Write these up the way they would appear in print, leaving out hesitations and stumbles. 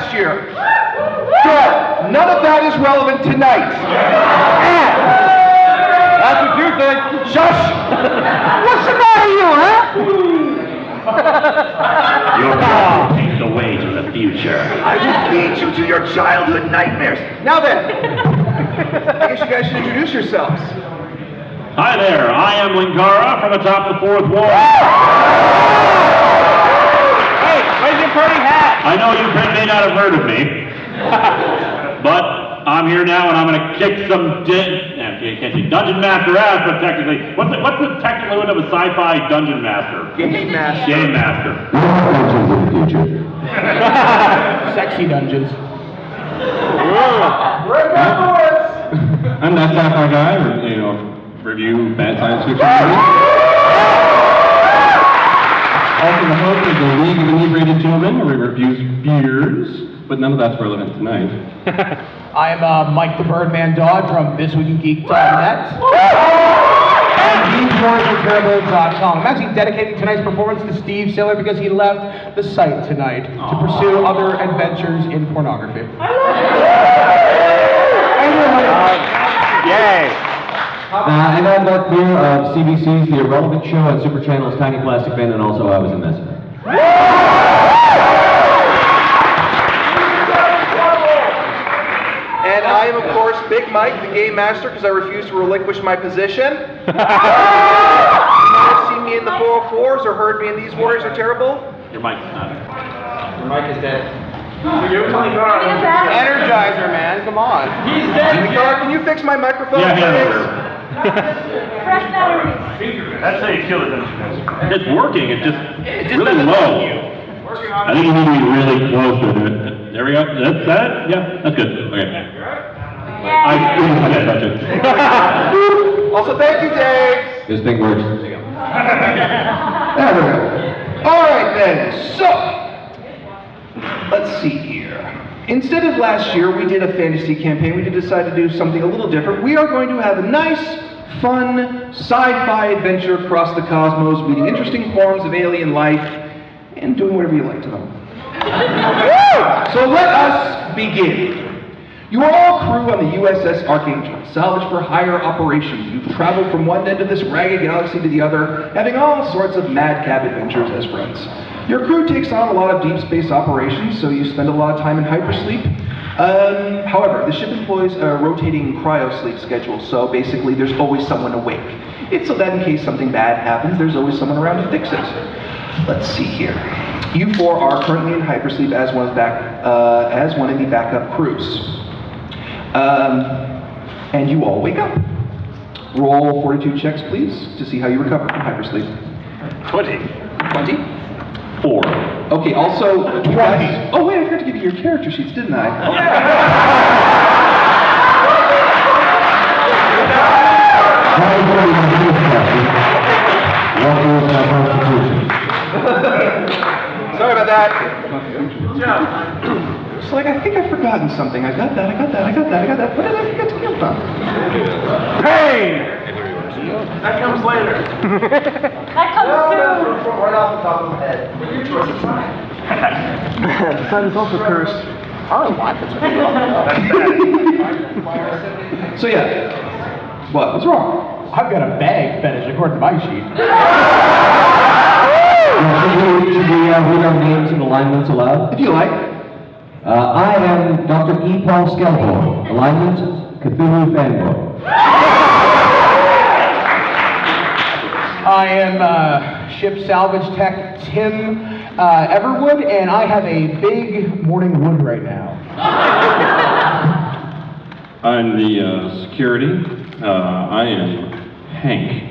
last year. Good. None of that is relevant tonight. And that's what you think. Shush. What's the matter, you, huh? You're going to take the way to the future. I will lead you to your childhood nightmares. Now then, I guess you guys should introduce yourselves. Hi there, I am Linkara from atop the fourth wall. Hey, where's your pretty hat? I know you may not have heard of me, but I'm here now and I'm going to kick some can't say dungeon master ass, but technically, what's the technical one of a sci-fi dungeon master? Game master. Game master. Dungeons in the future. Sexy dungeons. I'm that sci-fi guy, review bad science fiction movies. Also the host of the League of Inebriated Gentlemen, where he reviews beers, but none of that's relevant tonight. I'm Mike the Birdman Dodd from thisweekingeek.net. And TheseWarriorAreTerrible.com. I'm actually dedicating tonight's performance to Steve Saylor because he left the site tonight to pursue other adventures in pornography. Yay. And I'm Mark Meer of CBC's The Irrelevant Show and Super Channel's Tiny Plastic Band, and also I was in this. And I am, of course, Big Mike, the Game Master, because I refuse to relinquish my position. You might have seen me in the 404s or heard me in These Warriors Are Terrible. Your mic's not. Your mic is dead. Energizer, man, come on. He's dead. Linkara, can you fix my microphone? Yeah. Fresh batteries. That's how you kill it, don't you? It's working, it's just really low. I think you need to be really close to it. There we go. That's that? Yeah, that's good. Okay. I touch it. Also, thank you, Dave. This thing works. There we go. All right, then. So, let's see here. Instead of last year, we did a fantasy campaign. We did decide to do something a little different. We are going to have a nice, fun, sci-fi adventure across the cosmos, meeting interesting forms of alien life, and doing whatever you like to them. So let us begin. You are all crew on the USS Archangel, salvage for hire operations. You've traveled from one end of this ragged galaxy to the other, having all sorts of madcap adventures as friends. Your crew takes on a lot of deep space operations, so you spend a lot of time in hypersleep. However, the ship employs a rotating cryosleep schedule, so basically there's always someone awake. It's so that in case something bad happens, there's always someone around to fix it. Let's see here. You four are currently in hypersleep as one of the backup crews. And you all wake up. Roll 42 checks, please, to see how you recover from hypersleep. 20. 4. Okay, also, you guys... Oh, wait, I forgot to give you your character sheets, didn't I? Sorry about that. It's like, I think I've forgotten something. I got that. What did I forget to count on? Pain! That comes later. That comes soon. Right off the top of my head. Your choice is fine. The sun is also cursed. Our life is So yeah. What's wrong? I've got a bag fetish according to my sheet. Should we read our names and alignments aloud? If you like. I am Dr. E. Paul Skelbo. Alignment, Cthulhu fanboy. I am ship salvage tech Tim Everwood, and I have a big morning wood right now. I'm the security. I am Hank.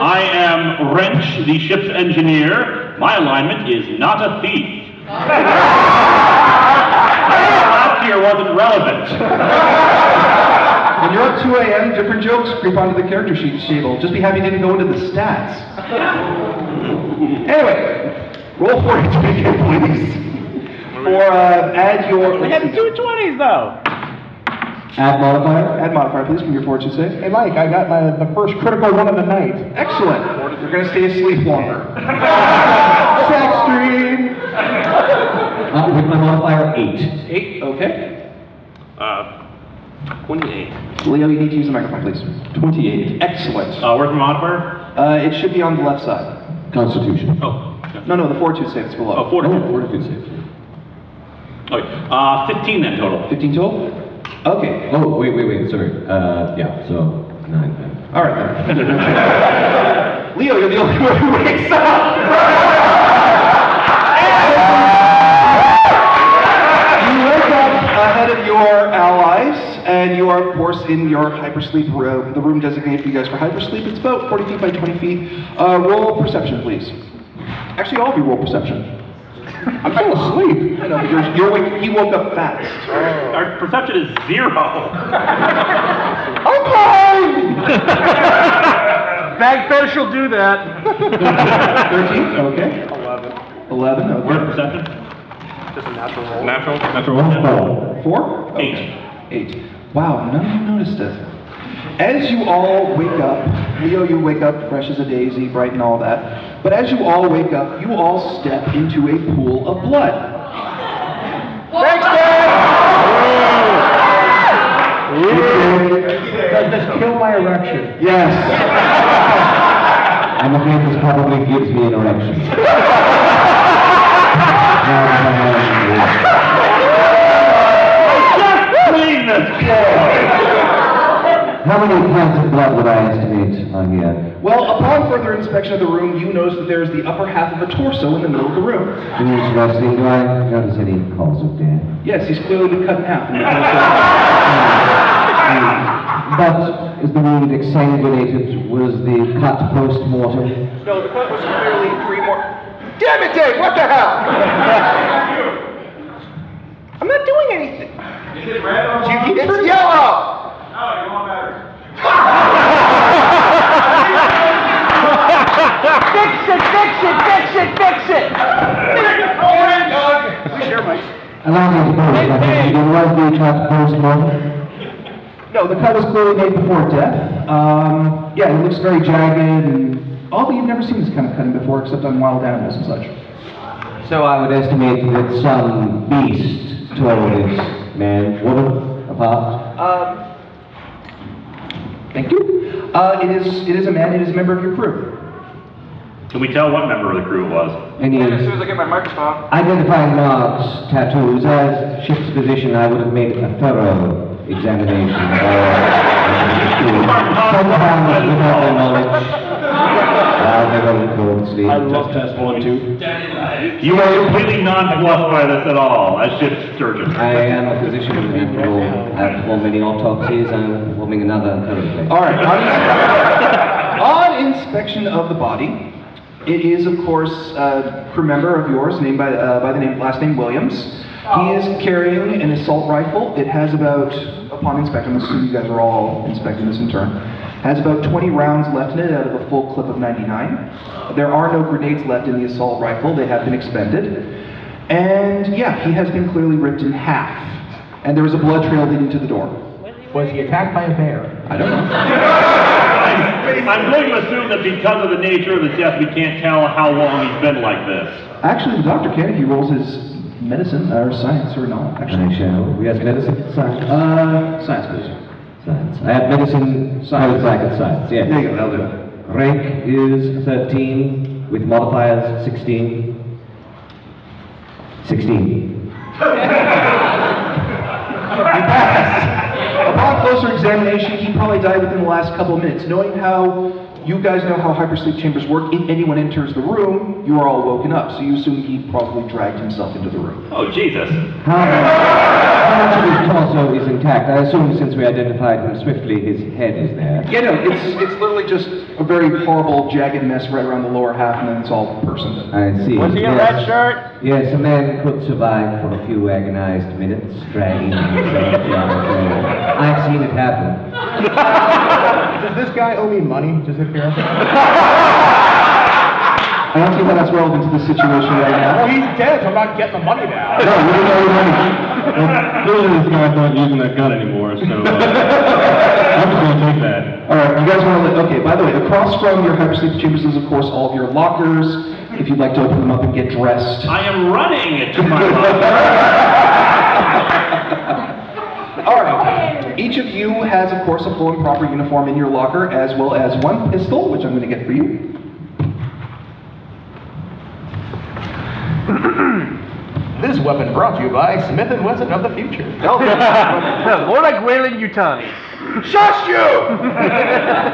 I am Wrench, the ship's engineer. My alignment is not a thief. Last year wasn't relevant. When you're up 2 a.m., different jokes creep onto the character sheet table. Just be happy you didn't go into the stats. Anyway, roll 42 again, please. Or add your... We had 2 20s though. Add modifier? Add modifier, please, from your fortune save. Hey, Mike, I got the first critical one of the night. Excellent. You're going to stay asleep longer. Sex dream. With my modifier, 8. 8, okay. 28. Leo, you need to use the microphone, please. 28. Excellent. Where's my modifier? It should be on the left side. Constitution. Oh. No, the fortitude save is below. Oh, 40. Fortitude save. Okay. 15 then total. 15 total? Okay. Oh, wait, sorry. Yeah, so 9 then. All right, then. Leo, you're the only one who wakes up! You wake up ahead of your allies, and you are, of course, in your hypersleep room, the room designated for you guys for hypersleep. It's about 40 feet by 20 feet. Roll perception, please. Actually, all of you roll perception. I'm still asleep. I know, but you're awake. He woke up fast. Our perception is 0. I'm blind! Bagfish will do that. 13, okay. 11, okay. Where's perception? Just a natural roll. Natural roll. 4? 8. 8. Wow, none of you noticed it. As you all wake up, Leo, you wake up fresh as a daisy, bright and all that. But as you all wake up, you all step into a pool of blood. Thanks, Dad! Does this kill my erection? Yes. I'm afraid this probably gives me an erection. Clean this floor! How many pints of blood would I estimate on here? Well, upon further inspection of the room, you notice that there is the upper half of a torso in the middle of the room. Interesting. Do I notice any cause of death? Yes, he's clearly been cut in half in the torso. But is the wound exsanguinated? Was the cut post-mortem? No, the cut was clearly 3 more. Damn it, Dave! What the hell? I'm not doing anything. Is it red or It's yellow! No, you want better. Fix it! Sure, Mike. Allow me to go. Was the cut post-mortem? No, the cut was clearly made before death. Yeah, it looks very jagged and all, but you've never seen this kind of cutting before, except on wild animals and such. So I would estimate that some beast tore this man, woman, apart. Thank you. It is a man. It is a member of your crew. Can we tell what member of the crew it was? Any As soon as I get my microphone. identifying marks, tattoos, as ship's physician, I would have made a thorough examination. Sometimes without their knowledge, while they were in cold sleep. I love test 1 and 2. You are completely nonplussed by this at all, as ship's surgeon. I am a physician, after all. I perform many autopsies. I'm performing another currently. All right. On inspection of the body, it is, of course, a crew member of yours, named by the last name Williams. He is carrying an assault rifle. It has about, upon inspection, I'm assuming you guys are all inspecting this in turn, has about 20 rounds left in it out of a full clip of 99. There are no grenades left in the assault rifle. They have been expended. And yeah, he has been clearly ripped in half. And there is a blood trail leading to the door. Was he attacked by a bear? I don't know. I'm going to assume that because of the nature of the death, we can't tell how long he's been like this. Actually, the doctor can if he rolls his medicine or science or not. Actually, I shall. Yes, medicine, science. Science, please. Science. I have medicine, science, science. Yeah. There you go. That'll do it. Rank is 13 with modifiers 16. 16. Upon closer examination, he probably died within the last couple of minutes. Knowing how you guys know how hypersleep chambers work, if anyone enters the room, you are all woken up. So you assume he probably dragged himself into the room. Oh, Jesus. How much of his torso is intact? I assume since we identified him swiftly, his head is there. Yeah, no, it's literally just a very horrible, jagged mess right around the lower half, and then it's all person. I see. Was he in a red shirt? Yes, a man could survive for a few agonized minutes, dragging himself down the trail. I've seen it happen. Does this guy owe me money? Just up here? I don't see how that's relevant to the situation right now. Well, he's dead, so I'm not getting the money now. No, we don't know money. Little clearly this guy's not using that gun anymore, so I'm just going to take that. All right, you guys want to, okay, by the way, across from your hypersleep chambers is, of course, all of your lockers, if you'd like to open them up and get dressed. I am running to my locker. All right, each of you has, of course, a full and proper uniform in your locker, as well as one pistol, which I'm going to get for you. This weapon brought to you by Smith & Wesson of the future. No, more like Wayland Yutani. Shush you!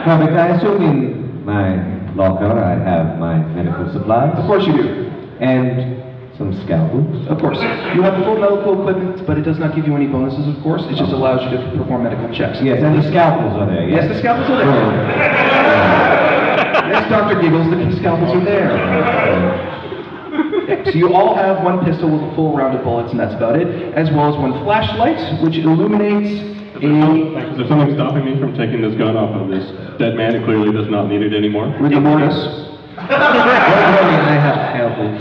Robert, I assume in my locker I have my medical supplies. Of course you do. And some scalpels. Of course. You have full medical equipment, but it does not give you any bonuses, of course. It just allows you to perform medical checks. Yes, and the scalpels are there, Yes, the scalpels are there. Yes, Dr. Giggles, the scalpels are there. So you all have one pistol with a full round of bullets, and that's about it, as well as one flashlight, which illuminates Is there something stopping me from taking this gun off of this dead man who clearly does not need it anymore? rigor mortis. Don't worry, I have scalpels.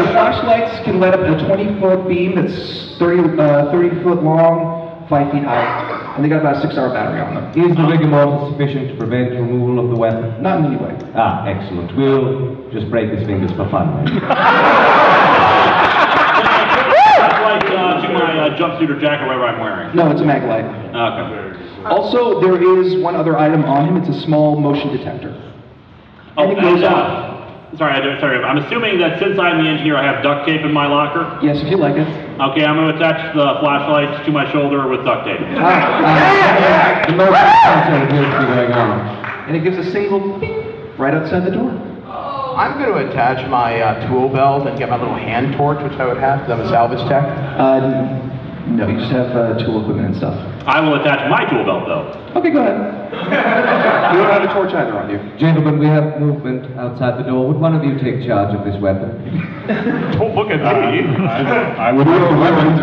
The flashlights can light up a 20-foot beam that's 30 foot long, 5 feet high, and they got about a 6-hour battery on them. Is the rigor mortis sufficient to prevent removal of the weapon? Not in any way. Ah, excellent. We'll just break his fingers for fun. Like to my jumpsuit or jacket, whatever I'm wearing. No, it's a mag light. Okay. Also, there is one other item on him. It's a small motion detector. And it goes off. Sorry, I'm assuming that since I'm the engineer, I have duct tape in my locker. Yes, if you like it. Okay, I'm going to attach the flashlight to my shoulder with duct tape. The motion sensor appears to be going on. And it gives a single beep right outside the door. I'm going to attach my tool belt and get my little hand torch, which I would have, because I'm a salvage tech. No, you just have tool equipment and stuff. I will attach my tool belt, though. Okay, go ahead. You don't have a torch either on you. Gentlemen, we have movement outside the door. Would one of you take charge of this weapon? Don't look at me. I would look the weapon.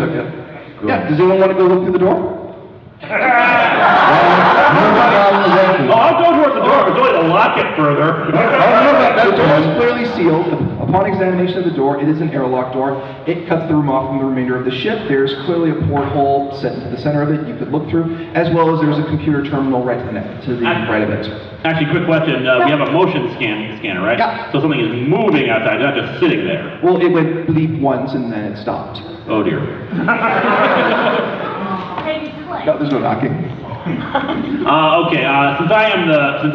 Yeah, does anyone want to go look through the door? I'll go towards the door, but going to lock it further. The door is clearly sealed. Upon examination of the door, it is an airlock door. It cuts the room off from the remainder of the ship. There's clearly a porthole set into the center of it you could look through, as well as there's a computer terminal right to the right of it. Actually, quick question. We have a motion scanner, right? Yeah. So something is moving outside, not just sitting there. Well, it went bleep once and then it stopped. Oh dear. No, there's no knocking. Okay. Since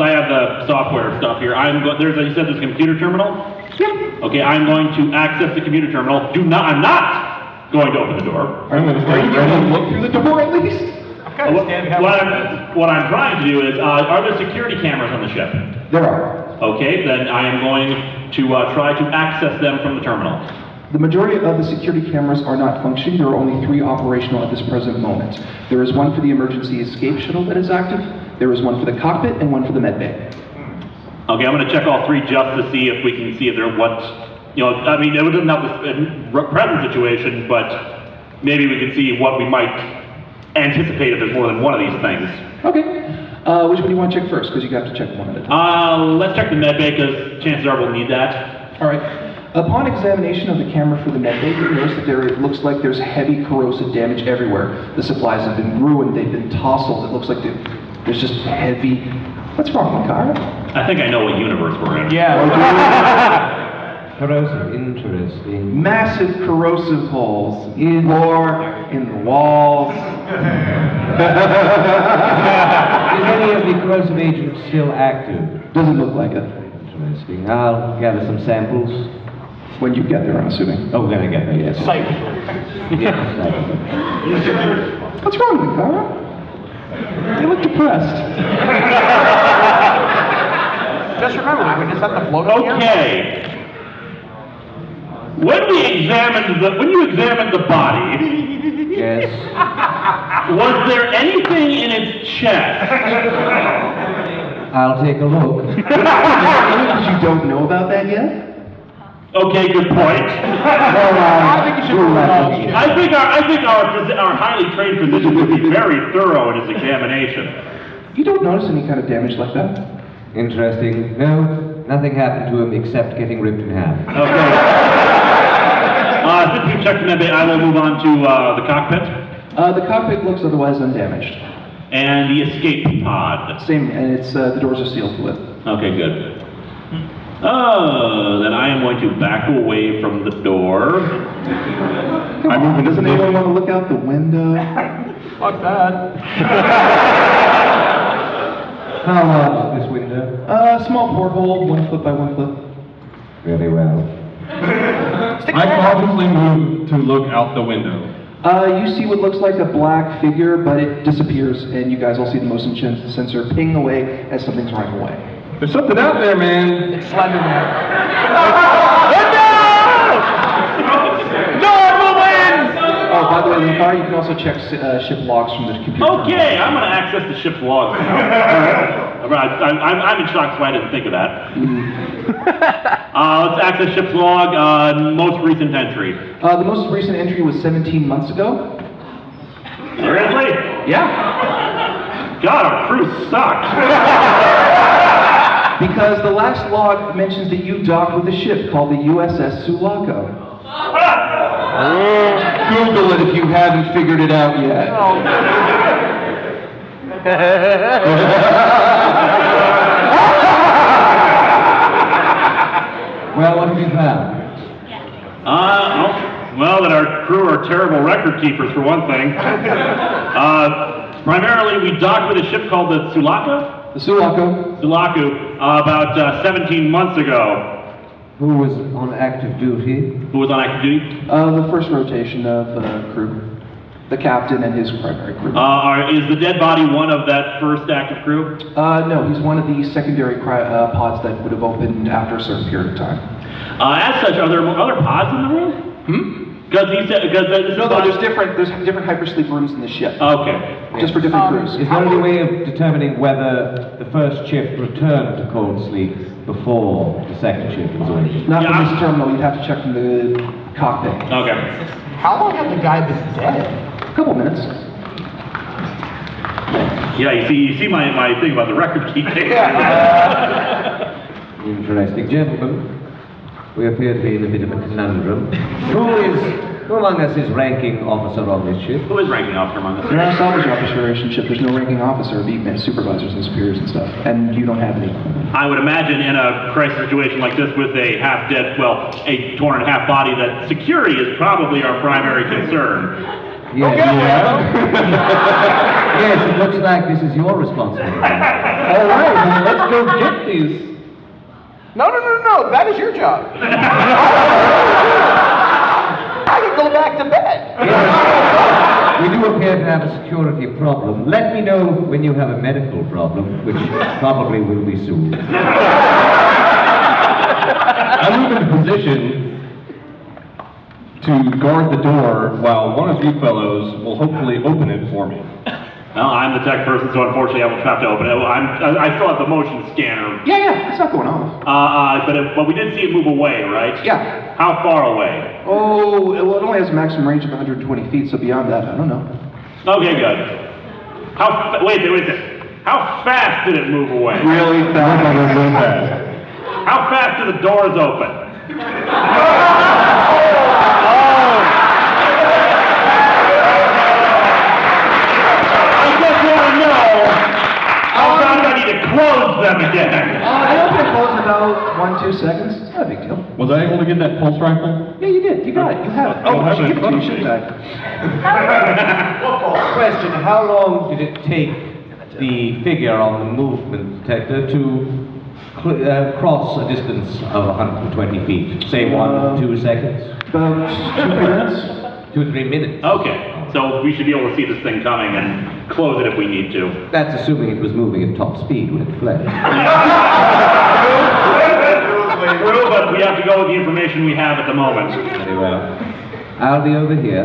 I have the software stuff here, you said there's a computer terminal. Yep. Okay, I'm going to access the computer terminal. I'm not going to open the door. I'm going to Are you start going to look through the door at least? What I'm trying to do is, are there security cameras on the ship? There are. Okay, then I am going to try to access them from the terminal. The majority of the security cameras are not functioning. There are only 3 operational at this present moment. There is one for the emergency escape shuttle that is active. There is one for the cockpit and one for the med bay. Okay, I'm going to check all 3 just to see if we can see if they're I mean, it doesn't have the present situation, but maybe we can see what we might anticipate if there's more than one of these things. Okay. Which one do you want to check first? Because you have to check one at a time. Let's check the med bay, because chances are we'll need that. All right. Upon examination of the camera for the med bay, you notice that it looks like there's heavy corrosive damage everywhere. The supplies have been ruined, they've been tousled. It looks like there's just heavy... What's wrong, Linkara? I think I know what universe we're in. Yeah. Corrosive, interesting. Massive corrosive holes in the floor, in the walls. Is any of the corrosive agent still active? Doesn't look like it. Interesting. I'll gather some samples. When you get there, I'm assuming. Oh, when I get there, yes. Yes, What's wrong, Linkara? You look depressed. Just remember, we just have to float up here. Okay. When you examined the body, Yes. was there anything in its chest? I'll take a look. You don't know about that yet? Okay, good point. I think you should rule out. I think our highly trained physician would be very thorough in his examination. You don't notice any kind of damage like that? Interesting. No, nothing happened to him except getting ripped in half. Okay. Since we've checked the med bay, I will move on to the cockpit. The cockpit looks otherwise undamaged. And the escape pod. Same, and it's the doors are sealed with. Okay, good. Then I am going to back away from the door. Doesn't anyone want to look out the window? Fuck that. How large is this window? Small porthole, 1 foot by 1 foot. Really well. I cautiously move to look out the window. You see what looks like a black figure, but it disappears, and you guys all see the motion sensor ping away as something's running away. There's something out there, man. It's Slenderman. Oh, by the way, Linkara, you can also check ship logs from the computer. Okay, I'm going to access the ship's logs now. I'm in shock, so I didn't think of that. Let's access ship's log, most recent entry. The most recent entry was 17 months ago. Seriously? Yeah. God, our crew sucks. Because the last log mentions that you docked with a ship called the USS Sulaco. Google it if you haven't figured it out yet. Well, what have you found? Well, that our crew are terrible record keepers, for one thing. Primarily, we docked with a ship called the Sulaco? The Sulaco. Sulaco, about 17 months ago. Who was on active duty? Who was on active duty? The first rotation of crew. The captain and his primary crew. Is the dead body one of that first active crew? No, he's one of the secondary pods that would have opened after a certain period of time. As such, are there other pods in the room? Because he said, There's different hypersleep rooms in the ship. Okay. Just for different crews. Is there any way of determining whether the first shift returned to cold sleep before the second shift was ordered? Not from this terminal, you'd have to check from the cockpit. Okay. How long have the guy been dead? A couple minutes. Yeah, you see my thing about the record keeping. Interesting. Gentlemen, we appear to be in a bit of a conundrum. Who among us is ranking officer on this ship? Who is ranking officer among us? You're on a salvage operation ship. There's no ranking officer, supervisors and superiors and stuff. And you don't have any. I would imagine in a crisis situation like this with a half-dead, well, a torn-in-half body, that security is probably our primary concern. Yes, yes, it looks like this is your responsibility. All right, well, let's go get these. No, that is your job. I can go back to bed. We do appear to have a security problem. Let me know when you have a medical problem, which probably will be soon. I move into position to guard the door while one of you fellows will hopefully open it for me. Well, I'm the tech person, so unfortunately I will have to open it. I still have the motion scanner. Yeah, it's not going off. But we did see it move away, right? Yeah. How far away? Oh, well, it only has a maximum range of 120 feet, so beyond that, I don't know. Okay, good. Wait a second. How fast did it move away? Really fast. How fast do the doors open? Close them again. I opened and closed in about 1-2 seconds. It's not a big deal. Was I able to get that pulse rifle? Yeah, you did. You got it. You have it. Oh, I should give it to you, okay. shouldn't I? Question, how long did it take the figure on the movement detector to cross a distance of 120 feet? Say 1-2 seconds? About 2 minutes. 2-3 minutes. Okay, so we should be able to see this thing coming and close it if we need to. That's assuming it was moving at top speed when it fled. True, but we have to go with the information we have at the moment. Very well. I'll be over here.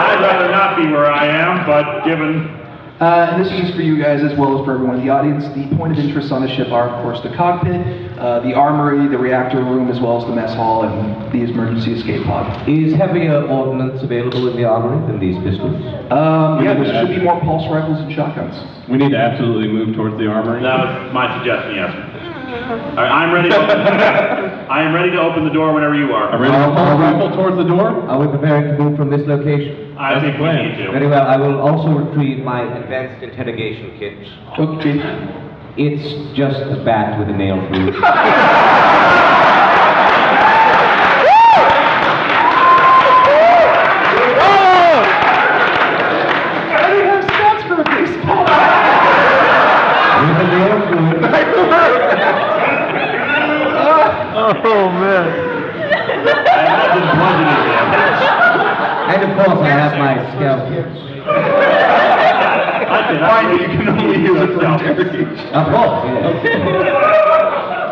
I'd rather not be where I am, but given... And this is just for you guys as well as for everyone in the audience. The point of interest on the ship are, of course, the cockpit, the armory, the reactor room, as well as the mess hall and the emergency escape pod. Is heavier ordnance available in the armory than these pistols? Yeah, there should be more pulse rifles and shotguns. We need to absolutely move towards the armory. That was my suggestion, yes. All right, I'm ready to open. I am ready to open the door whenever you are. I'm ready to rifle towards the door. Are we preparing to move from this location? I think we need to. Very well. I will also retrieve my advanced interrogation kit. Okay. It's just a bat with a nail through it. Oh man. And of course I have my scalp. Finally, you can only use it for interrogation. Of course, yes.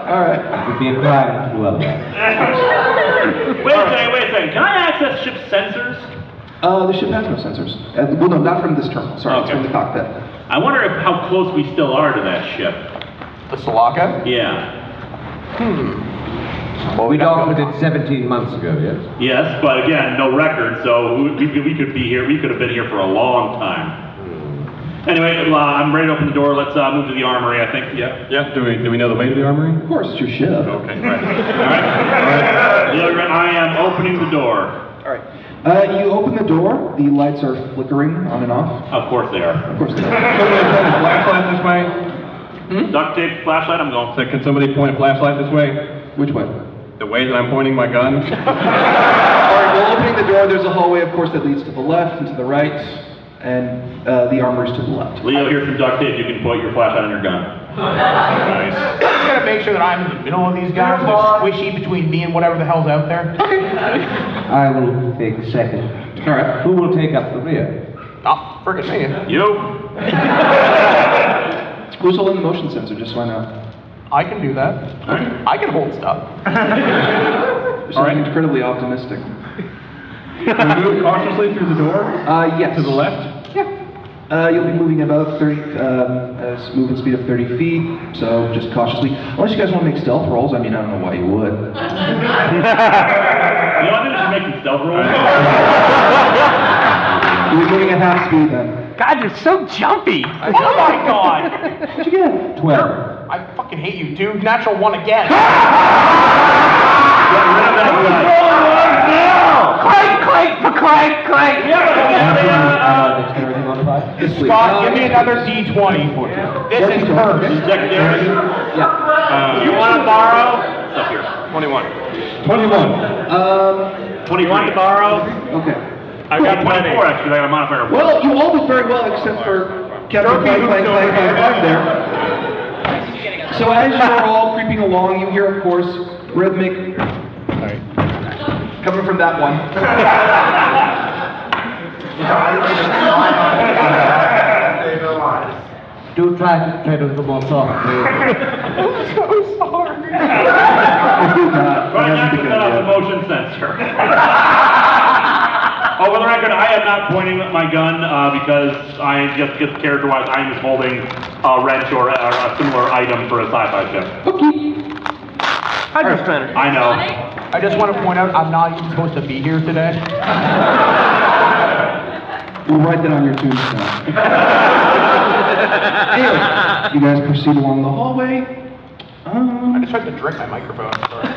Alright. It would be a crime to do otherwise. Wait a second. Can I access ship sensors? The ship has no sensors. Well, no, not from this terminal. Sorry, it's Okay. from the cockpit. I wonder how close we still are to that ship. The Salaka? Yeah. Well, we docketed it 17 months ago, yes? Yes, but again, no record, so we could be here. We could have been here for a long time. Anyway, I'm ready to open the door. Let's move to the armory, I think. Yeah. Yeah. Do we know the way to the armory? Of course, it's your ship. Okay, right. All right. I am opening the door. Alright. You open the door, the lights are flickering on and off. Of course they are. Of course they are. Somebody point a flashlight this way. Duct tape, flashlight, I'm going. So can somebody point a flashlight this way? Which way? The way that I'm pointing my gun? Alright, well, opening the door, there's a hallway, of course, that leads to the left and to the right, and the armory's to the left. Leo, here's some duct tape. You can point your flashlight on your gun. Nice. I'm just gonna make sure that I'm in the middle of these guys. They're squishy between me and whatever the hell's out there. I will take the second. Alright. Who will take up the rear? Oh, friggin' me. You? Who's holding the motion sensor, just so I know? I can do that. I can hold stuff. You're sounding incredibly optimistic. Can we move cautiously through the door? Yes. To the left? Yeah. You'll be moving about 30, movement speed of 30 feet, so just cautiously. Unless you guys want to make stealth rolls, I mean, I don't know why you would. You know, I think we should make some stealth rolls. You're moving at half speed then. God, you're so jumpy. Oh my god! What'd you get? 12. I fucking hate you, dude. Natural one again. Clank. Dexterity modified? Scott, give me another D20. This is cursed. Dexterity. Yeah. You want to borrow? It's up here. 21. 21 to borrow? Okay. I've got 24 actually. I got a modifier. Well, you all did very well except for Captain Clank there. So as you're all creeping along, you hear, of course, rhythmic coming from that one. Do try to tread a little more softly. I'm so sorry. Try not to set off the motion sensor. Oh, for the record, I am not pointing my gun because I just character-wise, I am just holding a wrench or a similar item for a sci-fi ship. Hydro spinner. I know. I just want to point out I'm not even supposed to be here today. We'll write that on your tombstone. Anyway, you guys proceed along the hallway. I just tried to drink my microphone. Sorry.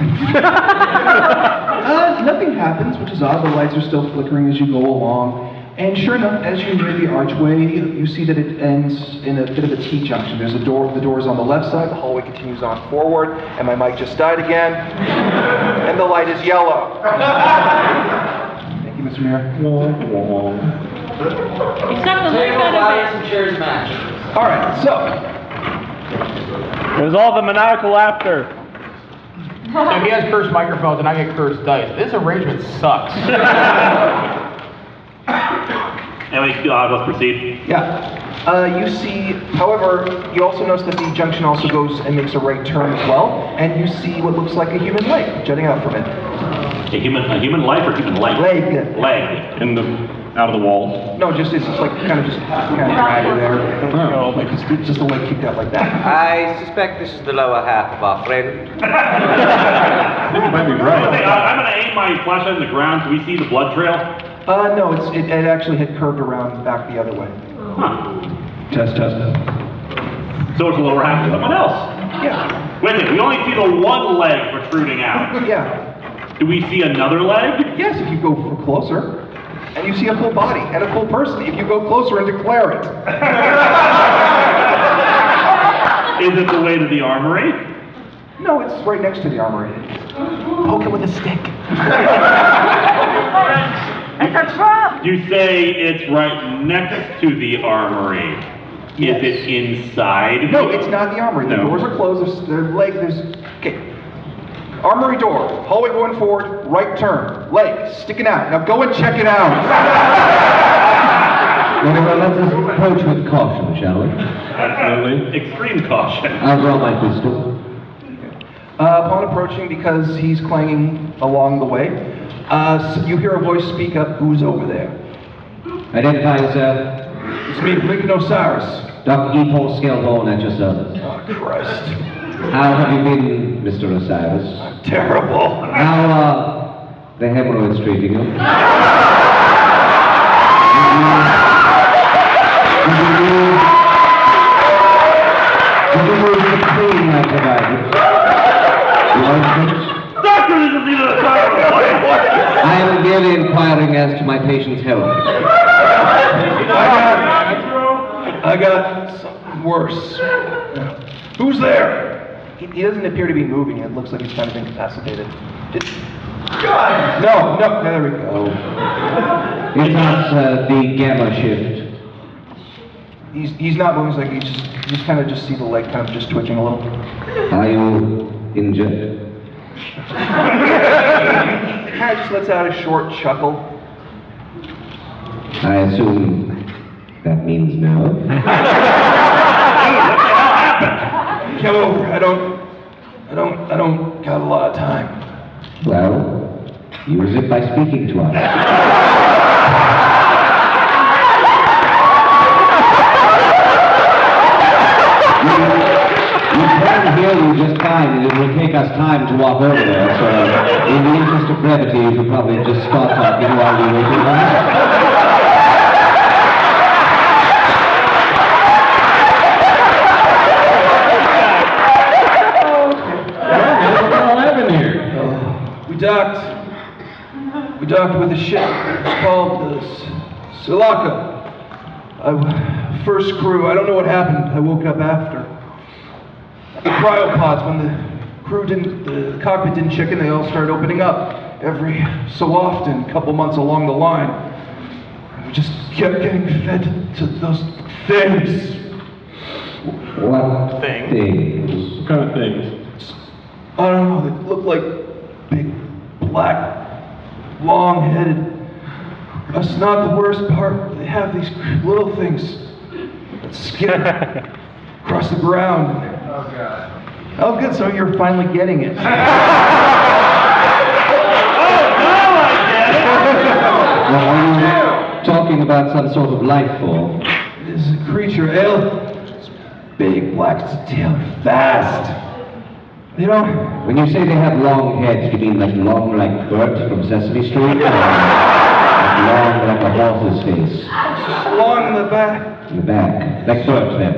Nothing happens, which is odd. The lights are still flickering as you go along. And sure enough, as you near the archway, you see that it ends in a bit of a T-junction. There's a door, the door is on the left side, the hallway continues on forward, and my mic just died again, and the light is yellow. Thank you, Mr. Meer. Except the light got a bit. All right, so, It was all the maniacal laughter. So he has cursed microphones and I get cursed dice. This arrangement sucks. Anyway, let's proceed. yeah. You see, however, you also notice that the junction also goes and makes a right turn as well, and you see what looks like a human leg jutting out from it. A human life or human leg? Leg. Leg. Out of the wall. No, it's just like kind of drag it there. Like it's just a leg kicked out like that. I suspect this is the lower half of our friend. I think you might be Hey, right. I'm going to aim my flashlight in the ground so we see the blood trail. No, it actually had curved around back the other way. Huh. Test. So it's the lower half of someone else. Yeah. Wait a minute, we only see the one leg protruding out. Yeah. Do we see another leg? Yes, if you go for closer, and you see a full body and a full person, if you go closer and declare it. Is it the way to the armory? No, it's right next to the armory. Poke it with a stick. It's a trap! You say it's right next to the armory. Yes. Is it inside? No, it's not the armory. The No. doors are closed. Okay. Armory door, hallway going forward, right turn, leg sticking out. Now go and check it out. Well, let us approach with caution, shall we? Absolutely. Extreme caution. I'll draw my pistol. Upon approaching, because he's clanging along the way, so you hear a voice speak up, who's over there? Identify yourself. It's me, Lincoln Osiris. Dr. E. Paul Scalebone at your service. Oh, Christ. How have you been, Mr. Osiris? Terrible. How are the hemorrhoids treating you? Did you use the cream I provided? Doctor, this is either a time or I am merely inquiring as to my patient's health. I got something worse. Who's there? He doesn't appear to be moving. It looks like he's kind of incapacitated. No, there we go. It's not the gamma shift. He's not moving. It's like you kind of just see the leg kind of just twitching a little. Are you injured? It kind of just lets out a short chuckle. I assume that means no. Come over. I don't got a lot of time. Well, use it by speaking to us. You can hear you just fine, and it will take us time to walk over there, so in the interest of brevity, you should probably just start talking while we wait for us. We docked with a ship. It's called the Silica. First crew. I don't know what happened. I woke up after. The cryopods, when the cockpit didn't check in, they all started opening up every so often, a couple months along the line. We just kept getting fed to those things. What things? What kind of things? I don't know. They look like big, black, long-headed. That's not the worst part. They have these little things that skip across the ground. Oh, God. Oh, good. So you're finally getting it. Oh, now I get it! Well, are you talking about some sort of life form? It is a creature, It's big, black, tail, fast. They don't... When you say they have long heads, you mean like long like Bert from Sesame Street? Or long like a horse's face? Long in the back. In the back. Like Bert, then.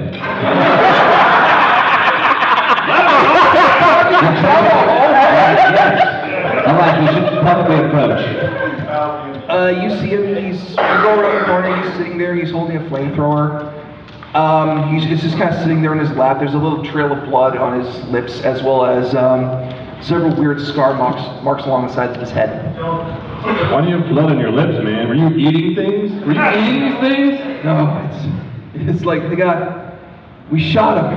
All right, we should probably approach. You see him, you go around the corner, he's sitting there, he's holding a flamethrower. He's just kind of sitting there in his lap. There's a little trail of blood on his lips, as well as several weird scar marks along the sides of his head. Why do you have blood on your lips, man? Were you eating things? Were you eating these things? No, it's like we shot him,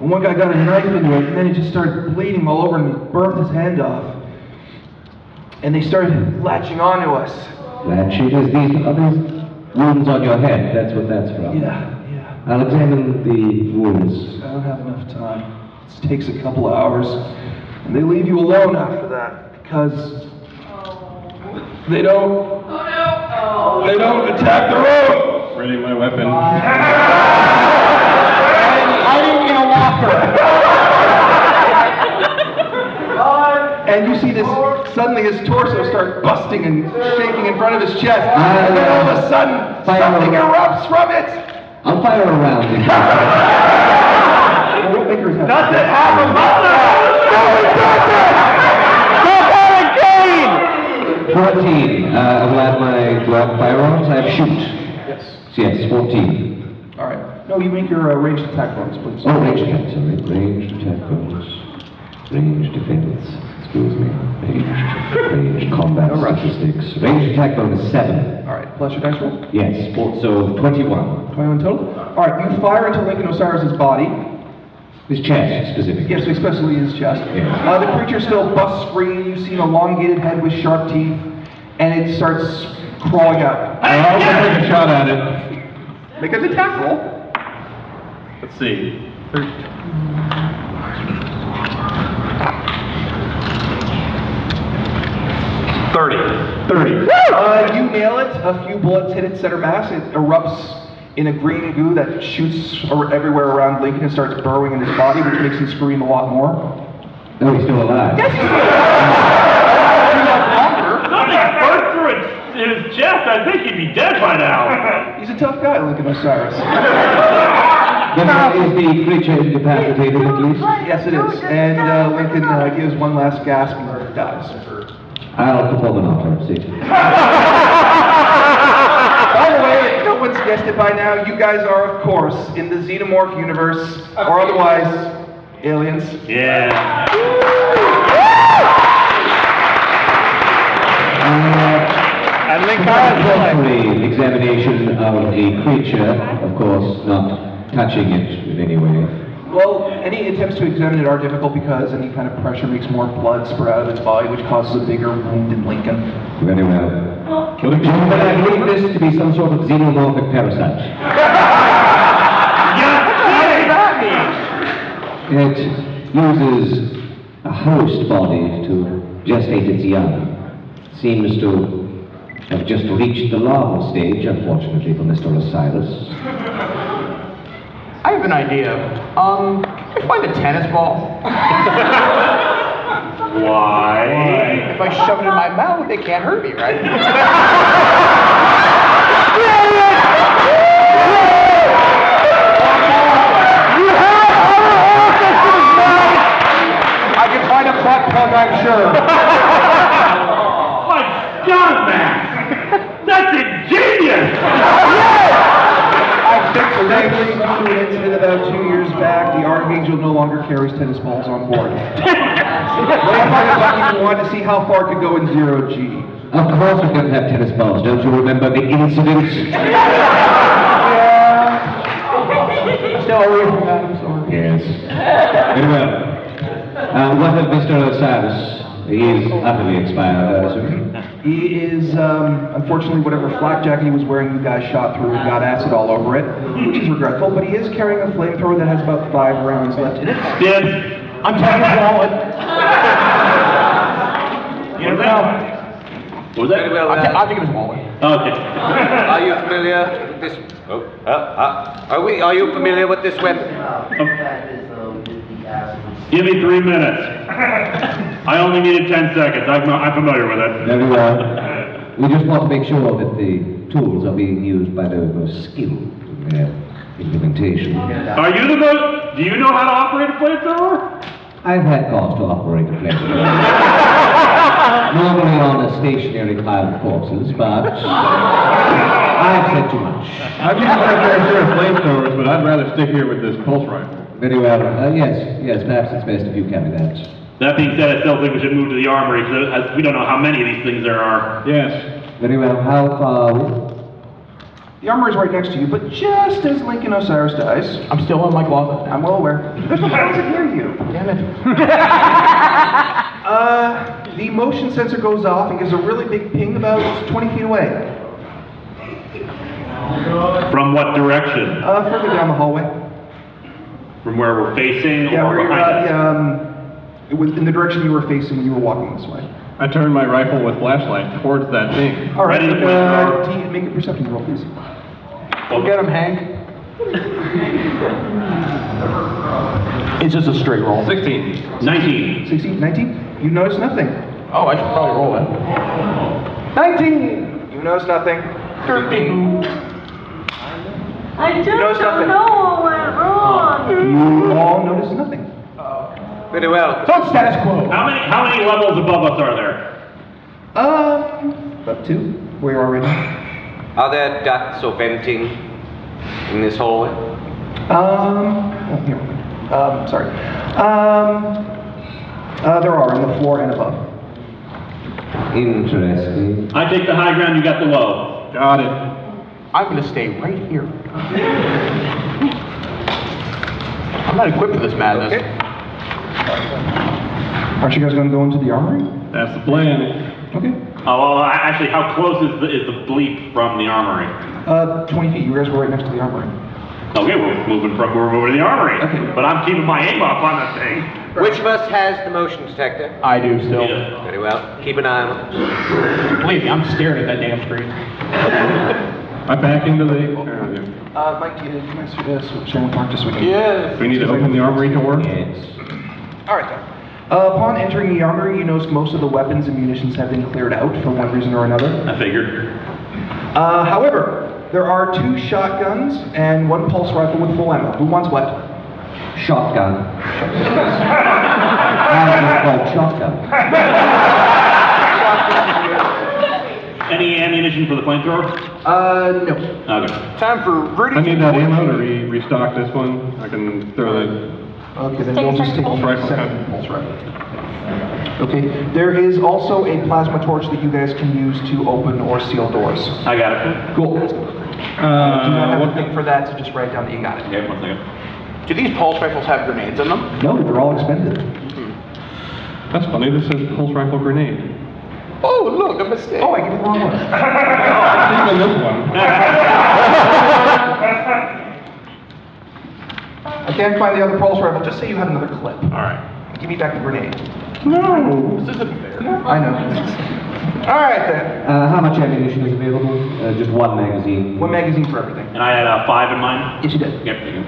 and one guy got a knife into it, and then it just started bleeding all over, and he burned his hand off. And they started latching onto us. Latching? Is these other wounds on your head? That's what that's from. Yeah. I'll examine the wounds. I don't have enough time. It takes a couple of hours, and they leave you alone after that because they don't. They don't attack the road. Ready my weapon. I didn't get a walker. And you see this, suddenly his torso starts busting and shaking in front of his chest. And then all of a sudden, something erupts from it. I'll fire a round. Nothing happened. 14. I will add my firearms. I have shoot. Yes. Yes, 14. All right. No, you make your ranged attack bonus, please. Oh, ranged attack, sorry. Ranged attack bonus. Ranged defense. Excuse me. Ranged combat statistics. Ranged attack bonus 7. All right. Plus your dice roll. Yes, so 21. 21 total. All right. You fire into Lincoln Osiris's body. His chest, specifically. Yes, especially his chest. Yeah. The creature still busts free. You see an elongated head with sharp teeth, and it starts crawling out. I'll also take a shot at it. Make an attack roll. Let's see. 30. You nail it. A few bullets hit its center mass. It erupts in a green goo that shoots everywhere around Lincoln and starts burrowing in his body, which makes him scream a lot more. No, he's still alive. Yes, he's Something burst through his chest. I think he'd be dead by now. He's a tough guy, Lincoln Osiris. Then is the creature incapacitated at least? Yes, it is. And Lincoln gives one last gasp and dies. I'll perform an autopsy. By the way, if no one's guessed it by now, you guys are, of course, in the Xenomorph universe, or otherwise, aliens. Yeah. And Linkara Cursory examination of a creature, of course, not touching it in any way. Well, any attempts to examine it are difficult because any kind of pressure makes more blood spread out of its body, which causes a bigger wound in Lincoln. Very well. Gentlemen, I believe this to be some sort of xenomorphic parasite. It uses a host body to gestate its young. Seems to have just reached the larval stage, unfortunately for Mr. Osiris. I have an idea. Can I find a tennis ball? Why? If I shove it in my mouth, it can't hurt me, right? I can find a butt plug, I'm sure. My God, man! That's ingenious! I fixed the thankfully due to an incident about 2 years back, the Archangel no longer carries tennis balls on board. Vampire wanted to see how far it could go in 0G. Of course we're going to have tennis balls. Don't you remember the incident? Still away from that, I'm sorry. Yes. Very well. What of Mr. Osiris? He is utterly expired, I assume. He is, unfortunately, whatever flak jacket he was wearing, you guys shot through and got acid all over it, which is regretful, but he is carrying a flamethrower that has about 5 rounds left in it. Dibs. I'm taking his wallet. You know that? What was that? I'll take his wallet. Okay. Are you familiar with this? Are you familiar with this weapon? Give me 3 minutes. I only needed 10 seconds. I'm familiar with it. Very well. We just want to make sure that the tools are being used by those most skilled in their implementation. Are you the most... Do you know how to operate a flamethrower? I've had cause to operate a flamethrower. Normally on a stationary pile of corpses, but I've said too much. I've used my fair share of flamethrowers, but I'd rather stick here with this pulse rifle. Very well. Yes, perhaps it's best if you carry that. That being said, I still think we should move to the armory, because we don't know how many of these things there are. Yes. Very well. How far? The armory is right next to you, but just as Lincoln Osiris dies, I'm still in my closet. I'm well aware, there's no exit near you. Damn it. The motion sensor goes off and gives a really big ping about 20 feet away. From what direction? Further down the hallway. From where we're facing Yeah, or where you're, behind us? it was in the direction you were facing when you were walking this way. I turned my rifle with flashlight towards that thing. All right, Ready to flamethrower. make a perception roll, please. Go get him, Hank. It's just a straight roll. 16. 19. 16, 19? You notice nothing. Oh, I should probably roll it. 19! You notice nothing. 13. I just notice nothing. don't know what went wrong. You all notice nothing. Very well. So it's status quo. How many levels above us are there? About 2, where you are right now. Are there ducts or venting in this hallway? Here. Sorry. There are on the floor and above. Interesting. I take the high ground, you got the low. Got it. I'm gonna stay right here. I'm not equipped for this madness. Okay. Aren't you guys going to go into the armory? That's the plan. Okay. Oh, well, actually, how close is the bleep from the armory? 20 feet. You guys were right next to the armory. Okay, we're moving to the armory. Okay. But I'm keeping my aim up on the thing. Which of us has the motion detector? I do still. Yeah. Very well. Keep an eye on it. Believe me, I'm staring at that damn screen. I back into the... Mike, do you mind sharing Mark just so we can... Yes. Do we need to open the armory door? Yes. All right, then. Upon entering the armory, you notice most of the weapons and munitions have been cleared out for one reason or another. I figured. However, there are 2 shotguns and 1 pulse rifle with full ammo. Who wants what? Shotgun. It's called shotgun. Any ammunition for the flamethrower? No. Okay. Time for Rudy. I need that ammo to restock this one. I can throw the... Okay, then we'll just take Pulse rifle, second pulse rifle. Okay, there is also a plasma torch that you guys can use to open or seal doors. I got it. Cool. Do not have what- a thing for that, so just write down that you got it. Okay, 1 second. Do these pulse rifles have grenades in them? No, they're all expended. That's funny, this says pulse rifle grenade. Oh, look, a mistake. Oh, I gave you the wrong one. Even this one. I can't find the other pulse rifle. Just say you had another clip. All right. Give me back the grenade. No, this isn't fair. I know. All right, then. How much ammunition is available? Just 1 magazine. 1 magazine for everything. And I had 5 in mind? Yes, you did. Yep, thank you.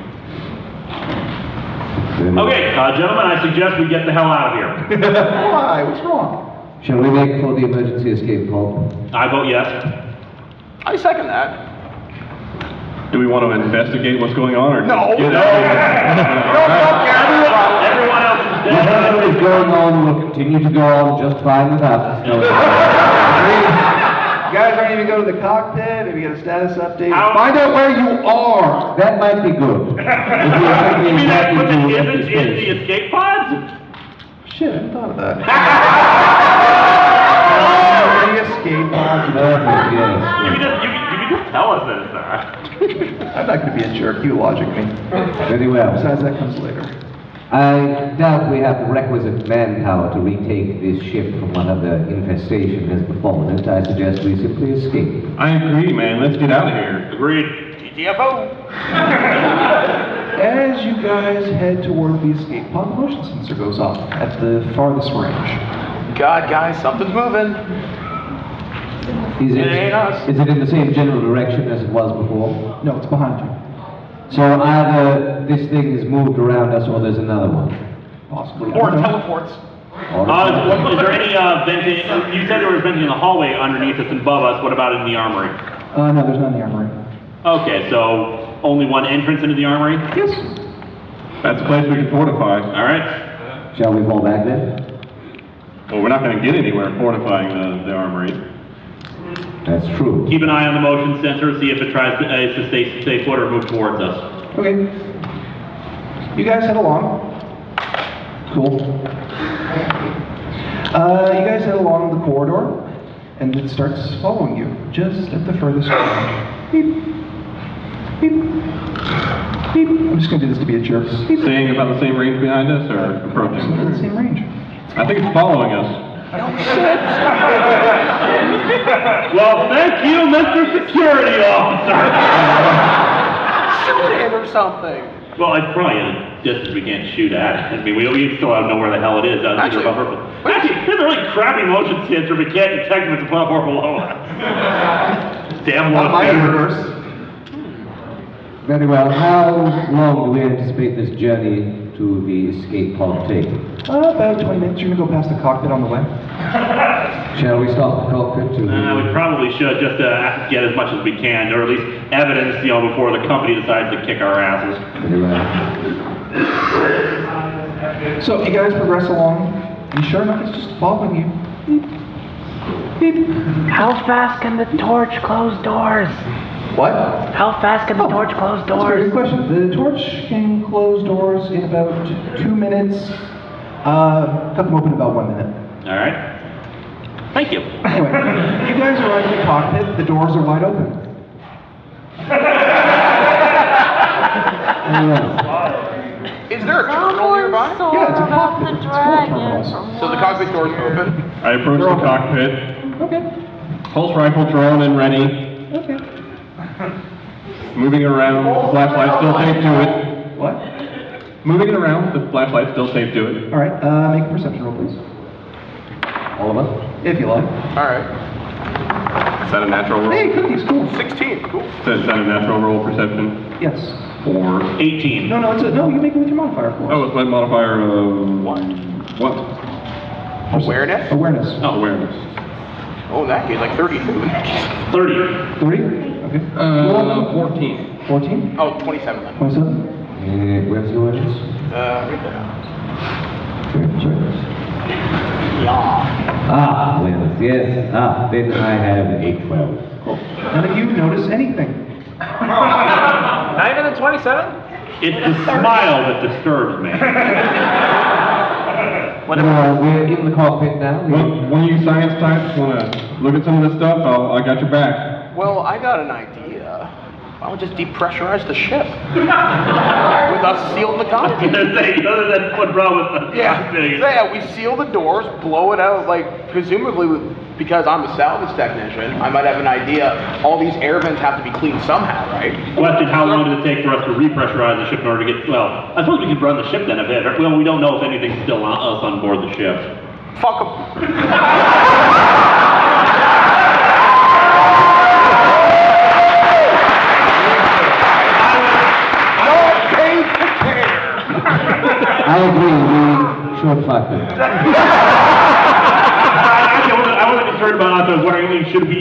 Okay, gentlemen, I suggest we get the hell out of here. Why? What's wrong? Shall we make for the emergency escape pod? I vote yes. I second that. Do we want to investigate what's going on, or just No, get no. out of here? Everyone else is dead. Whatever is going on will continue to go on just fine without us. You guys aren't even going to the cockpit. Maybe get a status update. Find out where you are. That might be good. You mean that put the isn't in the escape pods? Shit, I hadn't thought of that. The escape pod. You can just tell us that it's there. I'm not going to be a jerk. You logic me. Very well. Besides, that comes later. I doubt we have the requisite manpower to retake this ship from whatever infestation has befallen it. I suggest we simply escape. I agree, man. Let's get out of here. Agreed. TTFO. As you guys head toward the escape pod, the motion sensor goes off at the farthest range. God, guys, something's moving. Is It ain't us. Is it in the same general direction as it was before? No, it's behind you. So either this thing is moved around us or there's another one. Possibly. Or teleports. Or Is there any venting? You said there was venting in the hallway underneath us and above us. What about in the armory? No, there's none in the armory. Okay, so only one entrance into the armory? Yes. That's a place we can fortify. All right. Shall we fall back then? Well, we're not going to get anywhere fortifying the armory. That's true. Keep an eye on the motion sensor, see if it tries to stay put or move towards us. Okay. You guys head along. Cool. You guys head along the corridor, and it starts following you, just at the furthest range. Beep. Beep. Beep. I'm just going to do this to be a jerk. Beep. Staying about the same range behind us, or It's the approaching? same range. I think it's following us. Well, thank you, Mr. Security Officer. Shoot it or something. Well, it's probably in a distance we can't shoot at it. I mean, we still don't know where the hell it is. Actually, Actually, there's a really crappy motion sensor. We can't detect if it's above or below us. Damn low My sensor. universe. Very well. How long do we anticipate this journey to the escape pod take? About 20 minutes. You're going to go past the cockpit on the way. Shall we stop the cockpit to... We probably should just get as much as we can, or at least evidence, before the company decides to kick our asses. Very well. So you guys progress along, and sure enough, it's just following you. Beep. Beep. How fast can the torch close doors? What? How fast can the torch close That's a very doors? good question. The torch can close doors in about 2 minutes. Cut them open in about 1 minute. All right. Thank you. Anyway, you guys arrive in the cockpit. The doors are wide open. Is there a terminal nearby? Yeah, it's a cockpit. The It's full of dragon terminals. from So the cockpit doors open. I approach the cockpit, Okay. pulse rifle drawn and ready, Okay. moving around, flashlight still taped to it. What? Moving it around, the flashlight still taped to it. All right. Make a perception roll, please. All of us? If you like. All right. Is that a natural roll? Hey, cookies, cool. 16. Cool. Is that a natural roll perception? Yes. Or 18. No, it's a no. You make it with your modifier, of course. oh, it's my modifier what? Awareness? Awareness. Oh, awareness. Oh, in that case, like 32. 30. 30. Okay. 14. 14. Oh, 27 then. 27. Where's the awareness? Right there. Where's awareness? Yeah. Ah, awareness, yes. Ah, then I have a 12. Cool. None of you notice anything. Not even the 27? It's the smile that disturbs me. We're in the cockpit now. One of you science types want to look at some of this stuff? I got your back. Well, I got an idea. Why don't we just depressurize the ship? With us sealed in the cockpit. Other than what's wrong with the Yeah, we seal the doors, blow it out, like, presumably, because I'm a salvage technician, I might have an idea, all these air vents have to be cleaned somehow, right? Question, how long does it take for us to repressurize the ship in order to get, well, I suppose we could run the ship then a bit. Well, we don't know if anything's still on us on board the ship. Fuck them. I agree, we should fuck it. Actually, I wasn't concerned about us. I was wondering, should we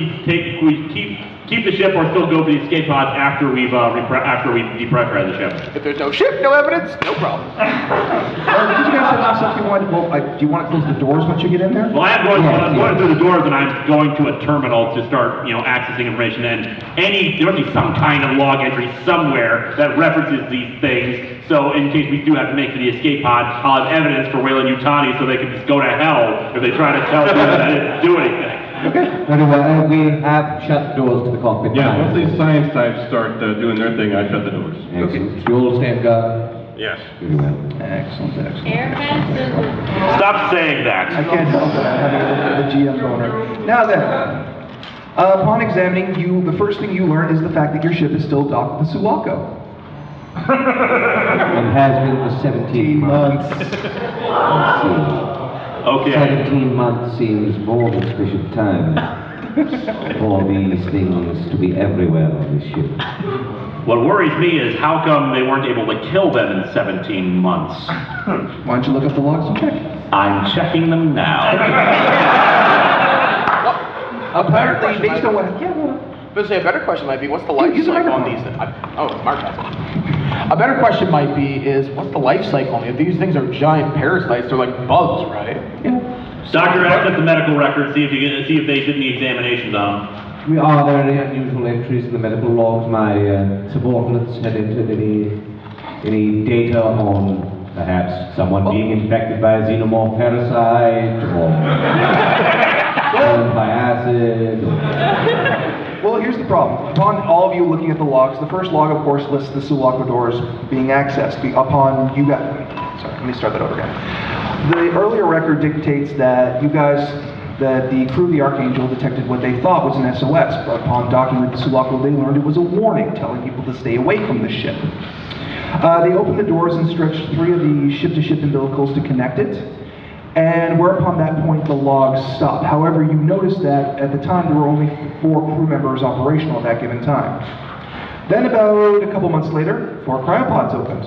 keep the ship or still go for the escape pods after we depressurize the ship? If there's no ship, no evidence, no problem. Did you guys have something you wanted? Well, do you want to close the doors once you get in there? Well, I'm going through the doors and I'm going to a terminal to start, accessing information. And there must be some kind of log entry somewhere that references these things. So in case we do have to make it to the escape pod, I'll have evidence for Wayland Yutani so they can just go to hell if they try to tell me that I didn't do anything. Okay. Very well, we have shut doors to the cockpit. Yeah, once these science types start doing their thing, I shut the doors. Excellent. You all stand guard? Yes. Very well. Excellent. Air vents is Stop saying that. I can't help it. I'm having a look at the GM boner. Now then, upon examining you, the first thing you learn is the fact that your ship is still docked with the Sulaco. It has been for 17 months. Let's see. Okay. 17 months seems more than sufficient time for these things to be everywhere on this ship. What worries me is how come they weren't able to kill them in 17 months? Why don't you look up the logs and check? I'm checking them now. Apparently, based on what... Yeah, well, But say a better question might be, what's the life use the cycle on microphone. these? Oh, Mark has it. A better question might be is, what's the life cycle on it? If these things are giant parasites, they're like bugs, right? Doctor, access the medical records, see if they did any examinations on them. Are there any unusual entries in the medical logs? My subordinates had entered any data on perhaps someone being infected by a xenomorph parasite or burned by acid? Well, here's the problem. Upon all of you looking at the logs, the first log, of course, lists the Sulaco doors being accessed. Upon you got... Sorry, let me start that over again. The earlier record dictates that you guys, that the crew of the Archangel detected what they thought was an SOS, but upon docking with the Sulaco, they learned it was a warning telling people to stay away from the ship. They opened the doors and stretched 3 of the ship-to-ship umbilicals to connect it, and whereupon that point the logs stopped. However, you notice that at the time there were only 4 crew members operational at that given time. Then about a couple months later, 4 cryopods opened.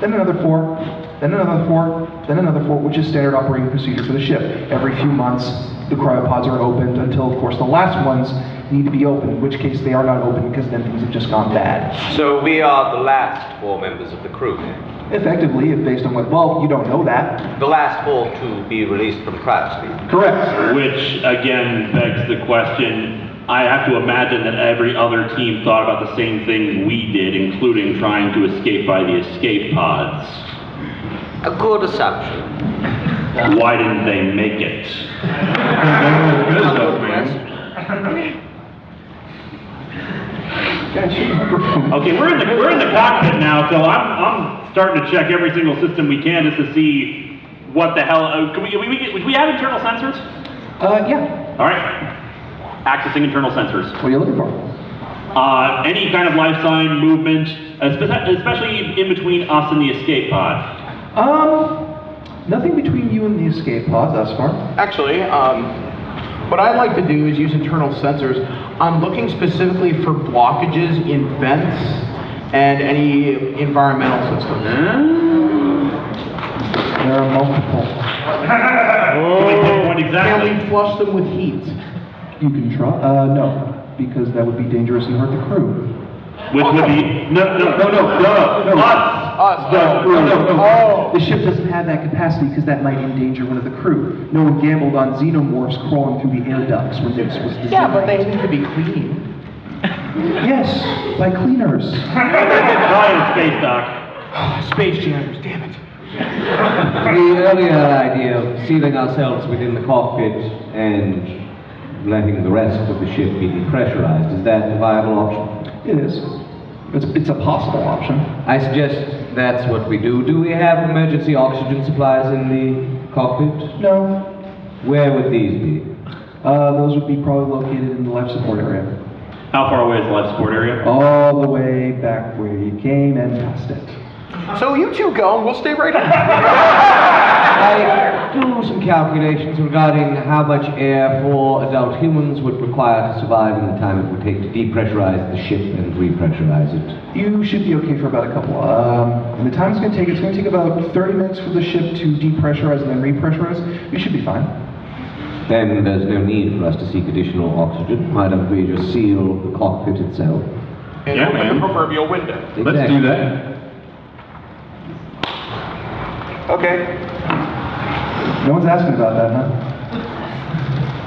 Then another 4, then another 4, then another 4, which is standard operating procedure for the ship. Every few months, the cryopods are opened until, of course, the last ones need to be opened, in which case they are not open because then things have just gone bad. So we are the last 4 members of the crew then? Effectively, based on what, well, you don't know that. The last four to be released from Crabsby. Correct. Which, again, begs the question, I have to imagine that every other team thought about the same thing we did, including trying to escape by the escape pods. A good assumption. Why didn't they make it? Okay, we're in the cockpit now, so I'm starting to check every single system we can just to see what the hell. Can we have internal sensors? Yeah. All right. Accessing internal sensors. What are you looking for? Any kind of life sign movement, especially in between us and the escape pod. Nothing between you and the escape pod thus far. Actually, what I'd like to do is use internal sensors. I'm looking specifically for blockages in vents and any environmental systems. There are multiple. Can we pinpoint exactly? Can we flush them with heat? You can try. No, because that would be dangerous and hurt the crew. Which would be no. Us. No. The ship doesn't have that capacity because that might endanger one of the crew. No one gambled on xenomorphs crawling through the air ducts when this was designed. Yeah, but they need to be clean. Yes, by cleaners. Flying space dock. Space janitors, damn it. The earlier idea of sealing ourselves within the cockpit and letting the rest of the ship be depressurized, is that a viable option? It is. It's a possible option. I suggest that's what we do. Do we have emergency oxygen supplies in the cockpit? No. Where would these be? Those would be probably located in the life support area. How far away is the life support area? All the way back where you came and past it. So you two go, and we'll stay right here. I do some calculations regarding how much air 4 adult humans would require to survive in the time it would take to depressurize the ship and repressurize it. You should be okay for about a couple. And the time it's going to take about 30 minutes for the ship to depressurize and then repressurize. You should be fine. Then there's no need for us to seek additional oxygen. Why don't we just seal the cockpit itself? And open the proverbial window. Exactly. Let's do that. Okay. No one's asking about that, huh?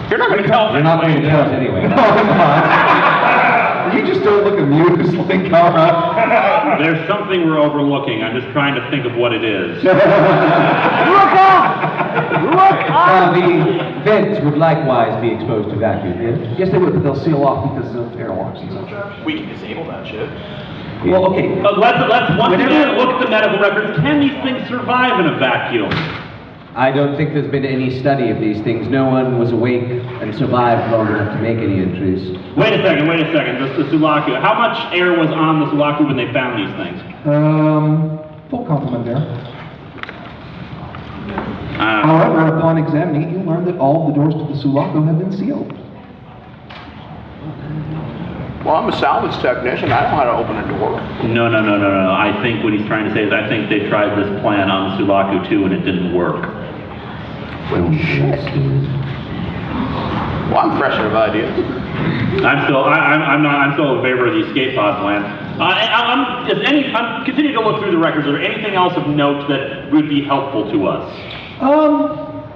You're not going to tell us. You're not going to tell us anyway. No, I'm not. You just don't look amused, Linkara. There's something we're overlooking. I'm just trying to think of what it is. Look up! The vents would likewise be exposed to vacuum, yes? Yes, they would, but they'll seal off because of airlocks and such. We can disable that shit. Well, okay. Let's once again look at the medical records. Can these things survive in a vacuum? I don't think there's been any study of these things. No one was awake and survived long enough to make any entries. Wait a second. The Sulaku. How much air was on the Sulaku when they found these things? Full complement there. However, upon examining it, you learn that all of the doors to the Sulaku have been sealed. Well, I'm a salvage technician. I know how to open a door. No. I think what he's trying to say is I think they tried this plan on the Sulaku too and it didn't work. Well, shit. Well, I'm fresher of ideas. I'm still in favor of the escape pod plan. I'm continuing to look through the records. Is there anything else of note that would be helpful to us?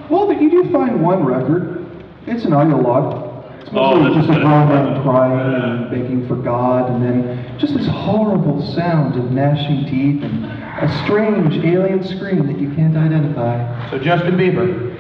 Well, you do find one record. It's an audio log. It's mostly just a grown man crying and begging for God, and then just this horrible sound of gnashing teeth and a strange alien scream that you can't identify. So Justin Bieber.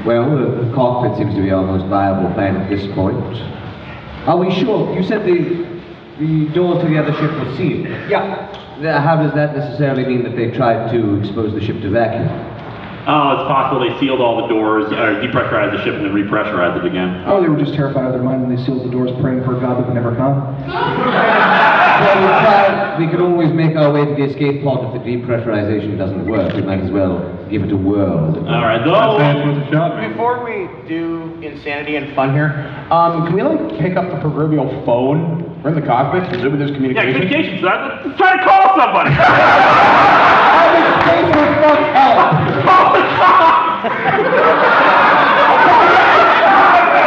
Well, the cockpit seems to be our most viable plan at this point. Are we sure? You said the doors to the other ship were sealed. Yeah. How does that necessarily mean that they tried to expose the ship to vacuum? Oh, it's possible they sealed all the doors, or depressurized the ship and then repressurized it again. Oh, they were just terrified of their mind when they sealed the doors, praying for a God that would never come. Well, we could always make our way to the escape pod if the depressurization doesn't work. We might as well give it a whirl. As it were. All right, That's though. worth a shot, man. Before we do insanity and fun here, can we like pick up the proverbial phone? We're in the cockpit. Presumably there's Yeah, communication. communications. I'm trying to call somebody. I'm in space with fuck help.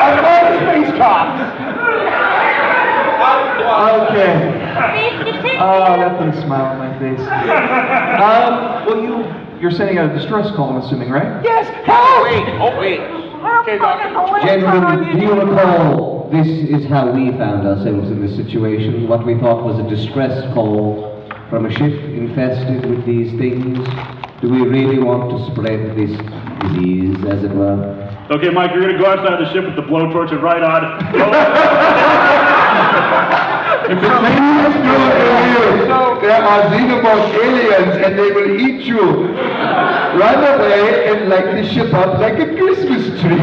I'm calling the space cops. Okay. Oh, that put a smile on my face. Well, you're sending out a distress call, I'm assuming, right? Yes, help! Wait. Okay, Doctor. Gentlemen, do you recall this is how we found ourselves in this situation? What we thought was a distress call from a ship infested with these things? Do we really want to spread this disease, as it were? Okay, Mike, you're gonna go outside the ship with the blowtorch and right on. If the thing is still aliens, there are xenomorph aliens and they will eat you. Run away and light the ship up like a Christmas tree.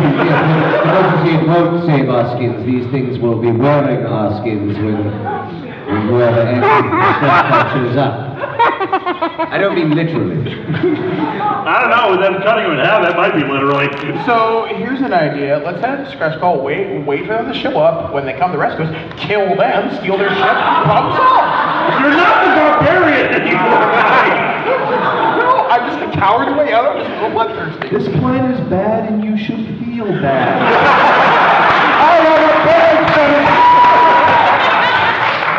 It won't save our skins. These things will be wearing our skins when whoever enters the stress culture is up. I don't mean literally. I don't know, with them cutting them in half, that might be literally. So here's an idea. Let's have a distress call. Wait for them to show up. When they come to rescue us, kill them, steal their ship. Problem solved. You're not the barbarian anymore. No, I'm just a coward's way out. I'm just a little bloodthirsty. This plan is bad and you should feel bad. I have a bad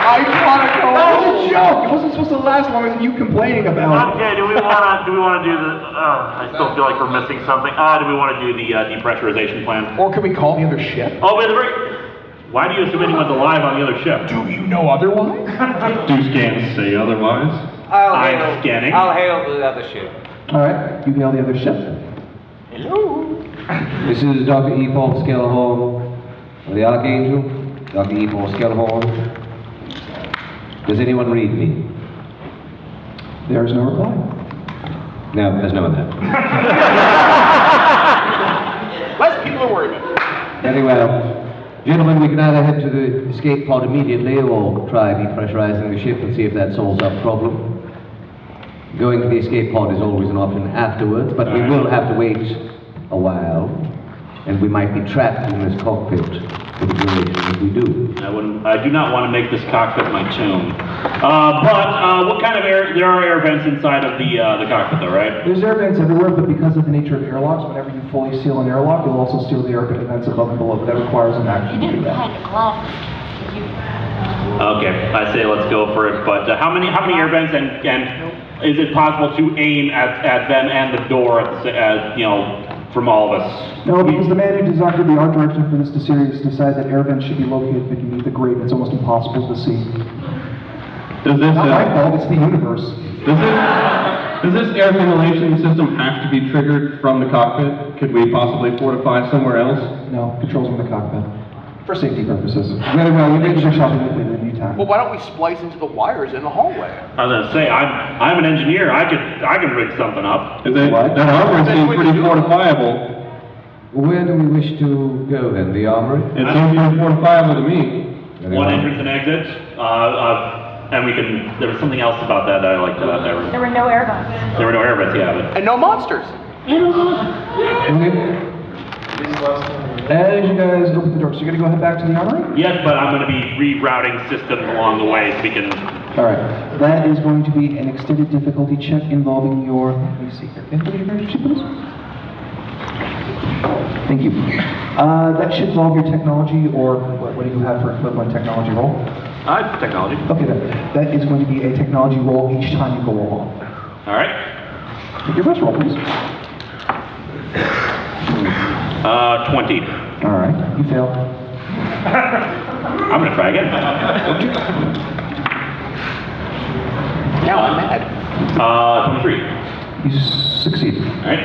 I want to go. That was a joke. It wasn't supposed to last longer than you complaining about it. Okay, do we want to do the, I still feel like we're missing something. Do we want to do the depressurization plan? Or can we call the other ship? Oh, wait, why do you assume anyone's alive on the other ship? Do you know otherwise? Do scans say otherwise? I'm scanning. I'll hail the other ship. Alright, you hail the other ship. Hello. This is Dr. E. Paul Skellhorn of the Archangel. Dr. E. Paul Skellhorn. Does anyone read me? There's no reply. No, there's no one there. Less people are worried about it. Very well. Gentlemen, we can either head to the escape pod immediately or try depressurizing the ship and see if that solves our problem. Going to the escape pod is always an option afterwards, but we will have to wait a while, and we might be trapped in this cockpit for the duration if we do. I do not want to make this cockpit my tomb. But what kind of air? There are air vents inside of the cockpit, though, right? There's air vents everywhere, but because of the nature of airlocks, whenever you fully seal an airlock, you'll also seal the air vents above and below, but that requires an action to do that. Okay, I say let's go for it. But how many air vents and is it possible to aim at them and the door from all of us? No, because the man who designed the art direction for this series decided that air vents should be located beneath the grate. It's almost impossible to see. Does this, Not my fault, it's the universe. does this air ventilation system have to be triggered from the cockpit? Could we possibly fortify somewhere else? No, controls in the cockpit. For safety purposes. Very well, you make your shot immediately anytime. Well, why don't we splice into the wires in the hallway? I was gonna say I'm an engineer. I can rig something up. That armory seems pretty fortifiable. Where do we wish to go then? The armory? It seems pretty fortifiable to me. One entrance and exit. And we can. There was something else about that I liked about that room. There were no air vents. There were no air vents. Yeah, but And no monsters. Okay. As you guys open the door, so you're gonna go head back to the armory? yes, but I'm going to be rerouting systems along the way so we can. Alright, that is going to be an extended difficulty check involving your, let me see here, can you put your measure sheet, please? Thank you. That should involve your technology, or what do you have for equivalent technology roll? Technology. Okay, that is going to be a technology roll each time you go along. All right. Take your first roll, please. 20. Alright, you fail. I'm going to try again. Now I'm mad. 23. You succeed. All right.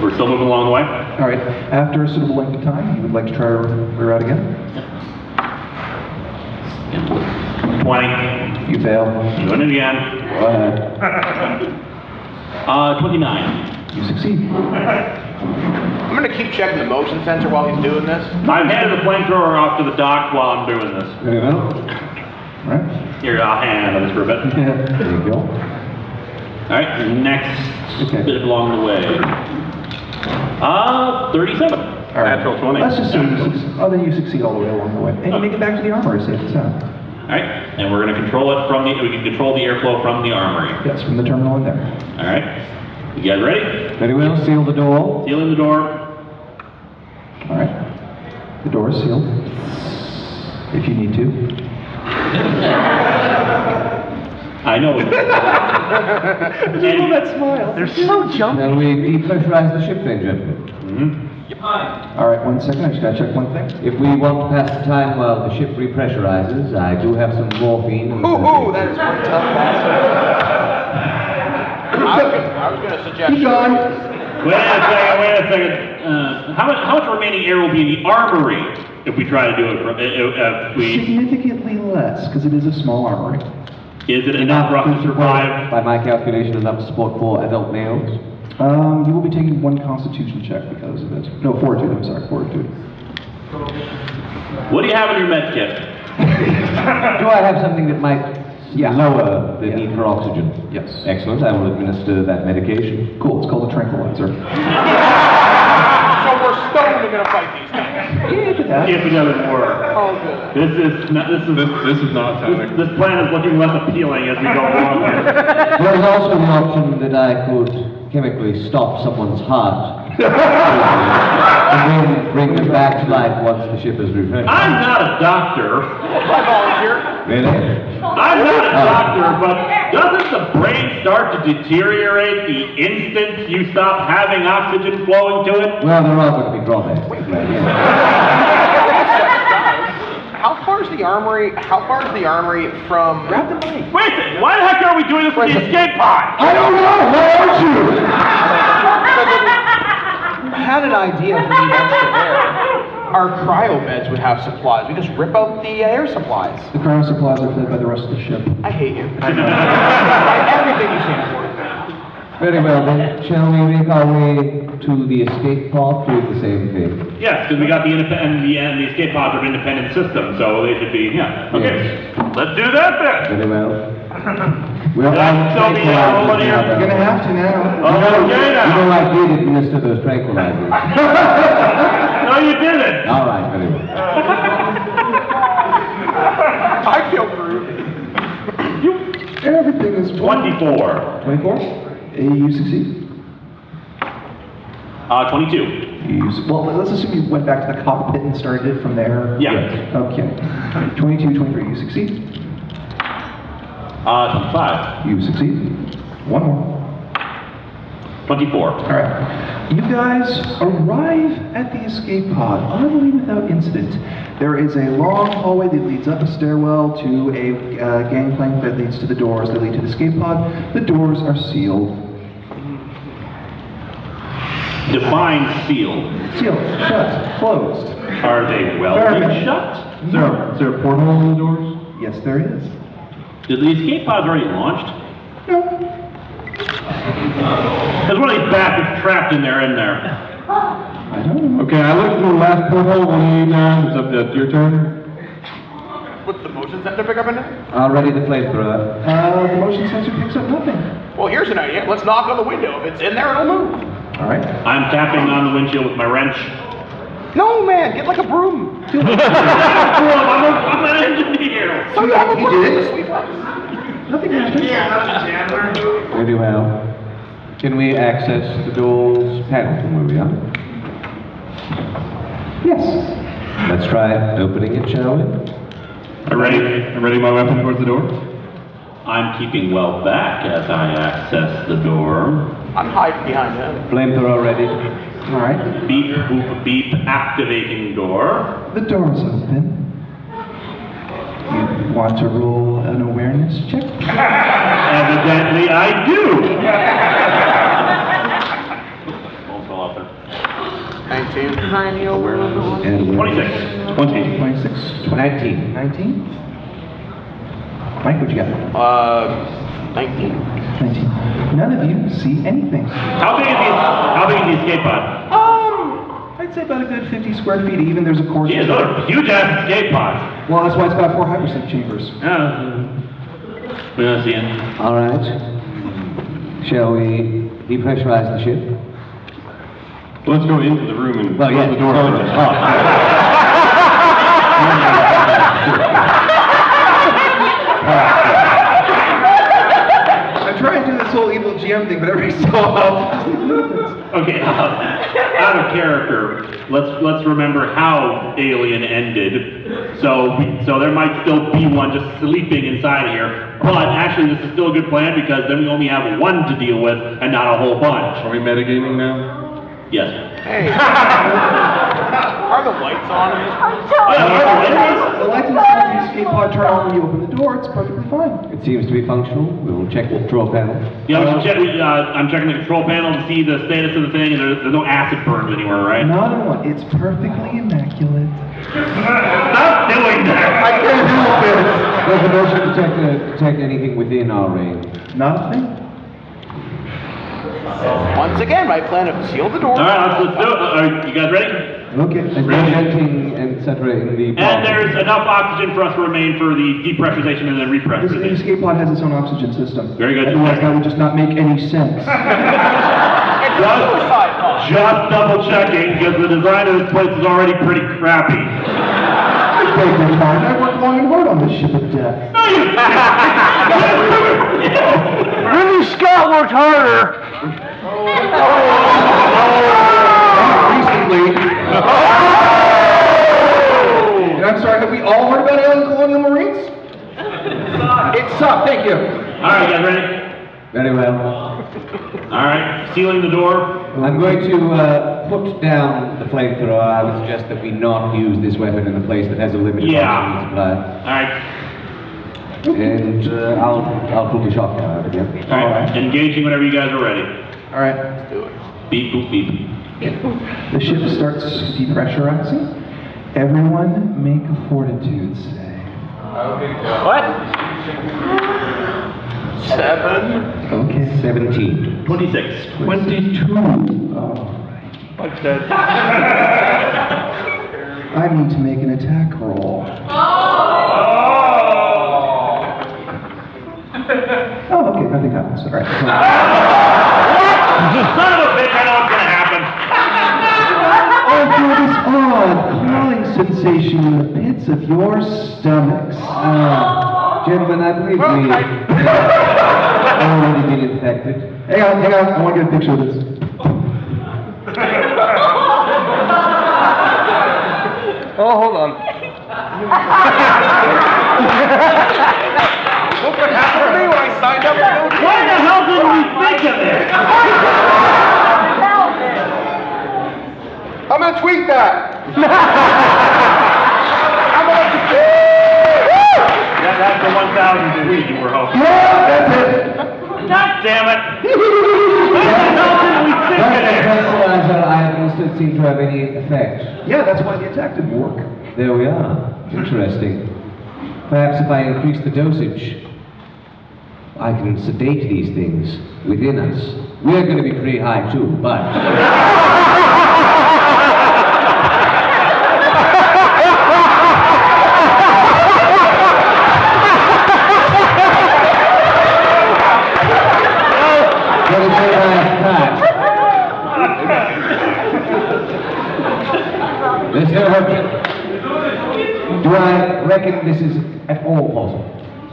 We're still moving along the way. Alright, after a suitable length of time, you would like to try to reroute again? 20. You fail. Doing it again. Go ahead. 29. You succeed. I'm gonna keep checking the motion sensor while he's doing this. I'm handing the flamethrower off to the dock while I'm doing this. Very well. Alright. Here, I'll hand on this for a bit. There you go. right, next bit along the way. 37. All right. Natural 20. Let's just say you succeed. Oh, then you succeed all the way along the way. And you make it back to the armory safe and sound. All right, and we're going to control it from the, we can control the airflow from the armory. Yes, from the terminal in there. All right, you guys ready? Very well, seal the door. Sealing the door. All right. The door is sealed. If you need to. I know. that smile. They're so jumpy. Shall we depressurize the ship then, gentlemen? All right, 1 second. I just got to check one thing. If we want to pass the time while the ship repressurizes, I do have some morphine. Ooh, that is one tough pass. I was going to suggest... Keep going. Wait a second. How much remaining air will be in the armory if we try to do it? Significantly less, because it is a small armory. Is it enough for us to survive? By my calculation, enough to support 4 adult males. You will be taking 1 constitution check because of it. No, fortitude, I'm sorry, fortitude. What do you have in your med kit? Do I have something that might lower the need for oxygen? Yes. Excellent, I will administer that medication. Cool, it's called a tranquilizer. So we're stoned and going to fight these guys. If it doesn't work. Oh, good. This is not technical. This plan is looking less appealing as we go along here. There's also the option that I could chemically stop someone's heart and then bring them back to life once the ship is repressurized. I'm not a doctor. I volunteer. Really? I'm not a doctor, but doesn't the brain start to deteriorate the instant you stop having oxygen flowing to it? Well, there are going to be drawbacks. How far is the armory from... Grab the mic. Wait a second, why the heck are we doing this with the escape pod? I don't know, why aren't you? I had an idea for the extra air. Our cryo beds would have supplies. We just rip out the air supplies. The cryo supplies are fed by the rest of the ship. I hate you. Everything you stand for. Very well then, shall we make our way to the escape pod to do the same thing? Yes, because we got the escape pods are an independent system, so they should be, yeah. Okay, let's do that then. Very well. We're You're You're gonna have to now. Okay now. You know I did administer those tranquilizers. No, you didn't. All right, very well. I feel rude. Everything is 24. 24? You succeed. 22. Well, let's assume you went back to the cockpit and started it from there. Yeah. Okay. 22, 23, you succeed. 25. You succeed. 1 more. 24. All right. You guys arrive at the escape pod, utterly without incident. There is a long hallway that leads up a stairwell to a gangplank that leads to the doors that lead to the escape pod. The doors are sealed. Define sealed. Sealed, shut, closed. Are they welded shut? Is there a porthole in the doors? Yes, there is. Did the escape pods already launched? No. There's one of these bastards trapped in there, isn't there? I don't know. Okay, I looked through the last porthole when you it's up to your turn. What's the motion sensor pick up in there? Already the flamethrower. The motion sensor picks up nothing. Well, here's an idea. Let's knock on the window. If it's in there, it'll move. All right. I'm tapping on the windshield with my wrench. No, man, get like a broom. I'm an engineer. So you have a broom. Nothing happened. Very well. Can we access the door's panel from where we are? Yes. Let's try opening it, shall we? I'm ready my weapon towards the door. I'm keeping well back as I access the door. I'm hiding behind him. Flamethrower ready. All right. Beep, boop, beep, activating door. The door's open. You want to roll an awareness check? Evidently I do. Won't fall off there. 19. 26. 20. 26. 19. 19? Mike, what you got? 19. 19. None of you see anything. How big is the escape pod? I'd say about a good 50 square feet even. There's a course. Yeah, those are huge ass escape pods. Well, that's why it's got 4 hypersync chambers. Yeah. We don't see it. All right. Shall we depressurize the ship? Let's go into the room and Well, close yes, the door. so- I'm trying to do this whole evil GM thing, but every so often. Okay, out of character, let's remember how Alien ended. So there might still be one just sleeping inside of here. But actually, this is still a good plan because then we only have one to deal with and not a whole bunch. Are we metagaming now? Yes. Hey. Are the lights on in this place? The lights in the escape pod turn on when you open the door. It's perfectly fine. It seems to be functional. We'll check the control panel. Yeah, I'm checking the control panel to see the status of the thing, and there's no acid burns anywhere, right? Not at all. It's perfectly immaculate. Stop doing that! I can't help it. Does the motion detect anything within our range? Not a thing. Once again, my plan of seal the door. All right, let's do it. Are you guys ready? Okay. There's no venting, etc. in the... And there's enough oxygen for us to remain for the depressurization and then The repressurization. escape pod has its own oxygen system. Very good. Otherwise, that would just not make any sense. Just double checking because the design of this place is already pretty crappy. I beg your pardon. I worked long and hard on this ship of death. Really, Scott worked harder. Recently. And I'm sorry, have we all heard about alien colonial marines? It sucked, thank you. All right, you guys ready? Very well. All right, sealing the door. I'm going to put down the flamethrower. I would suggest that we not use this weapon in a place that has a limited oxygen supply. All right. And I'll pull the shotgun out again. All right. Engaging whenever you guys are ready. All right, let's do it. Beep, boop, beep. The ship starts depressurizing. Everyone make a fortitude save. What? 7. Okay. 17. 26. 22. All right. I need to make an attack roll. Oh, okay, nothing happens. All right. Son of a bitch, I know what's going to happen. I feel this odd crawling sensation in the pits of your stomachs. Gentlemen, I believe we already been infected. Hang on, I want to get a picture of this. Oh, hold on. Look what happened to me when I signed up for it. Why the hell didn't we think of this? I'm gonna tweet that. That's the 1,000 tweet you were hoping. Yeah, that's it. God damn it! Why the hell didn't we think of That this? tranquilizer I don't seem to have any effect. Yeah, that's why the attack didn't work. There we are. Interesting. Perhaps if I increase the dosage, I can sedate these things within us. We're going to be pretty high too, but... There's no hope. Do I reckon this is at all possible?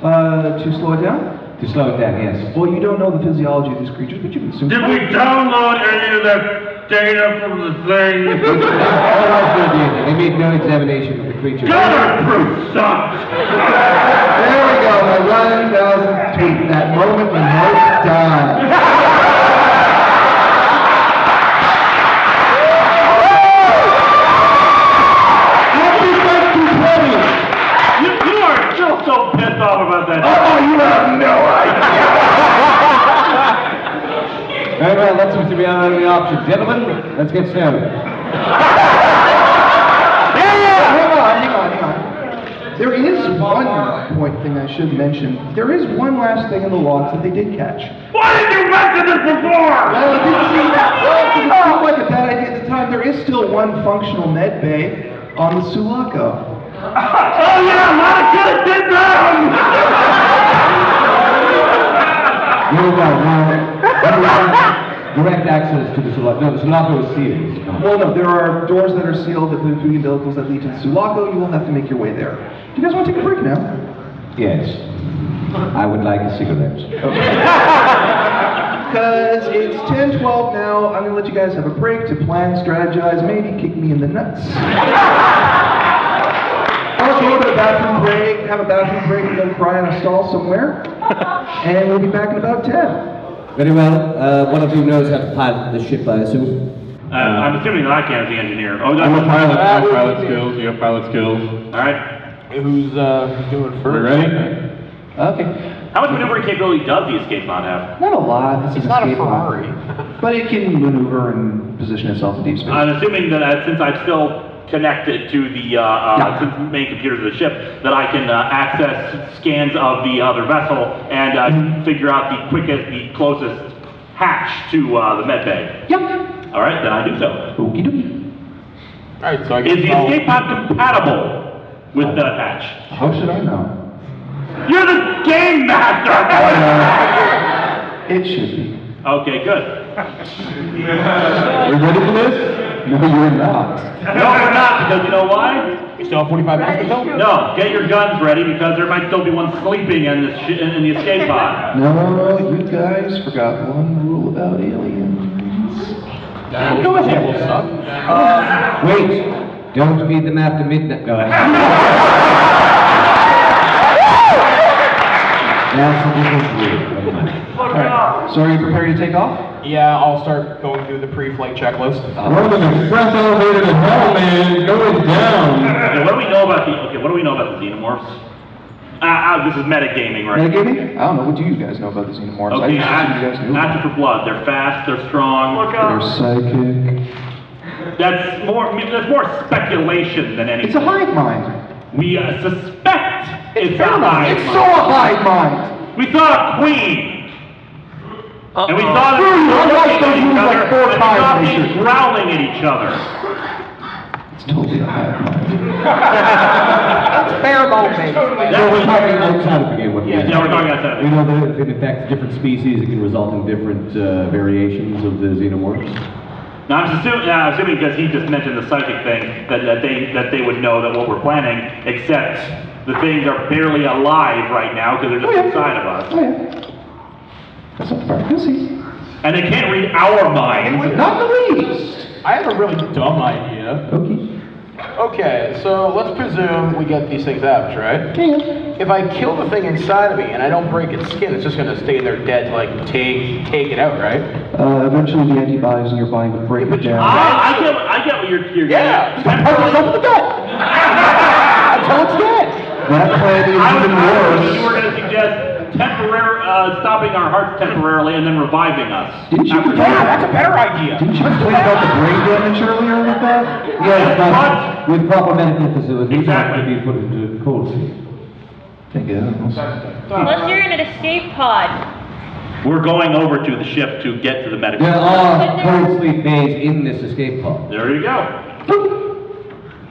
To slow it down? To slow it down, yes. Well, you don't know the physiology of these creatures, but you can assume. Did we download any of that data from the thing? All right, good evening. They made no examination of the creature. Proof sucks! There we go, my 1,000th tweet. That moment when hope died. You are still so pissed off about that. Oh, you have no idea. Very well, that seems to be our only option. Gentlemen, let's get started. Hang on. There is one point thing I should mention. There is one last thing in the logs that they did catch. Why did you mention this before? Well, it didn't seem like a bad idea at the time. There is still one functional med bay on the Sulaco. Oh yeah, Mama should have sit down! Here we go. Now, Direct access to the Sulaco. No, the Sulaco is sealed. Well, no, there are doors that are sealed that lead to the umbilicals that lead to the Sulaco. You will have to make your way there. Do you guys want to take a break now? Yes. I would like a cigarette. Because it's 10:12 now, I'm going to let you guys have a break to plan, strategize, maybe kick me in the nuts. I'll go to the bathroom break, have a bathroom break, and go cry in a stall somewhere. And we'll be back in about 10. Very well. One of you knows how to pilot the ship, I assume. I'm assuming that I can as the engineer. Oh, I'm a pilot. I have pilot skills. You have pilot skills. All right. Who's doing We first? ready? Okay. How much maneuvering capability does the escape pod have? Not a lot. This It's is not a escape pod. Ferrari. But it can maneuver and position itself in deep space. I'm assuming that since I'm still connected to the main computers of the ship, that I can access scans of the other vessel and figure out the closest hatch to the med bay. Yep. All right, then I do so. Okie dokie. Alright, so I guess Is the escape pod compatible with the hatch? How should I know? You're the game master! It should be. Okay, good. You ready for this? No, you're not. No, we're not, because you know why? You still have 45 minutes to film? No, get your guns ready, because there might still be one sleeping in the escape pod. No, you guys forgot one rule about aliens. Go ahead, we'll suck. Wait. Don't feed them after midnight. Go ahead. That's a different rule. Alright, so are you prepared to take off? Yeah, I'll start going through the pre-flight checklist. We're an express elevator to hell, man. Going down. Okay, what do we know about the xenomorphs? This is metagaming, right? Metagaming? I don't know. What do you guys know about the xenomorphs? I Okay, just assumed you guys knew. acid for blood. They're fast, they're strong. They're psychic. That's more speculation than anything. It's a hive mind. We suspect it's a It's hive so a hive mind. We saw a queen. And we saw them Dude, I watched those looking movies at each like other, 4 and times not this being year. growling at each other. It's totally a hive mind. That's pheromone based. No, we're talking outside to begin with. Yeah, we're talking outside. We know that if it affects different species, it can result in different variations of the xenomorphs. Now I'm assuming because he just mentioned the psychic thing that they would know that what we're planning, except the things are barely alive right now because they're just inside of us. Oh, yeah. That's not far. You'll see. And they can't read our minds. Not the least. I have a really dumb idea. Okay. Okay, so let's presume we get these things out, right? Yeah. If I kill the thing inside of me and I don't break its skin, it's just gonna stay there dead till I can take it out, right? Eventually the antibodies in your body will break it down. I get what you're Yeah. getting. Punch yourself in the gut. Until it's dead. That plan is I was even hoping worse. you were going to suggest stopping our hearts temporarily and then reviving us. Didn't you complain? Yeah, that's a better idea. Didn't you complain about the brain damage earlier with that? Yes, but with proper medical facilities, Exactly. it can be put into cold sleep. Thank you. Unless you're in an escape pod. We're going over to the ship to get to the medical. There are cold sleep bays in this escape pod. There you go.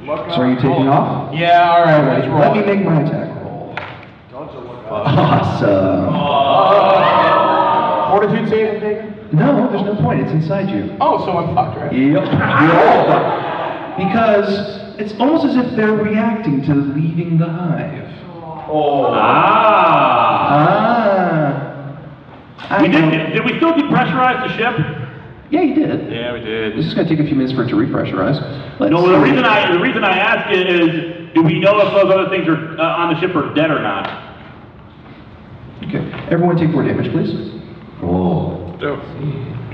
So are you taking off? Yeah, alright, let's roll. Let me make my attack roll. Awesome. Fortitude save I'm taking? No, there's no point. It's inside you. Oh, so I'm fucked, right? Yep. You're all fucked. Because it's almost as if they're reacting to leaving the hive. Did we still depressurize the ship? Yeah, you did. Yeah, we did. This is going to take a few minutes for it to repressurize. No, the reason I ask is, do we know if those other things are on the ship are dead or not? Okay. Everyone take 4 damage, please. Oh.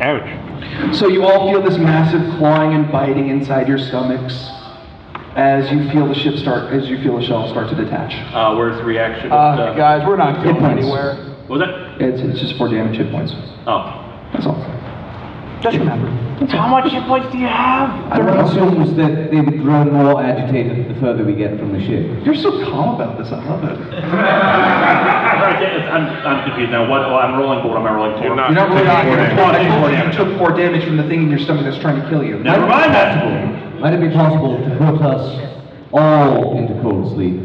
Ouch. So you all feel this massive clawing and biting inside your stomachs as you feel the shell start to detach. Where's the reaction? Guys, we're not going points. anywhere. What was that? It's just 4 damage hit points. Oh. That's all. Just remember. How much hit points do you have? One assumes that they would grow more agitated the further we get from the ship. You're so calm about this. I love it. I'm confused now. What? I'm rolling for. What am I rolling for? You're not You're not really taking 4 damage. You took 4 damage from the thing in your stomach that's trying to kill you. Never mind that. Might it be possible to put us all into cold sleep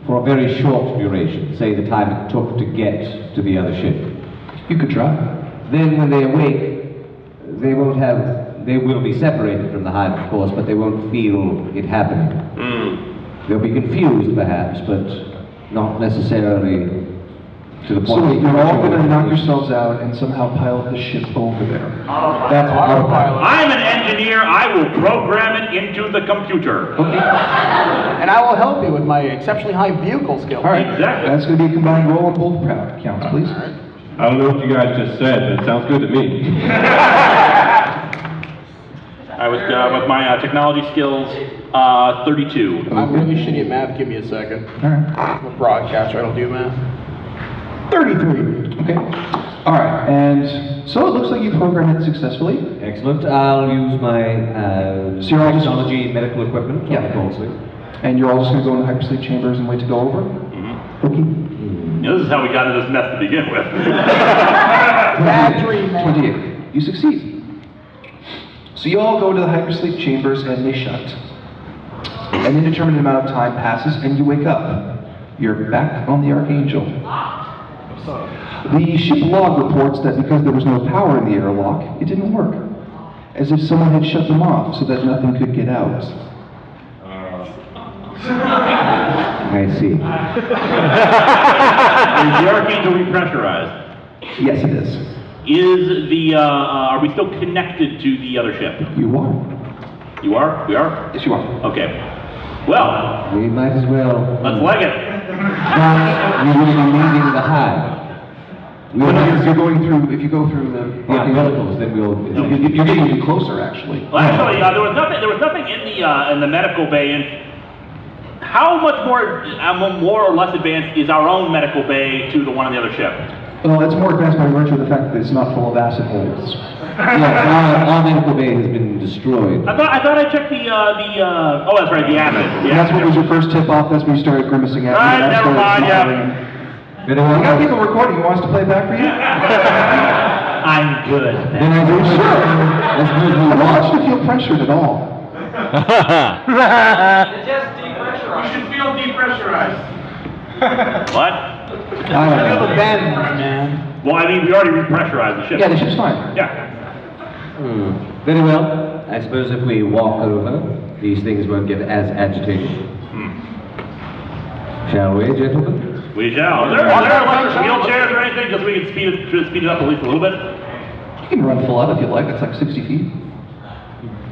for a very short duration, say the time it took to get to the other ship? You could try. Then when they awake, they will be separated from the hive, of course, but they won't feel it happening. They'll be confused, perhaps, but not necessarily to the point. So you're all going to knock yourselves out and somehow pilot the ship over there. That's autopilot. I'm an engineer. I will program it into the computer. Okay. And I will help you with my exceptionally high vehicle skills. All right. Exactly. That's going to be a combined roll on both counts, please. I don't know what you guys just said, but it sounds good to me. I was with my technology skills, 32. I'm really shitty at math. Give me a second. All right. I'm a broadcaster. I don't do math. 33. Okay. All right. And so it looks like you programmed it successfully. Excellent. I'll use my So you're all just- technology medical equipment. Yeah. And you're all just going to go in the hypersleep chambers and wait to go over? Okay. This is how we got into this mess to begin with. Bad dream, man. 28. You succeed. So you all go to the hypersleep chambers and they shut. An indeterminate amount of time passes and you wake up. You're back on the Archangel. The ship log reports that because there was no power in the airlock, it didn't work. As if someone had shut them off so that nothing could get out. I see. Is the Archangel repressurized? Yes, it is. Are we still connected to the other ship? You are. You are? We are? Yes, you are. Okay. Well, We might as well. let's leg it. We will be leaving the hive. Well, no, if you go through the Archaeologals, then we'll. you're getting even closer, actually. Well, actually, there was nothing in the medical bay. And how much more or less advanced is our own medical bay to the one on the other ship? Well, it's more advanced by virtue of the fact that it's not full of acid holes. Yeah, our medical bay has been destroyed. I thought I checked the oh, that's right, the acid. And that's what was your first tip off. That's when you started grimacing at me. Right, and I never started mind, yeah. smiling. We got people recording. You want us to play it back for you? I'm good. Then I do sure. Let's move I don't want you to feel pressured at all. You should feel depressurized. What? I don't Feel the know. bends, man. Well, I mean, we already repressurized the ship. Yeah, the ship's fine. Yeah. Very well. I suppose if we walk over, these things won't get as agitated. Shall we, gentlemen? We shall. Are there like wheelchairs or anything, just so we can speed it up at least a little bit? You can run full out if you like. It's like 60 feet.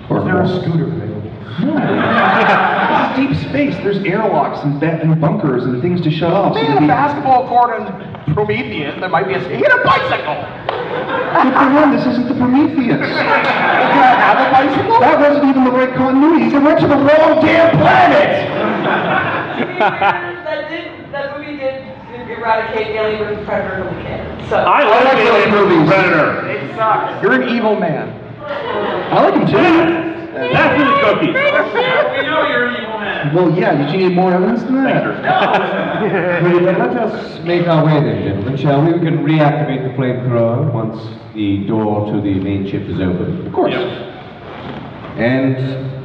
Or Is there a scooter available? No. It's deep space. There's airlocks and bunkers and things to shut off. They had a basketball court in Prometheus. There might be a... He had a bicycle! Good for him. This isn't the Prometheus. Have a bicycle? That wasn't even the right continuity. He went to the wrong damn planet! That movie did eradicate Alien vs. Predator from the canon. So I like Alien vs. Predator. It sucks. You're an evil man. I like him too. That's the cookie. We know you're an evil man. Well, yeah. Did you need more evidence than that? Well, then let us make our way then, gentlemen, shall we? We can reactivate the flamethrower once the door to the main ship is open. Of course. And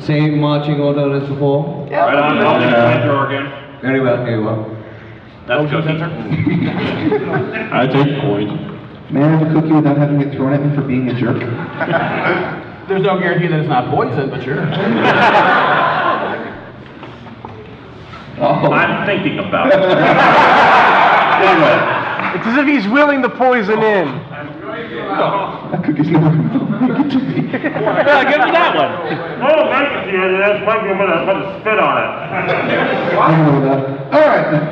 same marching order as before? Yeah, Right on, I'll take the flamethrower again. Very well, very well. That's cookie. I take the point. May I have a cookie without having it thrown at me for being a jerk? There's no guarantee that it's not poison, but sure. I'm thinking about it. Anyway. It's as if he's willing the poison in. That cookie's never going to make it to me. Give me that one. Oh, make it to you. That's probably going to put a spit on it. I know that. All right, then.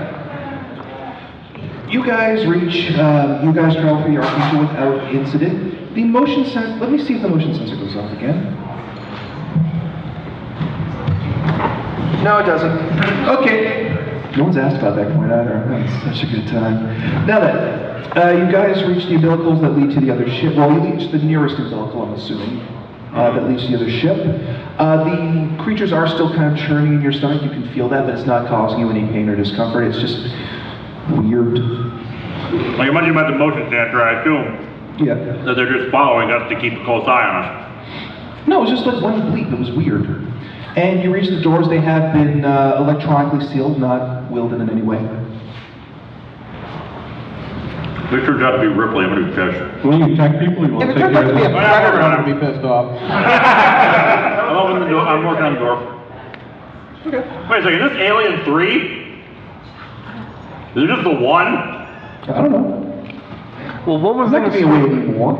You guys travel for your Archangel without incident. The motion sensor, let me see if the motion sensor goes off again. No, it doesn't. Okay. No one's asked about that point either. That's such a good time. Now then, you guys reach the umbilicals that lead to the other ship. Well, you reach the nearest umbilical, I'm assuming, that leads to the other ship. The creatures are still kind of churning in your stomach. You can feel that, but it's not causing you any pain or discomfort. It's just weird. Like you're mentioning about the motion sensor, I assume. Yeah. That they're just following us to keep a close eye on us. No, it was just like one bleep. It was weird. And you reach the doors. They have been electronically sealed, not wielded in any way. If it turns out to be Ripley, I'm gonna be pissed. Will you attack people? You want If to it take turns out to be a care of predator, I'm gonna be pissed off. I'm opening the door. I'm working on the door. Okay. Wait a second. Is this Alien 3? Is it just the one? I don't know. Well, what was I'm not in the giving away anymore.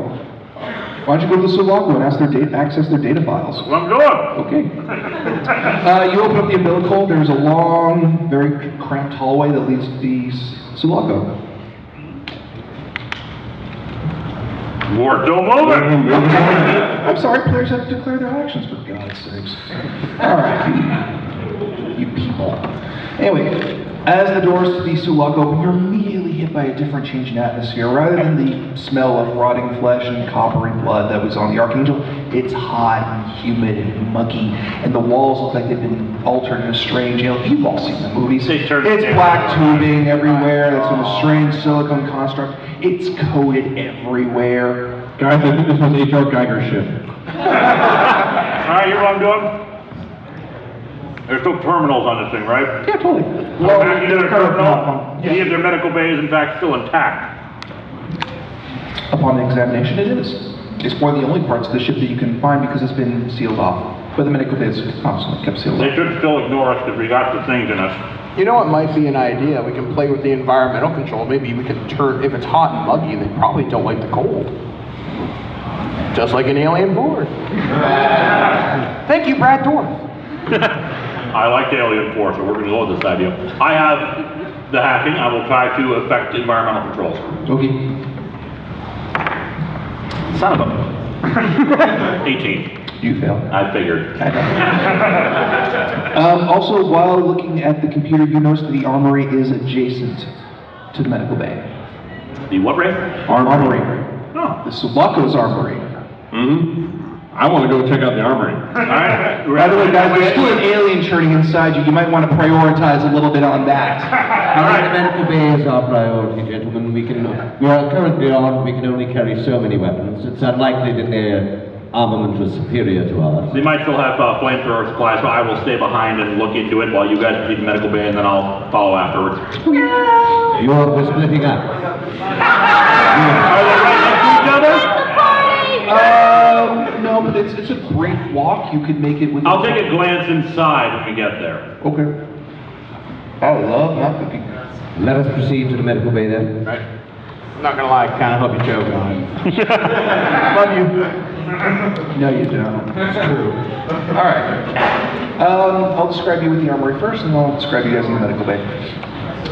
Why don't you go to the Sulaco and access their data files? That's what I'm doing. Okay. You open up the umbilical. There's a long, very cramped hallway that leads to the Sulaco. War, don't move it! I'm sorry, players have to declare their actions, for God's sakes. Alright. You people. Anyway, as the doors to the Sulaco open, you're immediately hit by a different change in atmosphere. Rather than the smell of rotting flesh and coppery blood that was on the Archangel, it's hot and humid and muggy, and the walls look like they've been altered in a strange, you've all seen the movies. It's black tubing everywhere, that's in a strange silicone construct. It's coated everywhere. Guys, I think this was H.R. Geiger's ship. Alright, you know what I'm doing? There's still terminals on this thing, right? Yeah, totally. Well, either terminal, see if their medical bay is in fact still intact. Upon examination, it is. It's one of the only parts of the ship that you can find because it's been sealed off. But the medical bay is constantly kept sealed They off. should still ignore us because we got the things in us. You know what might be an idea? We can play with the environmental control. Maybe we can turn, if it's hot and muggy, they probably don't like the cold. Just like an Alien 4. Thank you, Brad Dorff. I like Alien 4, so we're going to go with this idea. I have the hacking. I will try to affect environmental controls. Okay. Son of a... 18. You failed. I figured. Also, while looking at the computer, you notice that the armory is adjacent to the medical bay. The what ray? Armory. Oh. The Sulaco's armory. Mm-hmm. I want to go check out the armory. Alright. By the way, guys, there's still an alien churning inside you. You might want to prioritize a little bit on that. Alright, the medical bay is our priority, gentlemen. We are currently armed. We can only carry so many weapons. It's unlikely that their armament was superior to ours. They might still have flamethrower supplies, so I will stay behind and look into it while you guys proceed to the medical bay, and then I'll follow afterwards. We're splitting up. Are they right next to each other? No, but it's a brief walk. You could make it with. I'll take a glance inside when we get there. Okay. I love not cooking. Let us proceed to the medical bay then. Right. I'm not gonna lie, I kind of hope you choke on it. Love you. No, you don't. That's true. All right. I'll describe you with the armory first, and I'll describe you guys in the medical bay.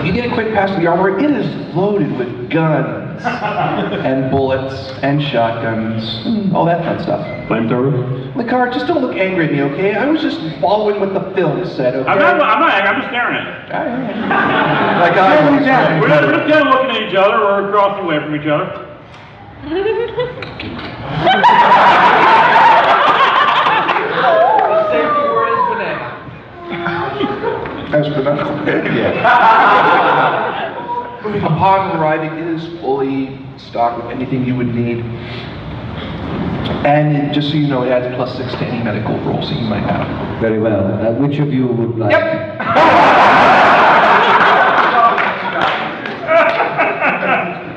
You get a quick pass to the armory. It is loaded with guns and bullets and shotguns, all that fun stuff. Flamethrower? Linkara, just don't look angry at me, okay? I was just following what the film said, okay? I'm not angry, I'm just staring at it. Like I was. We're just kind of looking at each other, we're crossing away from each other. The safety word is banana. As for that, yeah. Upon arriving, it is fully stocked with anything you would need. And just so you know, it adds +6 to any medical rolls that you might have. Very well. Which of you would like? Yep.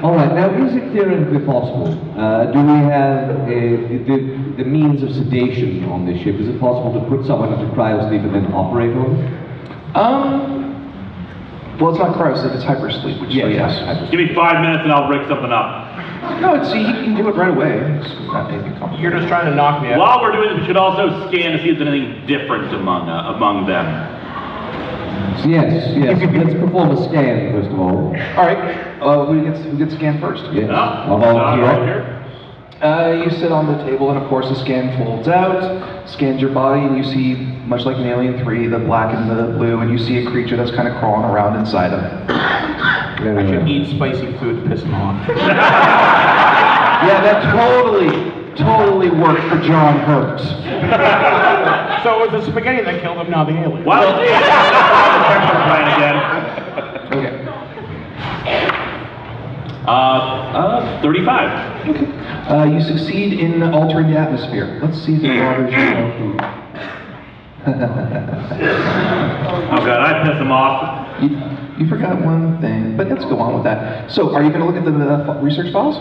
All right. Now, is it theoretically possible? Do we have the means of sedation on this ship? Is it possible to put someone into cryosleep and then operate on it? Well, it's not cryosleep, it's hypersleep, which Yes, yes. Give me 5 minutes and I'll rig something up. No, see, he can do it right away. It's not anything complicated. You're just trying to knock me out. While we're doing this, we should also scan to see if there's anything different among them. Yes. Let's perform a scan first of all. All right. Who gets scanned first? Yes. No? I'll volunteer. You sit on the table, and of course the scan folds out, scans your body, and you see, much like in Alien 3, the black and the blue, and you see a creature that's kind of crawling around inside of it. I should eat spicy food to piss him off. Yeah, that totally worked for John Hurt. So it was the spaghetti that killed him, now the alien. Why don't you plan again? Okay. 35. Okay. You succeed in altering the atmosphere. Let's see if it bothers you. Oh god, I piss him off. You You forgot one thing, but let's go on with that. So, are you going to look at the research files?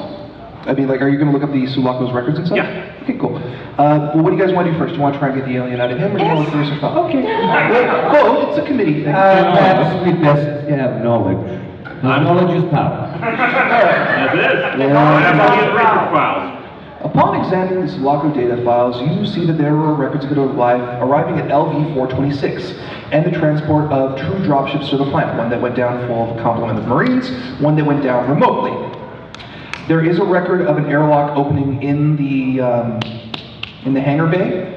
I mean, like, are you going to look up the Sulaco's records and stuff? Yeah. Okay, cool. Well, what do you guys want to do first? Do you want to try and get the alien out of him, or do you want to look at the research file? Okay. Well, it's a committee thing. Perhaps we best have knowledge. Knowledge is power. Yes, it is. That's how you get research files. Upon examining the Sulaco data files, you see that there were records of it arriving at LV-426 and the transport of true dropships to the planet, one that went down full of a complement of Marines, one that went down remotely. There is a record of an airlock opening in the hangar bay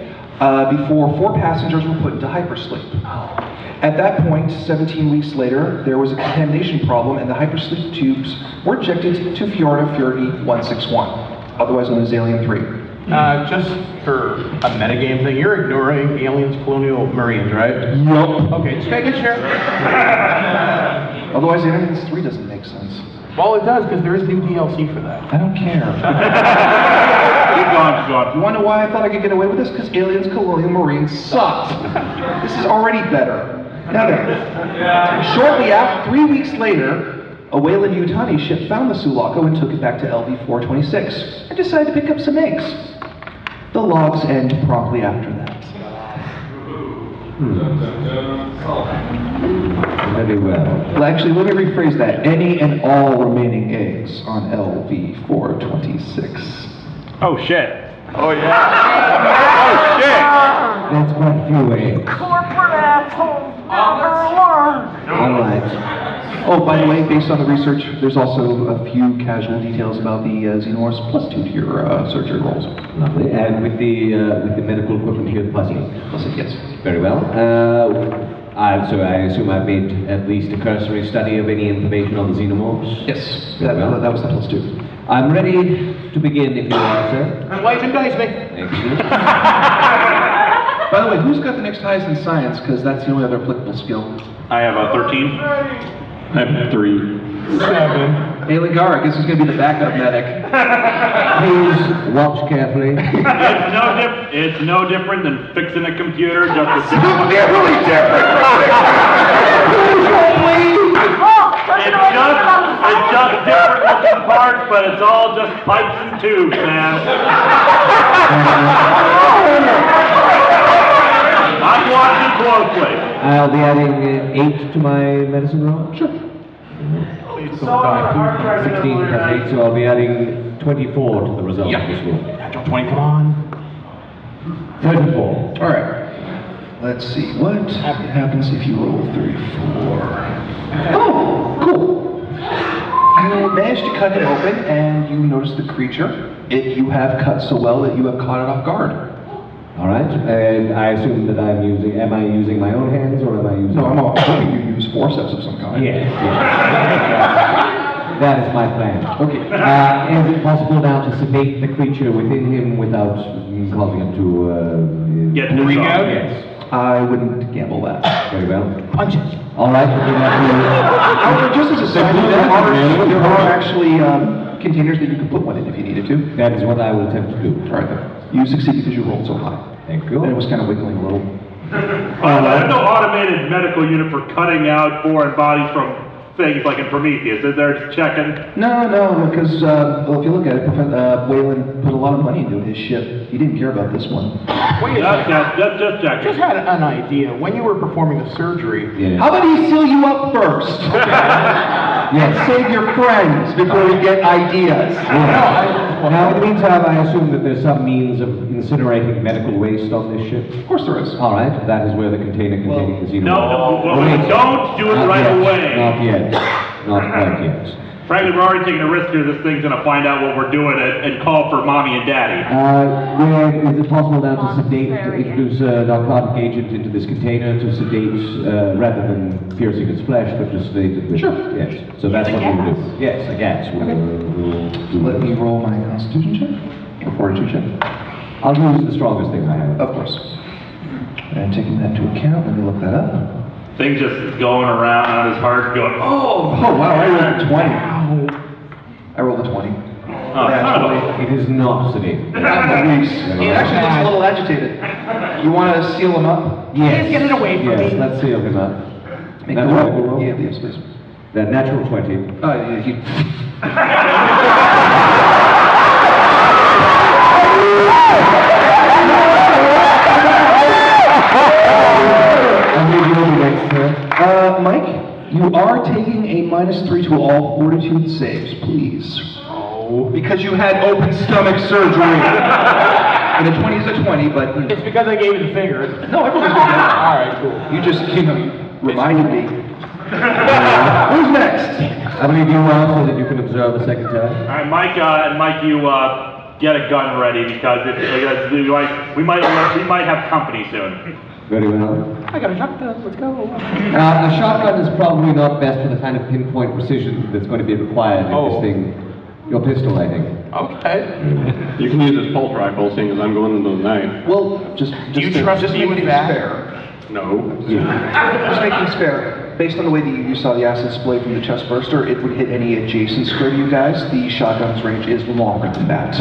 before 4 passengers were put into hypersleep. At that point, 17 weeks later, there was a contamination problem and the hypersleep tubes were ejected to Fjorda Fury 161, otherwise known as Alien 3. Just for a metagame thing, you're ignoring aliens, colonial Marines, right? Yup. Okay, just making sure. Otherwise, Aliens 3 doesn't make sense. Well, it does, because there is new DLC for that. I don't care. You want to know why I thought I could get away with this? Because Aliens, Colonial Marines sucked. This is already better. Now then, shortly after, 3 weeks later, a Weyland-Yutani ship found the Sulaco and took it back to LV-426 and decided to pick up some eggs. The logs end promptly after that. Very well. Well, actually, let me rephrase that. Any and all remaining eggs on LV-426. Oh, shit. Oh, yeah. Oh, shit. That's quite a few eggs. Corporate assholes never learn. All right. Oh, by the way, based on the research, there's also a few casual details about the Xenomorphs +2 to your surgery rolls. Lovely. And with the medical equipment here, plus it. Yes. Very well. So I assume I've made at least a cursory study of any information on the Xenomorphs? Yes, Very well. that was the +2. I'm ready to begin if you are, sir. Enlighten dice me. Excellent. By the way, who's got the next highest in science? Because that's the only other applicable skill. I have a 13. I have 3. 7. Hey, Linkara, I guess he's going to be the backup medic. Please watch carefully. It's no different than fixing a computer, just a They're really different. It's just different looking parts, but it's all just pipes and tubes, man. I'm watching closely. I'll be adding 8 to my medicine roll. Sure. 16 plus 8, so I'll be adding 24 to the result of this roll. Natural 20, come on. 34. All right. Let's see. What happens if you roll 34? Oh, cool. You managed to cut him open, and you notice the creature. You have cut so well that you have caught it off guard. All right, and I assume that am I using my own hands or am I using... No, I'm hoping you use forceps of some kind. Yes. That is my plan. Okay. Is it possible now to sedate the creature within him without causing him to... Get freak out? Yes. I wouldn't gamble that. Very well. Punch it. All right, we'll have Just as a side note, there are actually containers that you can put one in if you needed to. to... That is what I will attempt to do. All right, then. You succeed because you rolled so high. Thank you. And it was kind of wiggling a little. There's no automated medical unit for cutting out foreign bodies from things like in Prometheus. Is there checking? No, because well, if you look at it, Weyland put a lot of money into his ship. He didn't care about this one. Wait a second. Just checking. Just had an idea. When you were performing the surgery, Yeah. How about he seal you up first? Yes. Save your friends before you get ideas. Now, in the meantime, I assume that there's some means of incinerating medical waste on this ship? Of course there is. All right, that is where the container containing the xenomorph... Don't do it Not right yet. away. Not yet. Not quite yet. Frankly, we're already taking a risk here. This thing's gonna find out what we're doing and call for mommy and daddy. Is it possible now to sedate, to introduce a narcotic agent into this container to sedate, rather than piercing its flesh, but just sedate it with... Sure. Yes, so that's what we'll do. Yes, a gas. We'll do Let me roll my constitution check, or fortitude check. I'll use the strongest thing I have. Of course. And taking that into account, let me look that up. Thing just going around on his heart going, Oh wow, I rolled a 20. I rolled a 20. It is not sedated. He actually looks a little agitated. You want to seal him up? Yes. get it away from Yes, me. let's seal him up. Make That's the right, roll. we'll roll. Yeah, yes, please. That natural 20. Mike, you are taking a -3 to all fortitude saves, please. Oh. Because you had open stomach surgery. And a 20 is a 20, but... It's because I gave you the finger. No, everyone's doing that. All right, cool. You just, you reminded me. Who's next? I believe you are, so that you can observe a second time. All right, Mike, you get a gun ready because we might have company soon. Very well. I got a shotgun. Let's go. A shotgun is probably not best for the kind of pinpoint precision that's going to be required in this thing. Your pistol, I think. Okay. You can use this pulse rifle, seeing as I'm going into the night. Well, just make things fair. No. Just make things fair. Based on the way that you saw the acid spray from the chest burster, it would hit any adjacent square to you guys. The shotgun's range is longer than that.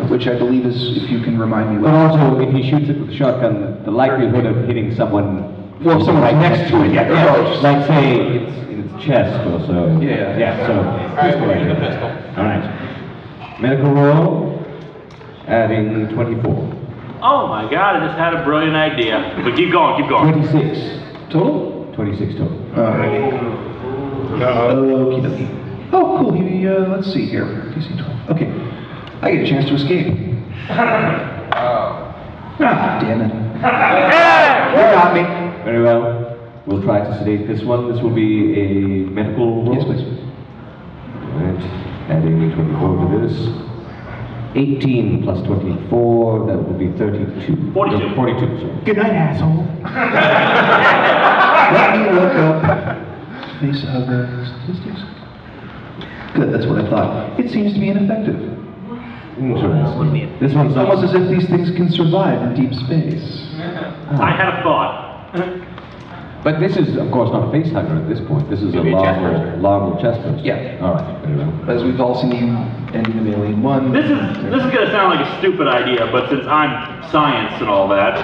Which I believe is, if you can remind me. But also, if he shoots it with a shotgun, the likelihood of hitting someone... Well, if someone's right next to it, like, say, it's in its chest or so. Yeah, so... Alright, we'll use the pistol. Alright. Medical roll, adding 24. Oh my God, I just had a brilliant idea. But keep going. 26. Total? 26 total. Alrighty. Okie dokie. Oh, cool. Let's see here. DC 12. Okay. I get a chance to escape. Damn it. You got me. Very well. We'll try to sedate this one. This will be a medical roll. Yes, please. Alright. Adding 24 to this. 18 plus 24, that would be 32. 42. No, 42, sorry. Good night, asshole. Let me look up face of statistics. Good, that's what I thought. It seems to be ineffective. Interesting. This one's It's almost as if these things can survive in deep space. I had a thought. But this is, of course, not a face hugger at this point. This is a larval chest burster. Yeah. All right. Very well. As we've all seen you ending of Alien 1. This is gonna sound like a stupid idea, but since I'm science and all that,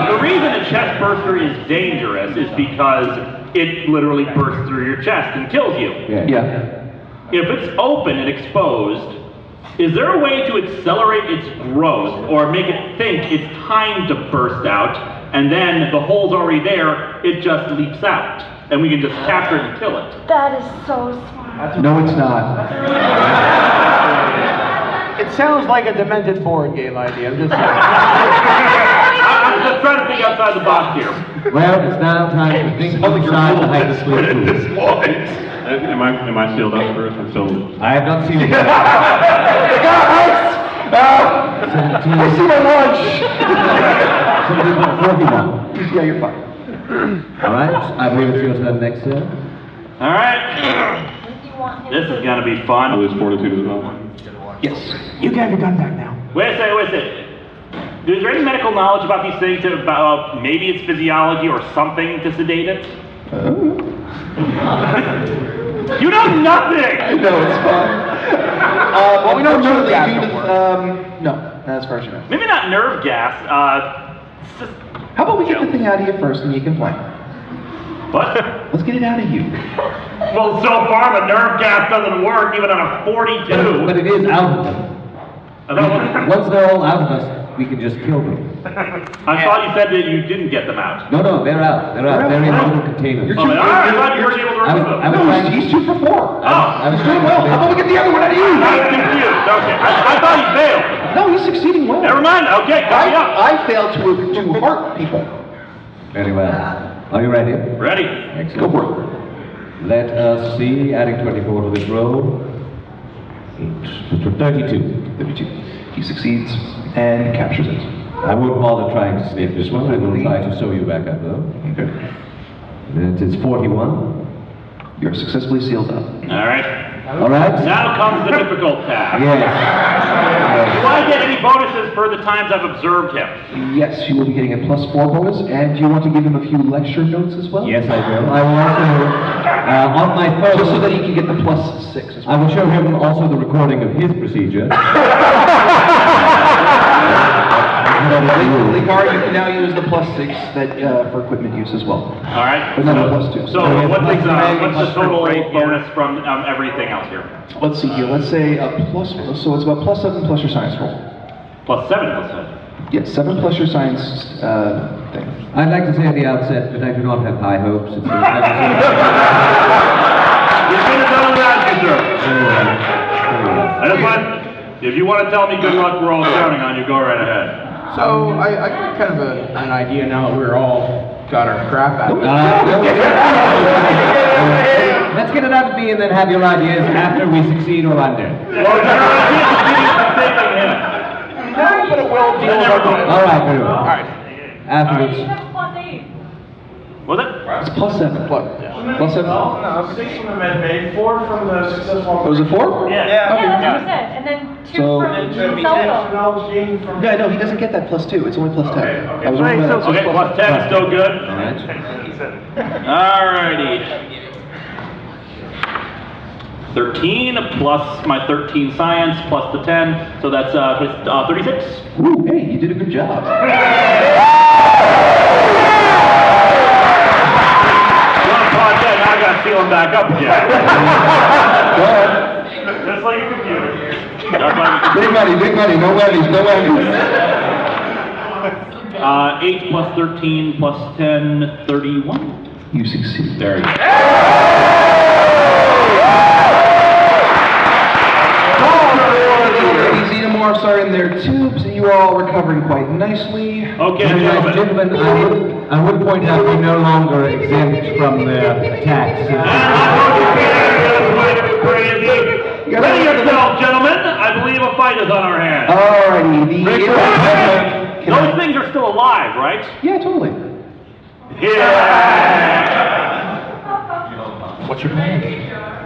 the reason a chest burster is dangerous is because it literally bursts through your chest and kills you. Yeah. If it's open and exposed, is there a way to accelerate its growth or make it think it's time to burst out, and then the hole's already there, it just leaps out, and we can just capture it and kill it? That is so smart. No, it's not. It sounds like a demented board game idea. I'm just I'm just trying to think outside the box here. Well, it's now time to think outside the hyperspace rules. Am I sealed up first? I'm still... I have not seen it. Guys! I see my lunch! 41. Yeah, you're fine. All right. I believe it's your turn next, sir. All right. This is gonna be fun. I lose fortitude as well. Yes. You can have your gun back now. Wait a second. Is there any medical knowledge about these things, about maybe it's physiology or something to sedate it? You know nothing! No, it's fine. Well, we know nerve gas no, not as far as you know. Maybe not nerve gas, it's just... How about we get the thing out of you first and you can play? What? Let's get it out of you. Well, so far the nerve gas doesn't work even on a 42. But it is out of them. Once they're all out of us, we can just kill them. I thought you said that you didn't get them out. No, they're out. They're out. They're in little containers. Oh, I thought you were able to remove them. He's 2 for 4. I was doing well. How about we get the other one out of you? I was confused. Okay. I thought you failed. No, he's succeeding well. Never mind. Okay, coming up. I failed to hurt people. Very well. Are you ready? Ready. Excellent. Go for it. Let us see. Adding 24 to this roll. 32. 32. He succeeds and captures it. I won't bother trying to sniff this one. I will try to sew you back up, though. Okay. It is 41. You're successfully sealed up. All right. All right. Now comes the difficult task. Yes. Do I get any bonuses for the times I've observed him? Yes, you will be getting a +4 bonus, and do you want to give him a few lecture notes as well? Yes, I will. I will also, on my phone... Just so that he can get the +6 as well. I will show him also the recording of his procedure. Linkara, you can now use the +6 that for equipment use as well. All right. But not a +2. So what's the total bonus from everything else here? Let's see here. Let's say a plus. So it's about +7 plus your science roll. +7 plus 7. Yes, 7 plus your science thing. I'd like to say at the outset that I do not have high hopes. It's You should have done that, sir. I just want, if you want to tell me good luck, we're all counting on you, go right ahead. So I got kind of an idea now that we're all got our crap out. Let's get it out of me and then have your ideas after we succeed or under. No, but it will deal with our bonus. All right, very well. All right. Afterwards. Was it? It's +7. Plus 7? No, 6 from the med bay, 4 from the successful. Was it 4? Yeah. Yeah, that's what I said. And then 2 So- from cell phone. Knowledge gained from. Yeah, no, he doesn't get that +2. It's only +10. Okay. I was wrong about that. Okay, +10 still good. All right. Alrighty. 13 plus my 13 science plus the 10, so that's 36. Ooh, hey, you did a good job. I gotta seal him back up again. Go ahead. Just like a computer. Big money, no whammies, no whammies. 8 plus 13 plus 10, 31. You succeed. There you go. These xenomorphs are in their tubes, and you are all recovering quite nicely. Okay, gentlemen. I would point out we're no longer exempt from their attacks. Ready yourself, gentlemen. I believe a fight is on our hands. Alrighty, Those things are still alive, right? Yeah, totally. Yeah. What's your plan?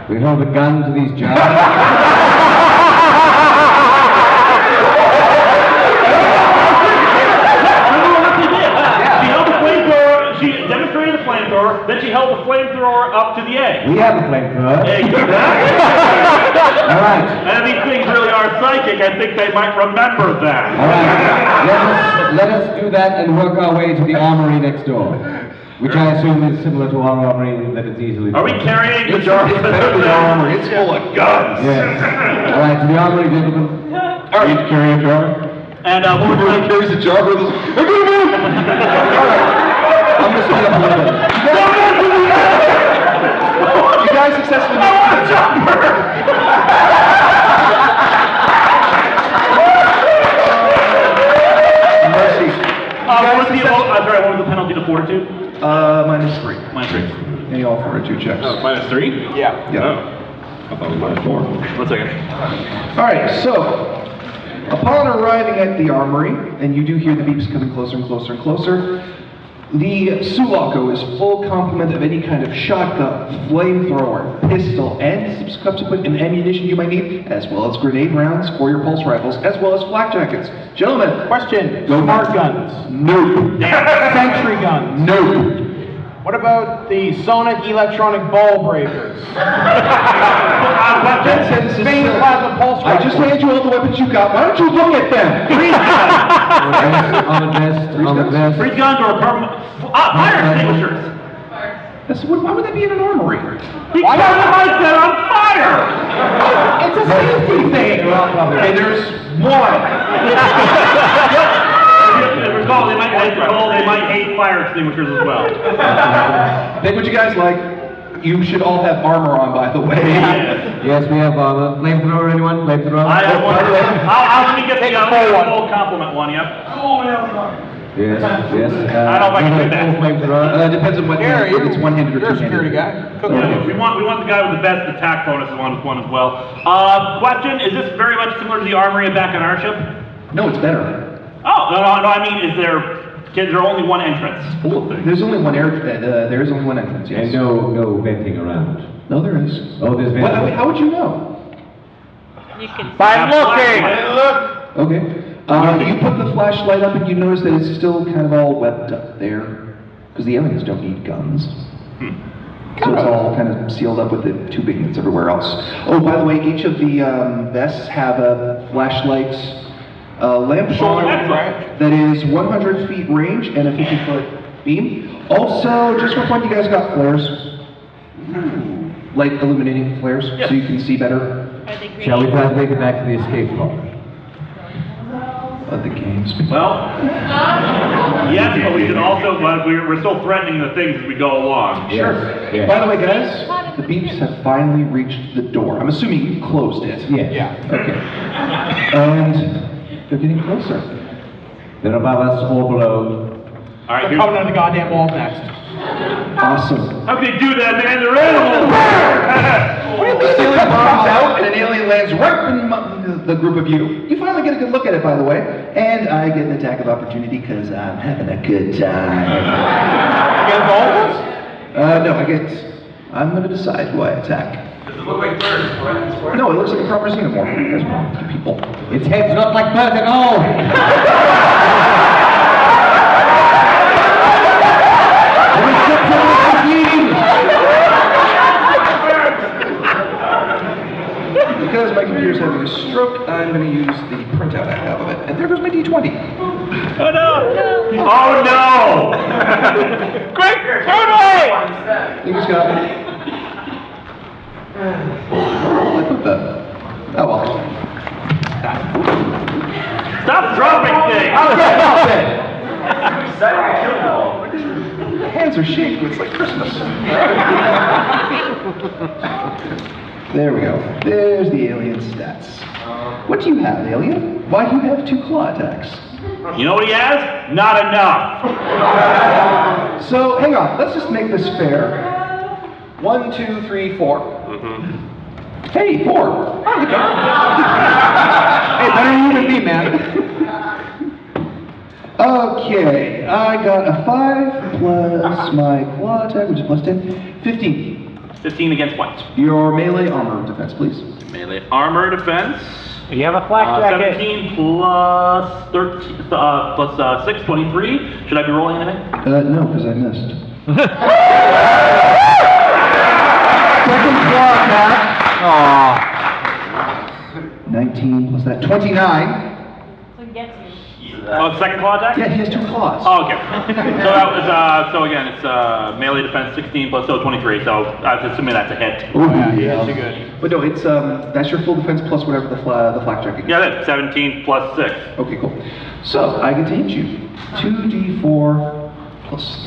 We hold a gun to these jars. She demonstrated the flamethrower, then she held the flamethrower up to the egg. We have a flamethrower. Exactly. All right. And these things really are psychic. I think they might remember that. All right. Let us do that and work our way to the armory next door, which I assume is similar to our armory, that it's easily. Are we carrying the jar? It's better than our armory. It's full of guns. Yes. All right, to the armory, gentlemen. All right, you carry a jar. And what we're doing carries a jar with us. All right. I'm gonna speed up a little bit. You guys successfully made the jumper. Mercy. what was the penalty to fortitude? -3. -3. Any all fortitude checks. Oh, -3? Yeah. Yeah. Oh. I thought it was -4. 1 second. All right, so upon arriving at the armory, and you do hear the beeps coming closer and closer and closer, the Sulaco is full complement of any kind of shotgun, flamethrower, pistol, and subsequent ammunition you might need, as well as grenade rounds for your pulse rifles, as well as flak jackets. Gentlemen, Question. Go. Smart guns. no, Sentry guns. no. What about the sonic electronic ball breakers? Spain plasma pulse I just rifles. handed you all the weapons you got. Why don't you look at them? On the vest. Free guns or fire extinguishers. Why would that be in an armory? Because the lights set on fire. It's a safety thing. Okay, there's one. Recall, they might hate fire extinguishers as well. Pick what you guys like. You should all have armor on, by the way. Yes, we have armor. Flamethrower, anyone? Flamethrower? I have one. Let me get the full compliment one, yep. Yes, yes. I don't know if I can do that. Flamethrower. Depends on what Here, if it's one-handed or you're a two-handed. security guy. Cook Yeah, we want the guy with the best attack bonus one as well. Question, is this very much similar to the armory back on our ship? No, it's better. Oh, no, I mean, is there only one entrance? There's only one there is only one entrance, yes. And no venting around. No, there is. Oh, there's venting. How would you know? You can By looking! Okay. You put the flashlight up and you notice that it's still kind of all webbed up there. Because the aliens don't need guns. So it's all kind of sealed up with the tubing that's everywhere else. Oh, by the way, each of the vests have a flashlight a lamp shot that is 100 feet range and a 50-foot beam. Also, just for fun, you guys got flares. Light illuminating flares, so you can see better. Shall we try to make it back to the escape pod? The games. Well, yes, but we can also, but we're still threatening the things as we go along. Sure. Yeah. By the way, guys, the beeps have finally reached the door. I'm assuming you closed it. Yes. Okay. And they're getting closer. They're above us or below. All right, They're coming on the goddamn wall next. Awesome. how can they do that, man? They're animals! The ceiling bombs out and an alien lands right in the group of you. You finally get a good look at it, by the way, and I get an attack of opportunity because I'm having a good time. Against all of us? No, I'm going to decide who I attack. Does it look like birds? No, it looks like a proper xenomorph. You guys are people. Its head's not like birds at all. Because my computer's having a stroke, I'm going to use the printout I have of it. And there goes my D20. Oh no! Oh no! Quick! You just got I put that. Oh well. Stop dropping things! My hands are shaking. It's like Christmas. There we go. There's the alien stats. What do you have, alien? Why do you have 2 claw attacks? You know what he has? Not enough! So, hang on. Let's just make this fair. 1, 2, 3, 4. Hey, 4. I'm the guy. Hey, better you than me, man. Okay, I got a 5 plus my claw attack, which is plus 10. 15. 15 against what? Your melee armor defense, please. Melee armor defense. You have a flak jacket. 17 plus 13, plus 6, 23. Should I be rolling anything? No, because I missed. Second claw attack. Aw. 19 plus that, 29. So it gets you. Oh, second claw attack? Yeah, he has 2 claws. Oh, okay. So that was, so again, it's melee defense 16 plus 23, so I was assuming that's a hit. Ooh, Yeah, that's good. But no, it's that's your full defense plus whatever the flak jacket. Yeah, that's 17 plus 6. Okay, cool. So I get to hit you. 2d4 plus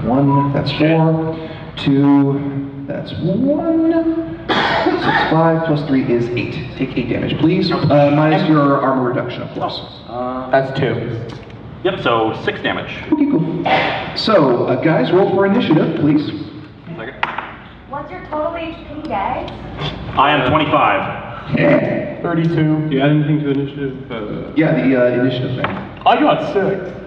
1. That's 4. 2. That's 1. 6, 5 plus 3 is 8. Take 8 damage, please. Minus your armor reduction, of course. That's 2. Yep, so 6 damage. Okay, cool. So, guys, roll for initiative, please. What's your total HP, guys? I am 25. 32. Do you add anything to initiative? Yeah, the initiative thing. I got 6.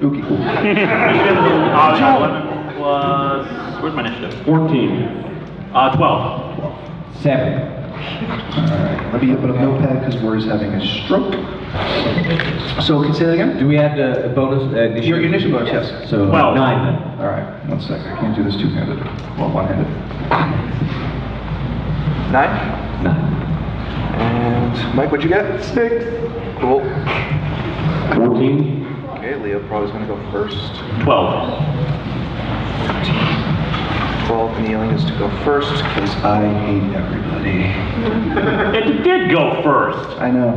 Okay, cool. Initiative, 11 plus, where's my initiative? 14. 12. 7. Alright, let me open up Notepad because Word is having a stroke. So, can you say that again? Do we add a bonus? Your initiative bonus, yes. So 12. 9 then. Alright, 1 sec. I can't do this two-handed. Well, one-handed. 9? 9. And Mike, what'd you get? 6. Cool. 14. Okay, Leo probably is going to go first. 12. 12, and the alien is to go first because I hate everybody. It did go first. I know.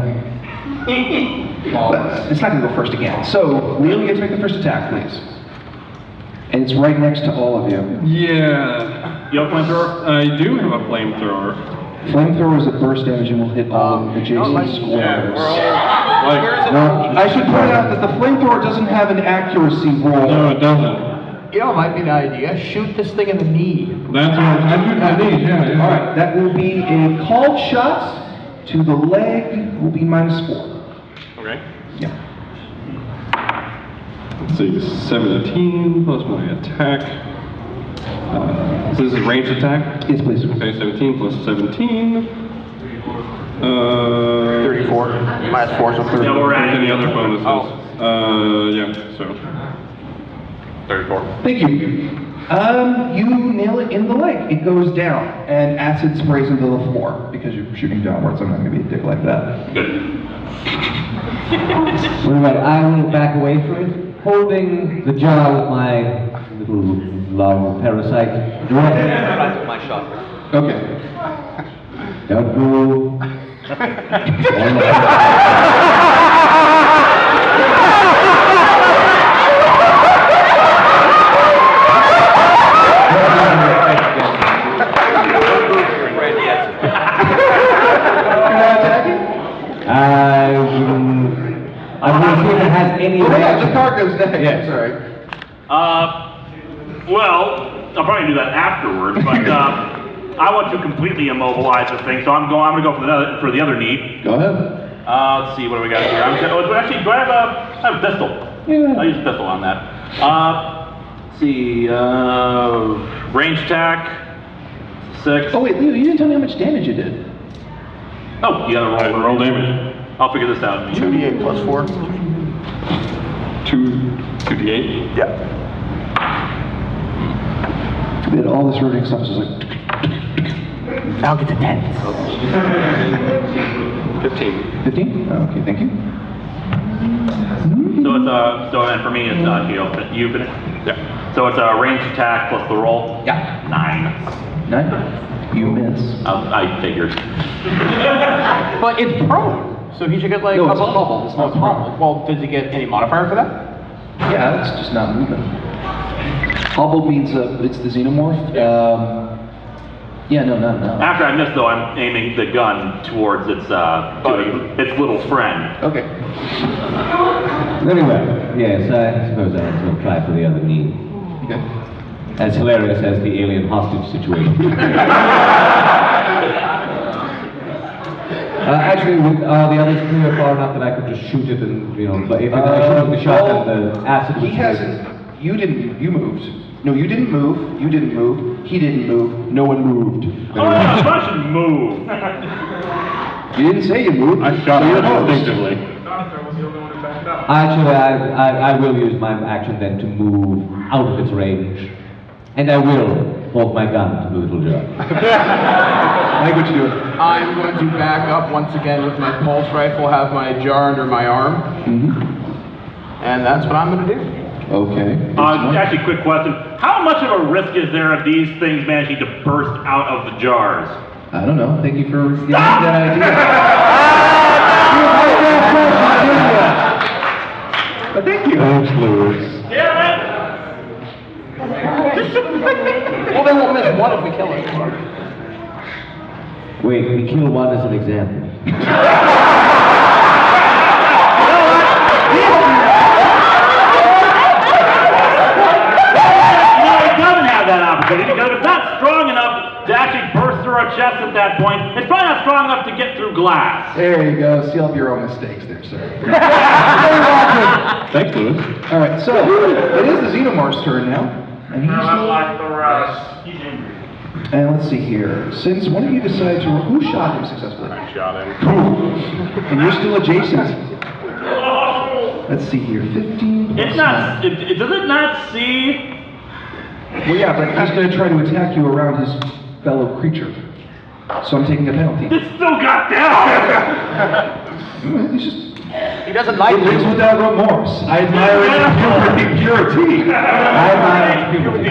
But it's not going to go first again. So, Leo, you get to make the first attack, please. And it's right next to all of you. Yeah. You have a flamethrower? I do have a flamethrower. Flamethrower is a burst damage and will hit all adjacent squares. Now, I should point out that the flamethrower doesn't have an accuracy roll. No, it doesn't. You know, it might be an idea. Shoot this thing in the knee. That's what I need, yeah. Alright, that will be a called shot to the leg, will be -4. Okay. Yeah. Let's see, 17 plus my attack. So this is ranged attack? Yes, please. Okay, 17 plus 17. 34. -4, so 30. Yeah, we're at Any other bonuses? Yeah, so. 34. Thank you. You nail it in the leg. It goes down, and acid sprays into the floor because you're shooting downwards. I'm not going to be a dick like that. Good. Well, I will back away from it, holding the jar with my little love parasite directly. Right at my shot. Okay. Don't move. I will see if it has any reaction. The car goes next. Yes. Sorry. Well, I'll probably do that afterwards, but I want to completely immobilize the thing, so I'm gonna go for the other need. Go ahead. Let's see, what do we got here? Actually, do I have a pistol? Yeah. I'll use a pistol on that. Let's see, range attack, 6. Oh wait, Leo, you didn't tell me how much damage you did. Oh, you gotta roll damage. I'll figure this out. 2d8 plus 4. 2d8? Yeah. We had all this hurting stuff, so it's like... I'll get to 10. 15. 15? Oh, okay, thank you. So it's and for me it's you finish? Yeah. So it's a range attack plus the roll? Yeah. 9. 9? You miss. I figured. But it's prone, so he should get like No, a it's hobbled, it's not prone. Well, does he get any modifier for that? Yeah, that's just not movement. Hobble means it's the xenomorph. Yeah, no. After I miss though, I'm aiming the gun towards its little friend. Okay. Very well. Yes, I suppose I have to apply for the other need. Okay. As hilarious as the alien hostage situation. Actually, with the others clear far enough that I could just shoot it and, but if I shoot the shotgun, the acid He hasn't. You moved. No, you didn't move. You didn't move. He didn't move. No one moved. Oh yeah, I should move. You didn't say you moved. I shot him instinctively. Actually, I will use my action then to move out of its range. And I will hold my gun to the little jar. Like what you doing? I'm going to back up once again with my pulse rifle, have my jar under my arm. Mm-hmm. And that's what I'm going to do. Okay. Actually, quick question. How much of a risk is there of these things managing to burst out of the jars? I don't know. Thank you for giving me that idea. But thank you. Thanks, Lewis. Damn it! Well, they won't miss one if we kill it. Wait, we kill one as an example. That opportunity because it's not strong enough to actually burst through our chest at that point. It's probably not strong enough to get through glass. There you go. Seal up your own mistakes there, sir. Thanks, Lewis. All right, so it is the Xenomorph's turn now. And he's Like the rest. He's angry. And let's see here. Since one of you decided to... Who shot him successfully? I shot him. And you're still adjacent. Let's see here. 15. It's not. Does it not see? Well, yeah, but he's going to try to attack you around his fellow creature. So I'm taking a penalty. It's still got down. He's just... He doesn't like He lives without remorse. I admire his purity. I admire his purity.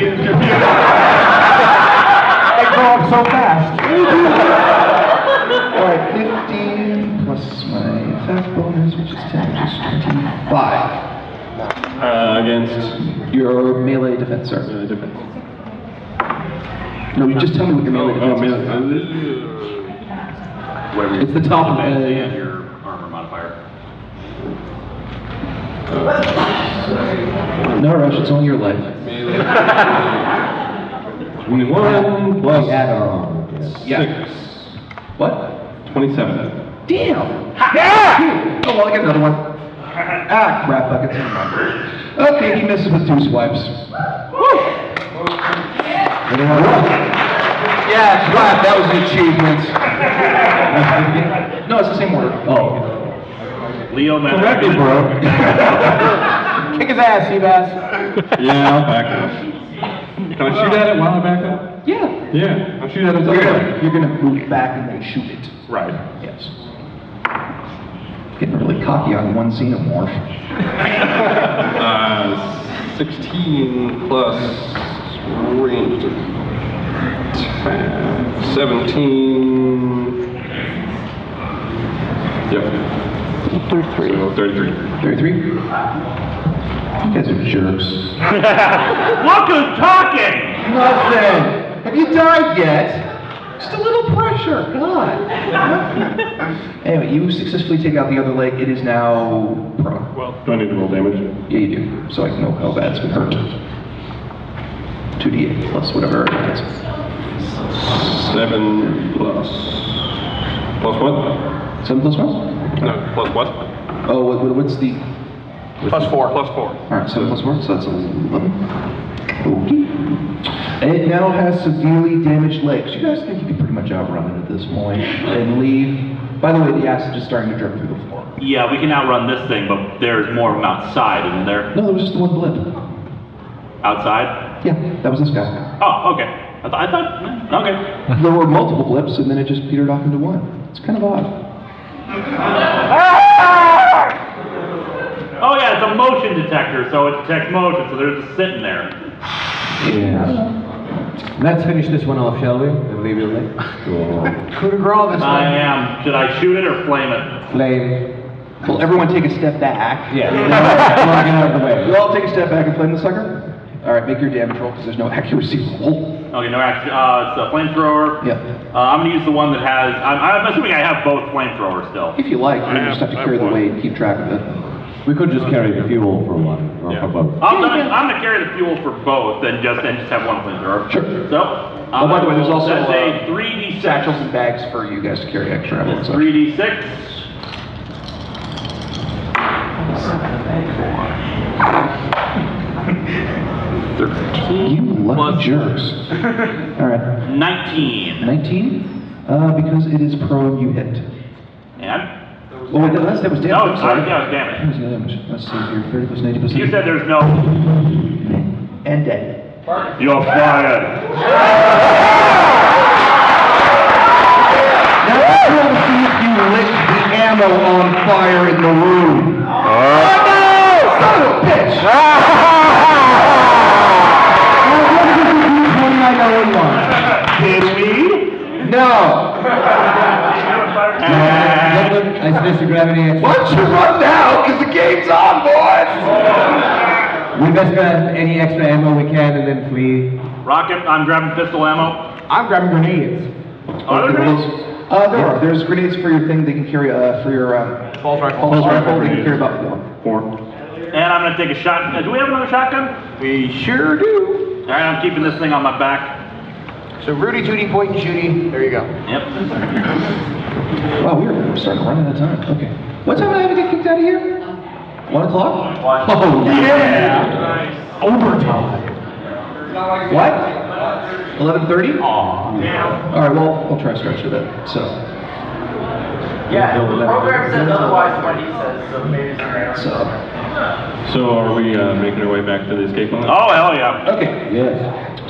They grow up so fast. Alright, 15 plus my attack bonus, which is 10, which is 25. Against Your melee defense, sir. defense. No, you just tell me what your melee defense is. Whatever. It's the top of and your armor modifier. No rush, it's only your life. 21 plus Add our armor. Yeah. 6. What? 27. Damn! Yeah! Oh, well, I get another one. Ah, crap buckets. Okay, he misses with 2 swipes. Yeah, crap, that was an achievement. No, it's the same order. Oh. Leo man. Correctly, bro. Kick his ass, Seabass. Yeah, I'll back up. Can I shoot at it while I back up? Yeah. Yeah, I'll shoot at it. You're gonna move back and then shoot it. Right. Yes. Getting really cocky on one xenomorph. 16 plus range attack. 17. Yep. 33. So 33. 33? You guys are jerks. Look who's talking! Nothing! Have you died yet? Just a little pressure, God. Anyway, you successfully take out the other leg. It is now prone. Well, do I need to roll damage? Yeah, you do. So I can know how bad it's been hurt. 2d8 plus whatever it is. 7 plus. Plus what? 7 plus what? No, plus what? Oh, what's the... Plus 4. Plus 4. Alright, 7 plus 4, so that's 11. Okay. And it now has severely damaged legs. You guys think you can pretty much outrun it at this point and leave? By the way, the acid is starting to drip through the floor. Yeah, we can outrun this thing, but there's more of them outside, isn't there? No, there was just the one blip. Outside? Yeah, that was this guy. Oh, okay. I thought, okay. There were multiple blips, and then it just petered off into one. It's kind of odd. Oh yeah, it's a motion detector, so it detects motion, so they're just sitting there. Yes. Let's finish this one off, shall we? And leave it late. Coup de grace this I one. am. Should I shoot it or flame it? Flame. Well, everyone take a step back. Yeah. Get out of the way. You all take a step back and flame the sucker. All right, make your damage roll, because there's no accuracy roll. Okay, no action. It's a flamethrower. Yeah. I'm gonna use the one that has. I'm assuming I have both flamethrowers still. If you like, you just have to carry the weight and keep track of it. We could just carry the fuel for one, or for both. I'm gonna carry the fuel for both, and just have one flamethrower. Sure. So. Oh, by the way, there's also that's a 3d6 satchels and bags for you guys to carry extra ammo. 3d6. You lucky jerks. All right. 19. 19? Because it is prone, you hit. And? Oh, wait, that was damage. No, I'm sorry. yeah, damage. That was the damage. Let's see here. 30 plus 90 plus 90. You said there's no. And dead. You're fired. Now let's roll to see if you lit the ammo on fire in the room. Oh no! Son of a bitch! Did we? No! I suggest you grab any extra. Why don't you run now? Because the game's on, boys! We best grab any extra ammo we can and then flee. Rocket, I'm grabbing pistol ammo. I'm grabbing grenades. Are there grenades? There are. There's grenades for your thing. They can carry for your Pulse rifle. Pulse rifle. They can carry about 4. And I'm gonna take a shotgun. Do we have another shotgun? We sure do. All right, I'm keeping this thing on my back. So Rudy Tooty, point and shooty. There you go. Yep. Wow, we're starting to run out of time. Okay. What time did I have to get kicked out of here? 1 o'clock? Oh, yeah! Nice. Overtime. What? 11:30? All right, well, I'll try to stretch it a bit. So. Yeah, the program says otherwise what he says, so maybe it's So are we making our way back to the escape pod? Oh, hell yeah. Okay. Yes.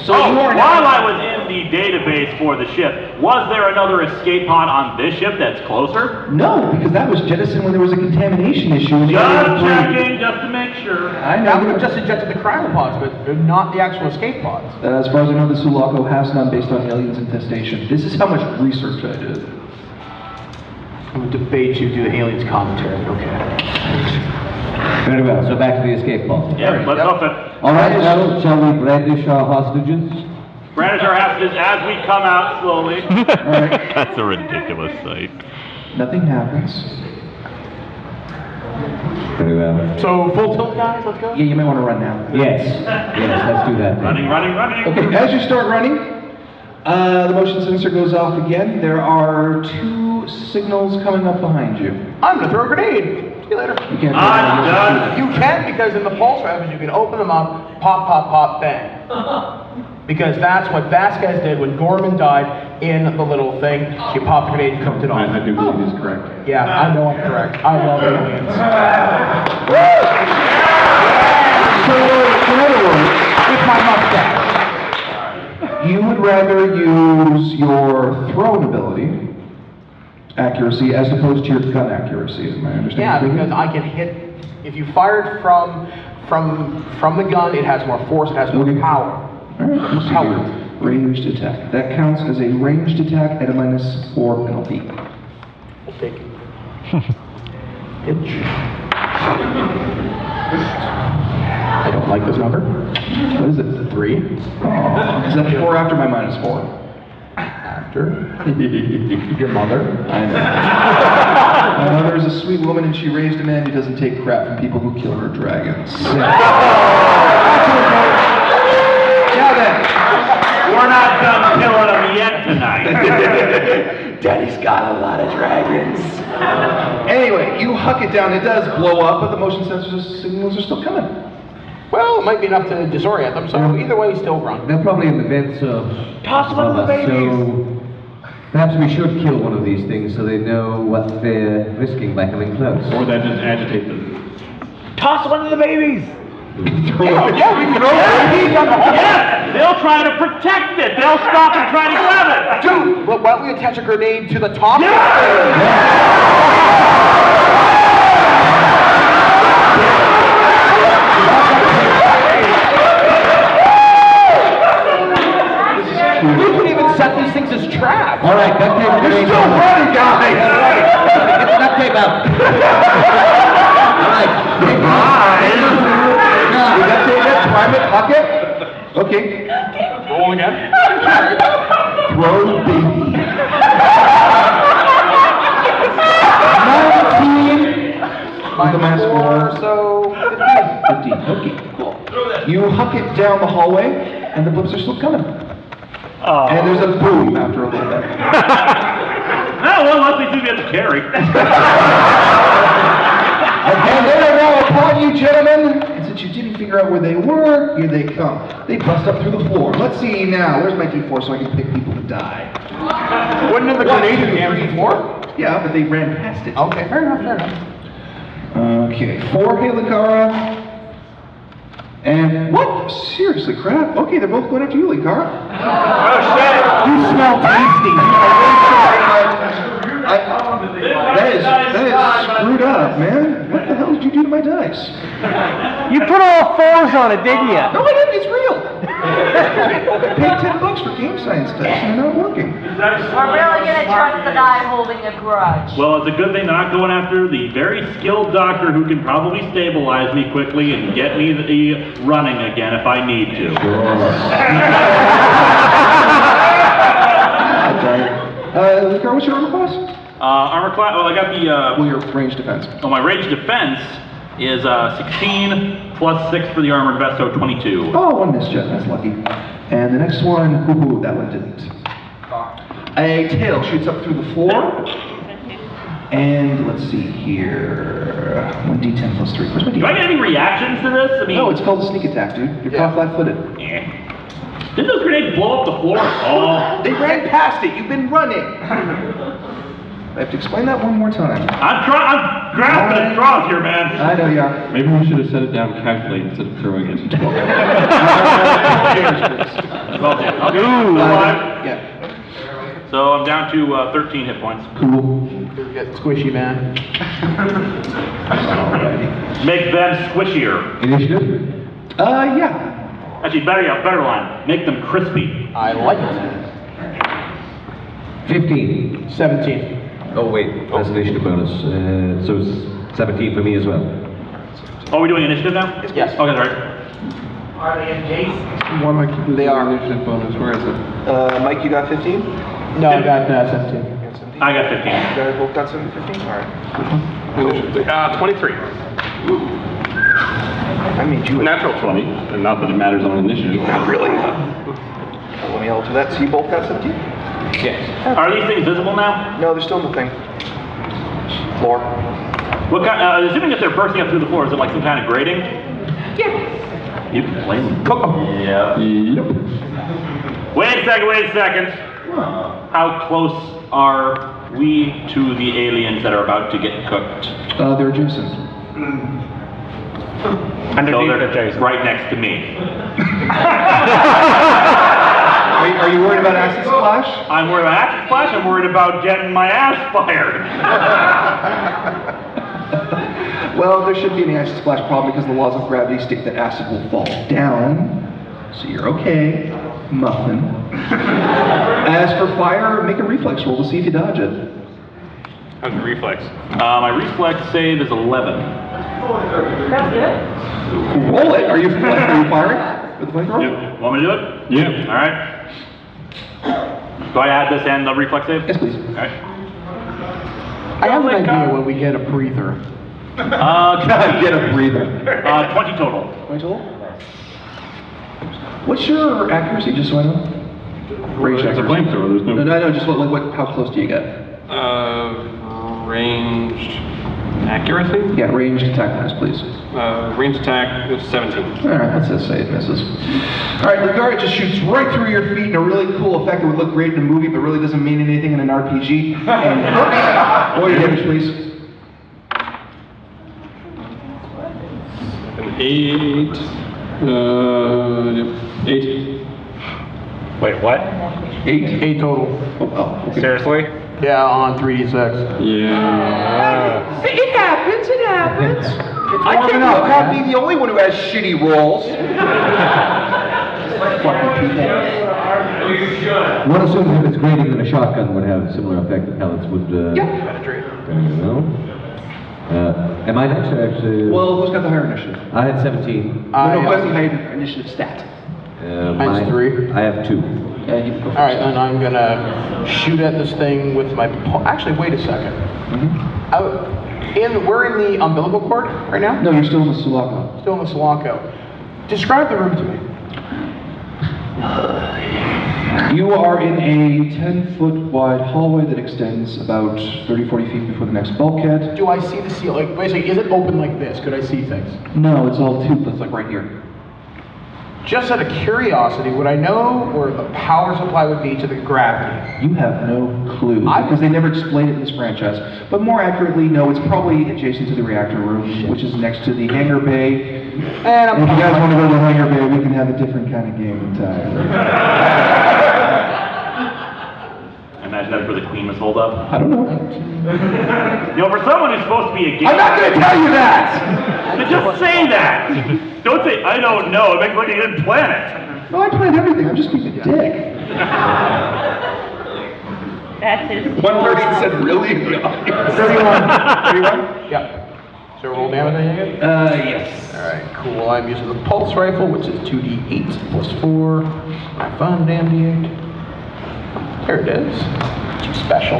So while you are now... I was in the database for the ship, was there another escape pod on this ship that's closer? No, because that was jettisoned when there was a contamination issue. Just checking, just to make sure. I know. That would have just ejected the cryopods, but not the actual escape pods. As far as I know, the Sulaco has none based on aliens infestation. This is how much research I did. I'm going to debate you do the aliens commentary. Okay. Very well. So back to the escape pod. Yeah, let's hope it. All right, now shall we brandish our hostages? Brandish our hostages as we come out slowly. All right. That's a ridiculous sight. Nothing happens. Very well. So full tilt, guys. Let's go. Yeah, you might want to run now. Yes. Yes, let's do that. Running. Okay, as you start running, the motion sensor goes off again. There are 2 signals coming up behind you. I'm going to throw a grenade. See you later. You can't. I'm done. You can, because in the pulse rifles you can open them up, pop, pop, pop, bang. Because that's what Vasquez did when Gorman died in the little thing. She popped the grenade and cooked it off. I do believe he's correct. Yeah, I know I'm correct. I love aliens. So, in other words, With my mustache. you would rather use your thrown ability accuracy as opposed to your gun accuracy, is my understanding? Yeah, because I can hit, if you fired from the gun, it has more force, it has more power. Alright, let's see here. Ranged attack. That counts as a ranged attack at a -4 penalty. We'll take it. Pitch. I don't like this number. What is it? 3. Oh, is that before or after my -4? After. Your mother. I know. My mother is a sweet woman and she raised a man who doesn't take crap from people who kill her dragons. Now then. We're not done killing them yet tonight. Daddy's got a lot of dragons. Anyway, you huck it down. It does blow up, but the motion sensor signals are still coming. Well, it might be enough to disorient them, so either way, still run. They're probably in the vents of... Toss one of the babies! So perhaps we should kill one of these things so they know what they're risking by coming close. Or that just agitate them. Toss one of the babies! Yeah, we can throw babies on the whole. Yes, they'll try to protect it. They'll stop and try to grab it. Dude, well, why don't we attach a grenade to the top? We can even set these things as traps. All right, duct tape. You're still running, guys! Get the duct tape out. All right. You got to take that private pocket? Okay. Roll again. Throw baby. 19 with the -4, so 15. Okay, cool. You huck it down the hallway, and the blips are still coming. Oh. And there's a boom after a little bit. No, well, unless they do get to carry. And they are now upon you, gentlemen. And since you didn't figure out where they were, here they come. They bust up through the floor. Let's see now. Where's my D4 so I can pick people to die? Wouldn't have the grenade do damage before? Yeah, but they ran past it. Okay, fair enough, fair enough. Okay, 4 Linkara. And what? Seriously, crap? Okay, they're both going after you, Linkara. Oh shit! You smell tasty. That is screwed up, man. What the hell did you do to my dice? You put all 4s on it, didn't you? No, I didn't. It's real. I paid $10 for game science dice, and they're not working. We're really gonna trust the guy holding a grudge. Well, it's a good thing they're not going after the very skilled doctor who can probably stabilize me quickly and get me running again if I need to. Linkara, what's your armor class? Armor class, well, I got the... Well, your range defense. Oh, my range defense is 16 plus 6 for the armored vest, so 22. Oh, one misjudge. That's lucky. And the next one, ooh, that one didn't. A tail shoots up through the floor. And let's see here. 1d10 plus 3. Where's my Do I get any reactions to this? I mean, No, it's called a sneak attack, dude. You're caught flat-footed. Didn't those grenades blow up the floor? Oh. They ran past it. You've been running. I have to explain that one more time. I'm grasping at straws here, man. I know you are. Maybe we should have set it down casually instead of throwing it. Ooh, Yeah. So I'm down to 13 hit points. Cool. Get squishy, man. Alrighty. Make them squishier. Initiative? Yeah. Actually, better line. Make them crispy. I like it. 15. 17. Oh, wait. That's initiative bonus. So it's 17 for me as well. Oh, we're doing initiative now? Yes. Okay, that's right. Are they in Jason? Why am I keeping They are. initiative bonus? Where is it? Mike, you got 15? No, I got 17. I got 15. You guys both got 15? Alright. 23. I made you Natural 20. And not that it matters on initiative. Not really. Let me alter that. So you both got 17? Yes. Are these things visible now? No, they're still in the thing. Floor. What kind? Assuming that they're bursting up through the floor, is it like some kind of grating? Yeah. You can play them. Cook them. Yeah. Yep. Wait a second. How close are we to the aliens that are about to get cooked? They're adjacent. So they're right next to me. Are Are you worried about acid splash? I'm worried about acid splash. I'm worried about getting my ass fired. Well, there shouldn't be any acid splash problem because the laws of gravity state that acid will fall down. So you're okay, muffin. As for fire, make a reflex roll to see if you dodge it. How's the reflex? My reflex save is 11. That's good. Roll it. Are you firing? With the flamethrower? Yep. Want me to do it? Yeah. All right. Do I add this and the reflex save? Yes, please. All right. I have an idea when we get a breather. Get a breather. 20 total. 20 total? What's your accuracy, just so I know? Range It's a accuracy. flamethrower, there's no... No, just how close do you get? Ranged accuracy? Yeah, ranged attack bonus, please. Ranged attack is 17. Alright, let's just say it misses. Alright, Linkara just shoots right through your feet in a really cool effect that would look great in a movie, but really doesn't mean anything in an RPG. And roll your damage, please. An 8. 8. Wait, what? 8 total. Oh, okay. Seriously? Yeah, on 3d6. Yeah. It happens, it happens. I can't be the only one who has shitty rolls. Fucking people. One assumes if it's grading that a shotgun would have a similar effect that pellets would... Penetrate. Am I next? Actually, Well, who's got the higher initiative? I had 17. No, who has the higher initiative stat? Mine's 3. I have 2. Yeah, you go first. Alright, then I'm gonna shoot at this thing with my... Actually, wait a second. We're in the umbilical cord right now? No, you're still in the Sulaco. Still in the Sulaco. Describe the room to me. You are in a 10-foot wide hallway that extends about 30-40 feet before the next bulkhead. Do I see the seal? Like, basically, is it open like this? Could I see things? No, it's all toothless, like right here. Just out of curiosity, would I know where the power supply would be to the gravity? You have no clue, because they never explained it in this franchise. But more accurately, no, it's probably adjacent to the reactor room, which is next to the hangar bay. And if you guys want to go to the hangar bay, we can have a different kind of game entirely. I imagine that's where the Queen was holed up. I don't know. You know, for someone who's supposed to be a game... I'm not going to tell you that! Then just say that! Don't say, I don't know, it makes it look like you didn't plan it. No, I planned everything, I'm just being a dick. That's his. One person said, really? 31. 31? Yeah. Is there a roll damage I get? Yes. Alright, cool. I'm using the pulse rifle, which is 2d8 plus 4. My fun damn d8. There it is. Special.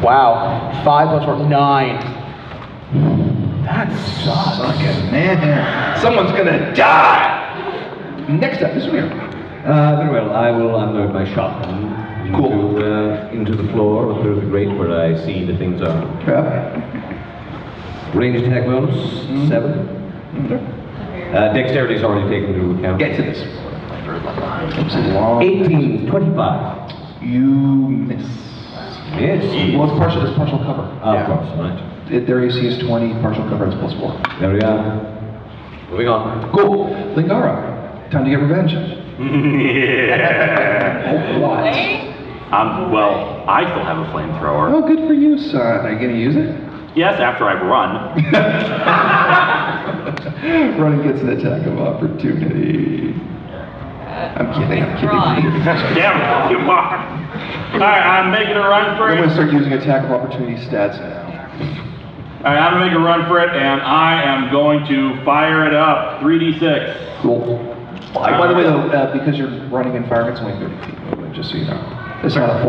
Wow. 5 plus 4, 9. That sucks. Sucking, man. Someone's gonna die! Next up, this one here. Very well, I will unload my shotgun into the floor or through the grate where I see the things are. Crap. Range attack bonus, 7. Dexterity's already taken into account. Get to this. 18, 25. You miss. Yes. Well, it's partial cover. Of course, right. Their AC is 20, partial cover is plus 4. There we are. Moving on. Cool. Linkara, time to get revenge. Yeah. What? Well, I still have a flamethrower. Oh, good for you, son. Are you gonna use it? Yes, after I've run. Running gets an attack of opportunity. I'm kidding. Damn it, you are. Alright, I'm making a run for I'm it. gonna start using attack of opportunity stats now. Alright, I'm gonna make a run for it, and I am going to fire it up. 3d6. Cool. By the way, though, because you're running in fire, it's only 30 feet movement, just so you know. It's not a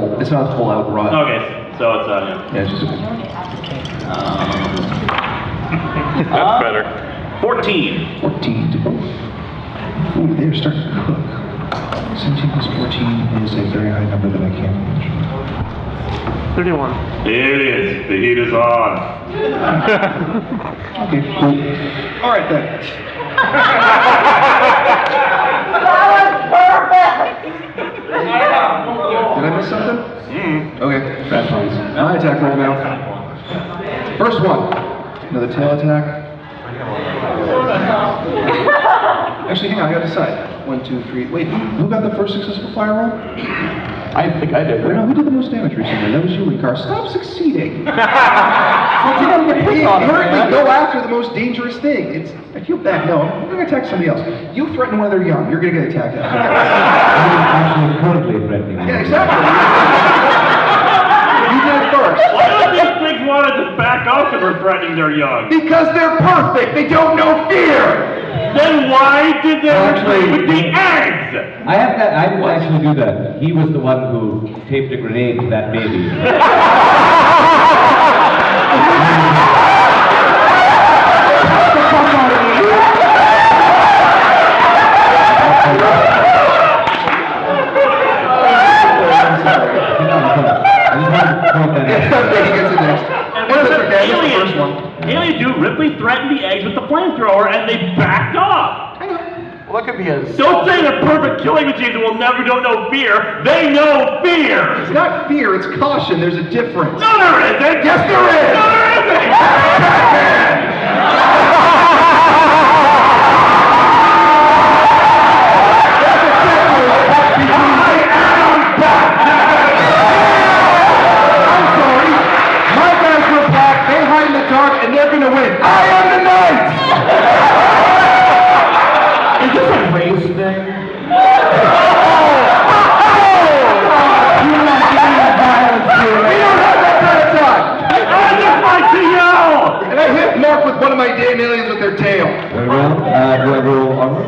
full out run. Okay, so it's Yeah, it's just a That's better. 14. 14 to go. Ooh, they're starting to cook. 17 plus 14 is a very high number that I can't reach. 31. It is. The heat is on. Okay, cool. All right then. Did I miss something? Okay. Bad puns. My attack roll now. First one. Another tail attack. Actually, hang on, I gotta decide. 1, 2, 3. Wait, who got the first successful fire roll? I think I did. I don't know, who did the most damage recently? That was you, Linkara. Stop succeeding. You gotta get picked on it, Currently, man. go after the most dangerous thing. I feel bad. No, I'm gonna attack somebody else. You threaten when they're young. You're gonna get attacked after. Actually, currently threatening. Yeah, exactly. You did it first. Why don't these things want to just back off if we're threatening they're young? Because they're perfect. They don't know fear. Then why did they Actually, with the eggs? I didn't actually do that. He was the one who taped a grenade to that baby. Alien dude Ripley threatened the eggs with the flamethrower and they backed off. Well, that could be a... Don't say they're perfect killing machines and don't know fear. They know fear. It's not fear, it's caution. There's a difference. No, there isn't. Yes, there is. No, there isn't. And they're gonna win. I am the knight! Is this a race thing? You don't have that kind of time! I just like to yell! And I hit Mark with one of my damn aliens with their tail. Very well. Do I roll armor?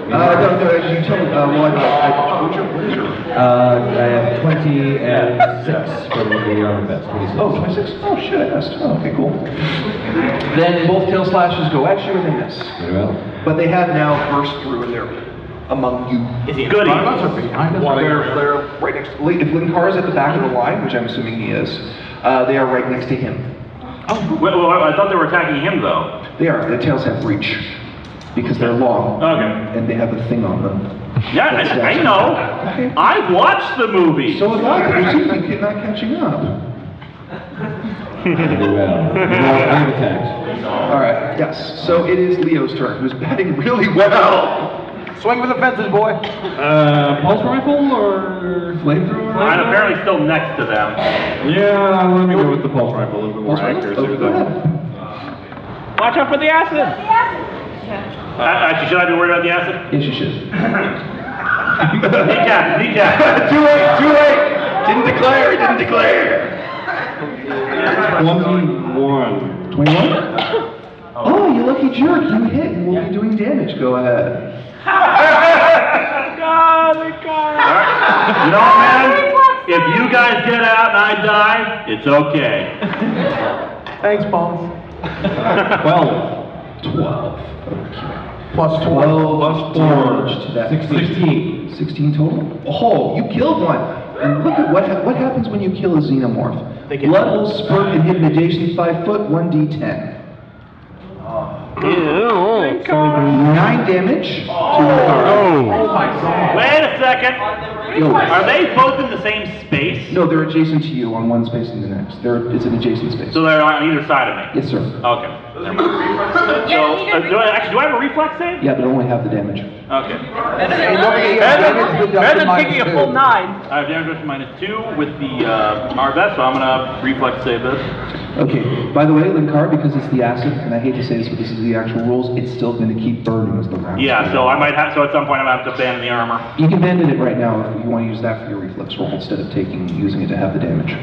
You tell me, what is your? I have 20 and 6 for the armor vest. 26. Oh, 26? Oh, shit, I missed. Oh, okay, cool. Then both tail slashes go at you and they miss. Very well. But they have now burst through and they're among you. Is he Goody. in front of us or behind us? They're right next to, if Linkara's at the back of the line, which I'm assuming he is, they are right next to him. Oh. Well, I thought they were attacking him though. They are. The tails have reach. Because they're long. Okay. And they have a thing on them. Yeah, I know. Okay. I watched the movie. So have I, but you seem like you're not catching up. Very well. Arm attacks. Alright, yes. So it is Leo's turn, who's batting really well. Swing for the fences, boy. Pulse rifle or flamethrower? I'm apparently still next to them. Yeah, let me go with the pulse rifle. A little bit more accuracy with that one. Watch out for the acid. Actually, should I be worried about the acid? Yes, you should. Kneecap. Too late! Didn't declare! 21. 21? Oh, you lucky jerk, you hit and we'll be doing damage. Go ahead. Alright. You know, man, if you guys get out and I die, it's okay. Thanks, Paul. 12. Plus 12 plus 4 to that. 16. 16 total? Oh, you killed one. And look at what happens when you kill a xenomorph. Blood will spurt and hit an adjacent 5 foot, 1d10. 9 damage to Linkara. Wait a second. Are they both in the same space? No, they're adjacent to you on one space and the next. It's an adjacent space. So they're on either side of me? Yes, sir. Okay. Never mind. So, do I have a reflex save? Yeah, but only half the damage. Okay. Better than taking a full 9. I have damage versus -2 with the Marvette, so I'm gonna reflex save this. Okay, by the way, Linkara, because it's the acid, and I hate to say this, but this is the actual rules, it's still going to keep burning as the round. Yeah, so I might have, so at some point I'm gonna have to abandon the armor. You can abandon it right now if you want to use that for your reflex roll instead of using it to have the damage.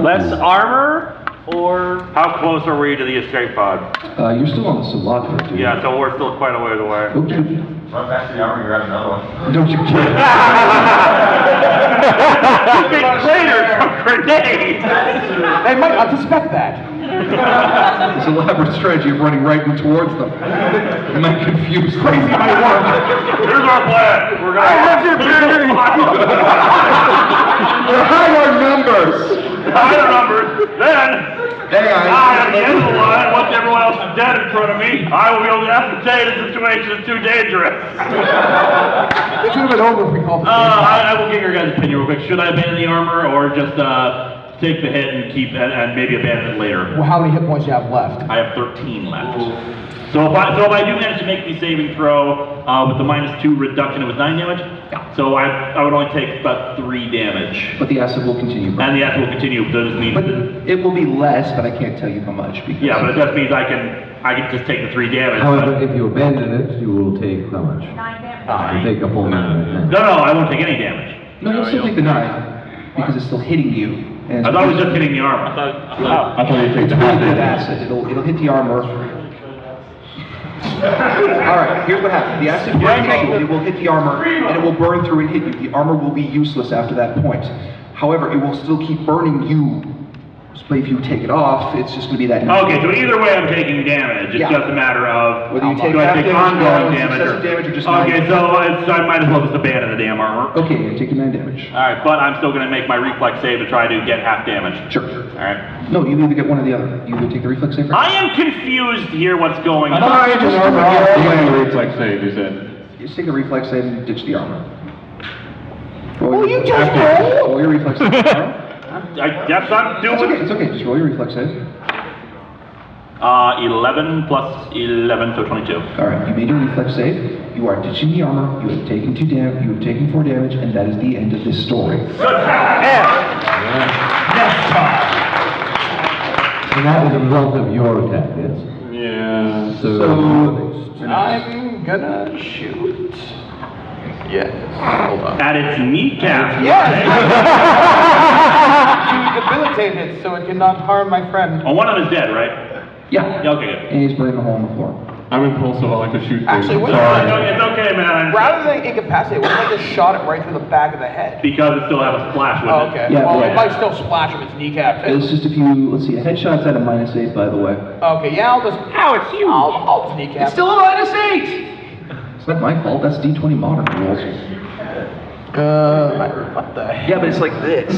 Less armor, or... How close are we to the escape pod? You're still on the Sulaco, dude. Yeah, so we're still quite a ways away. Okay. Run back to the armor, you're at another one. Don't you kid. Big craters from grenades! They might not suspect that. This elaborate strategy of running right towards them. Am I confused? Crazy might work. Here's our plan. We're gonna... We're high on numbers. High on numbers. Then... Hey, at the end of the line, once everyone else is dead in front of me, I will be able to ascertain the situation is too dangerous. This would have been over if we called the I will get your guys' opinion real quick. Should I abandon the armor or just take the hit and keep and maybe abandon it later. Well, how many hit points do you have left? I have 13 left. So if I do manage to make the saving throw with the -2 reduction, it was 9 damage. Yeah. So I would only take about 3 damage. But the acid will continue. And the acid will continue. So it just means. But it will be less, but I can't tell you how much. Because Yeah, but it just means I can just take the 3 damage. However, if you abandon it, you will take how much? 9 damage. You take a full 9. No, I won't take any damage. No, you'll still take the 9 because it's still hitting you. And I thought it was just hitting the armor. I thought you it's take really good acid. It'll hit the armor. Alright, here's what happens. The acid it will hit the armor and it will burn through and hit you. The armor will be useless after that point. However, it will still keep burning you. But if you take it off, it's just going to be that. Okay, so either way I'm taking damage. It's just a matter of whether you take do I half take damage, ongoing damage or just okay, 9 so I might as well just abandon the damn armor. Okay, you're taking 9 damage. Alright, but I'm still going to make my reflex save to try to get half damage. Sure. Alright. No, you either get one or the other. You either take the reflex save first. I am confused here what's going on. I just a reflex save, you said. You just take a reflex save and ditch the armor. Well, you just roll! Roll your reflex save. I guess I'm doing... It's okay, just roll your reflex save. 11 plus 11, so 22. Alright, you made your reflex save. You are ditching the armor. You have taken 2 damage. You have taken 4 damage, and that is the end of this story. Good job! Next time. And that was a result of your attack, yes? Yeah. So I'm gonna shoot. Yes. Hold on. At its kneecap. Yes! To debilitate it so it cannot harm my friend. Oh, one of them is dead, right? Yeah. Okay, good. And he's burning a hole in the floor. I'm impulsive, I like to shoot things. Actually, what Sorry. It's okay, man. rather than incapacitate, what if I just shot it right through the back of the head? Because it still has a splash with Oh, it. okay. Yeah, Well, yeah. it might still splash if it's kneecap too. It's just if you, let's see, a headshot's at a -8, by the way. Okay, yeah, I'll just. Ow, it's huge. I'll just kneecap. It's still a -8! It's not my fault, that's D20 modern rules. What the heck? Yeah, but it's like this.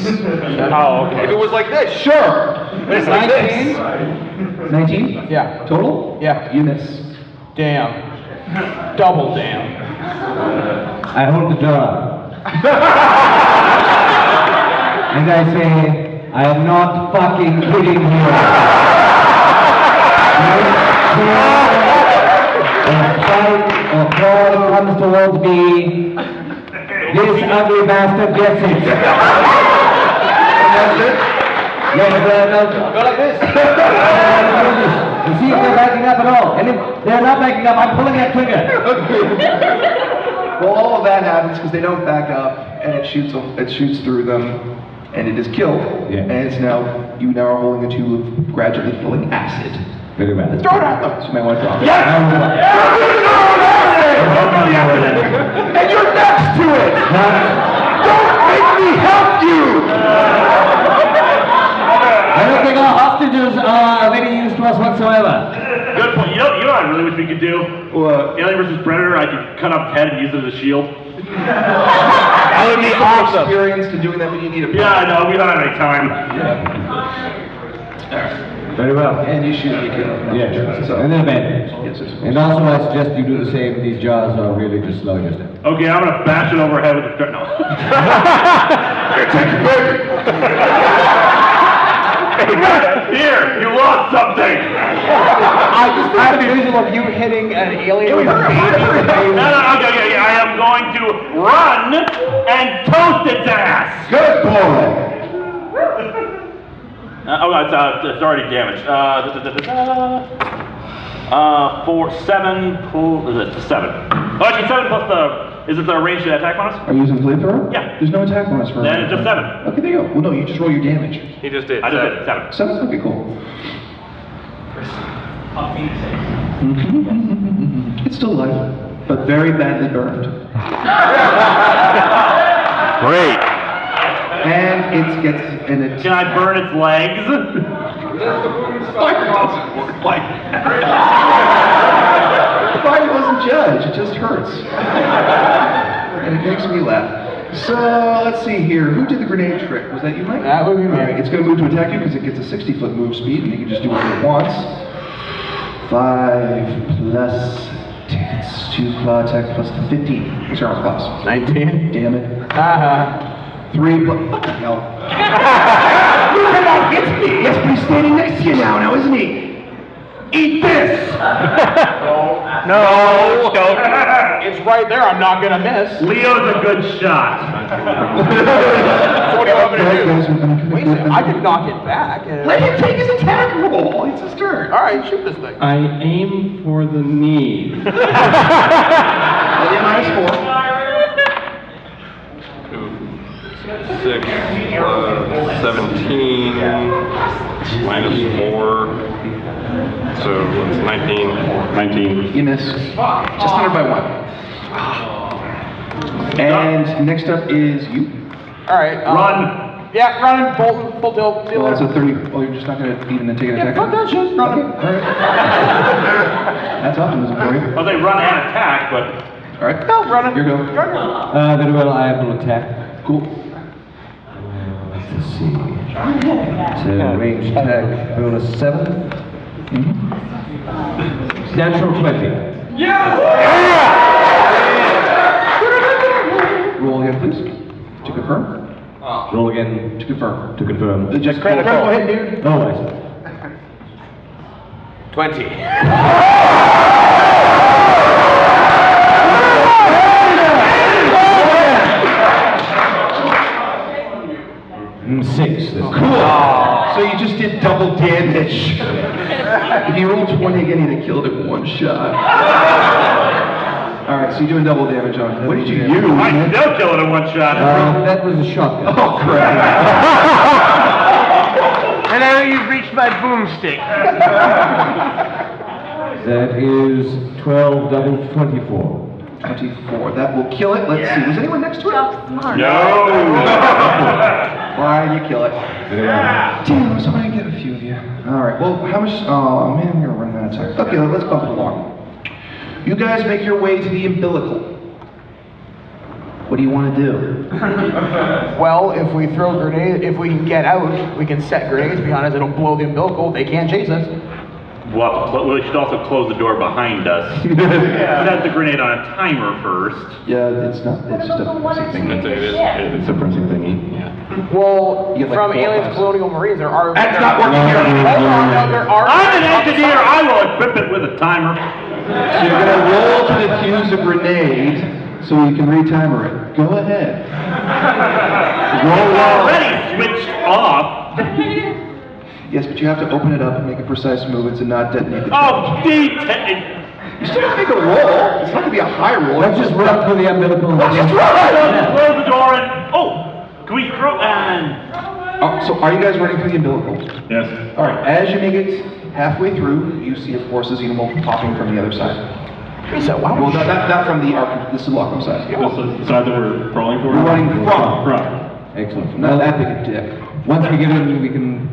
Oh, okay. If it was like this, sure. But it's like this. 19? Yeah. Total? Yeah. You miss. Damn. Double damn. I hold the door. And I say, I am not fucking kidding you. A call comes towards me. This ugly bastard gets it. That's it? Yes, Go like this. and see if they're backing up at all. And if they're not backing up, I'm pulling that trigger. Well, all of that happens because they don't back up, and it shoots through them, and it is killed. Yeah. And it's you now are holding a tube of gradually filling acid. Very bad. Throw it at them. So you might want to drop it. Yes! And you're next to it! Don't make me help you! I don't think our hostages are of any use to us whatsoever. Good point. You know what I really wish we could do? What? Alien versus Predator, I could cut off its head and use it as a shield. That would be awesome. Experience to doing that when you need a Yeah, I know. We don't have any time. Very well. And you shoot, you kill. Yes, So, and then abandon. yes, yes. And also I suggest you do the same. These jars are really just slow just now. Okay, I'm gonna bash it over her head with the no. Here, you lost something. I just had a visual of you hitting an alien with a baby. No, okay, I am going to run and toast its ass. Good boy! It's already damaged. 7. Is it 7? Oh, actually 7 plus the. Is it the range attack bonus? Are you using flamethrower? Yeah. There's no attack bonus for Then it's just 7. Okay, there you go. Well, no, you just roll your damage. He just did. I just did 7. 7? Okay, cool. It's still alive, but very badly burned. Great. And it Can I burn its legs? Fire doesn't work like that. Fire doesn't judge, it just hurts. And it makes me laugh. So, let's see here. Who did the grenade trick? Was that you, Mike? That would be me. Alright, it's going to move to attack you because it gets a 60-foot move speed, and you can just do whatever it wants. 5 plus 2 claw attack plus 15. What's your armor class? 19. Damn it. Uh-huh. 3 plus... Fucking hell. You cannot hit me! Yes, but he's standing next to you now, isn't he? Eat this! No, don't. It's right there, I'm not gonna miss. Leo's a good shot. So what do you want me to do? Wait a second, I can knock it back. Let him take his attack roll. It's his turn. Alright, shoot this thing. I aim for the knee. -4. 6 17 -4. So it's 19. 19. You miss. Just under by 1. And next up is you. Alright. Run. Yeah, run, Bolton, full tilt. Well, that's a 30. Oh, you're just not going to even take an attack? Fuck that shit, run. Okay, all right. That's optimism for you. Well, they run and attack, but All right. No, run it. Here you go. Very well, I have no attack. Cool. Let's see. So range attack, roll a 7. Natural 20. Roll again, please. To confirm. Roll again To confirm. to confirm. Just Critical hit, dude. Oh, I see. 20. 6. Cool. So you just did double damage. If you rolled 20 again, you'd have killed it in one shot. All right, so you're doing double damage on it. What did you use? I still kill it in one shot. That was a shotgun. Oh, crap. And now you've reached my boomstick. That is 12 double 24. 24. That will kill it. Let's see. Was anyone next to it? Smart. No. Fine, you kill it. Damn, so I didn't get a few of you. All right, well, how much? Oh, man, we're running out of time. Okay, let's bump it along. You guys make your way to the umbilical. What do you want to do? Well, if we throw grenades, if we can get out, we can set grenades behind us. It'll blow the umbilical. They can't chase us. We should also close the door behind us. Set the grenade on a timer first. Yeah, it's not. It's just a pressing thing. It's a pressing thingy. Yeah. Well, You get like from 4 Aliens times. Colonial Marines, there are. That's not working here. Hold on, no, there are. I'm an engineer. I will equip it with a timer. So you're going to roll to defuse a grenade so you can retimer it. Go ahead. Roll Already switched off. Yes, but you have to open it up and make a precise movement and not detonate the Oh, charge. You still have to make a roll. It's not going to be a high roll. Let's just run through the umbilical. Let's just Close the door and can we throw and? So are you guys running through the umbilical? Yes. All right, as you make it halfway through, you see, of course, the xenomorph popping from the other side. So why Well, not from the Sulaco side. This is the side that we're crawling for? We're running from. Excellent. Not that big a dick. Once we get in, we can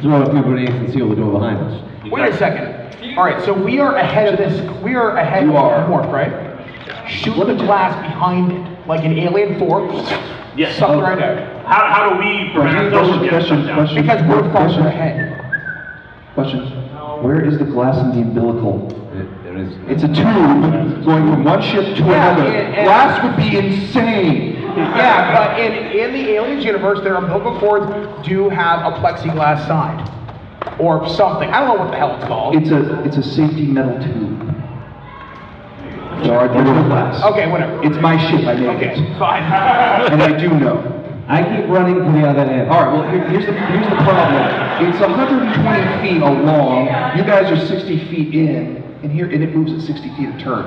throw a few grenades and seal the door behind us. Wait a second. All right, so we are ahead of this. We are ahead You of are. the morph, right? Shoot the glass behind it, like an alien force. Yes. Suck it right out. How do we prevent ourselves from getting shut down? Because we're farther ahead. Question. Where is the glass in the umbilical? There is. It's a tube going from one ship to another. Glass would be insane. Yeah, but in the Aliens universe, their umbilical cords do have a plexiglass side. Or something. I don't know what the hell it's called. It's a safety metal tube. There's no glass. Okay, whatever. It's my ship. I made Okay, it. fine. And I do know. I keep running to the other end. All right, well, here's the problem. It's 120 feet along. You guys are 60 feet in, and it moves at 60 feet a turn.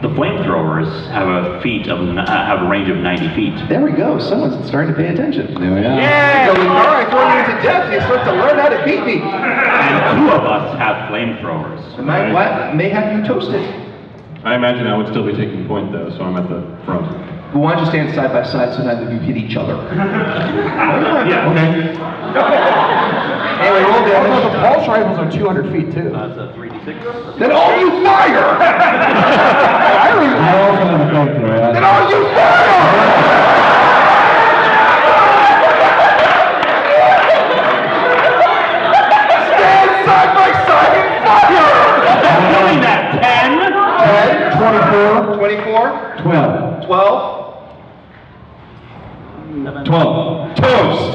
The flamethrowers have a range of 90 feet. There we go. Someone's starting to pay attention. There we are. Yeah! All right, throwing you into death. You start to learn how to beat me. And 2 of us have flamethrowers. May have you toasted. I imagine I would still be taking point though, so I'm at the front. Well, why don't you stand side by side so neither of you hit each other? Yeah. Okay. Anyway, roll Also, damage. the pulse rifles are 200 feet too. That's a 3d6. Then all you fire! I also have a flamethrower. Then all you fire! Stand side by side and fire! Doing that 10. 24. 12. 12. 12. Toast!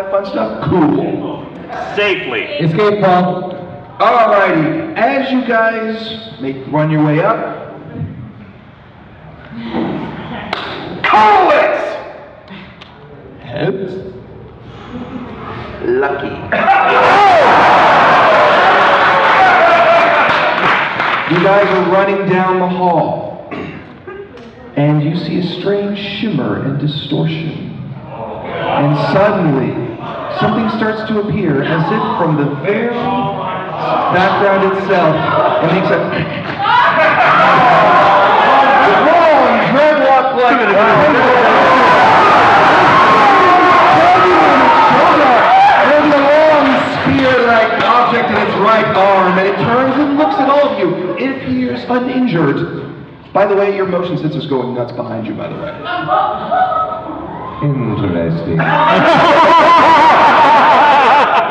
that fun stuff? Cool. Safely. Escape pod. Alrighty, as you guys run your way up, call it! Heads? Lucky. You guys are running down the hall, and you see a strange shimmer and distortion. And suddenly, something starts to appear as if from the very background itself, it makes a long dreadlock-like there's a long spear-like object in its right arm, and it turns and looks at all of you. It appears uninjured. By the way, your motion sensor's going nuts behind you, by the way. Interesting.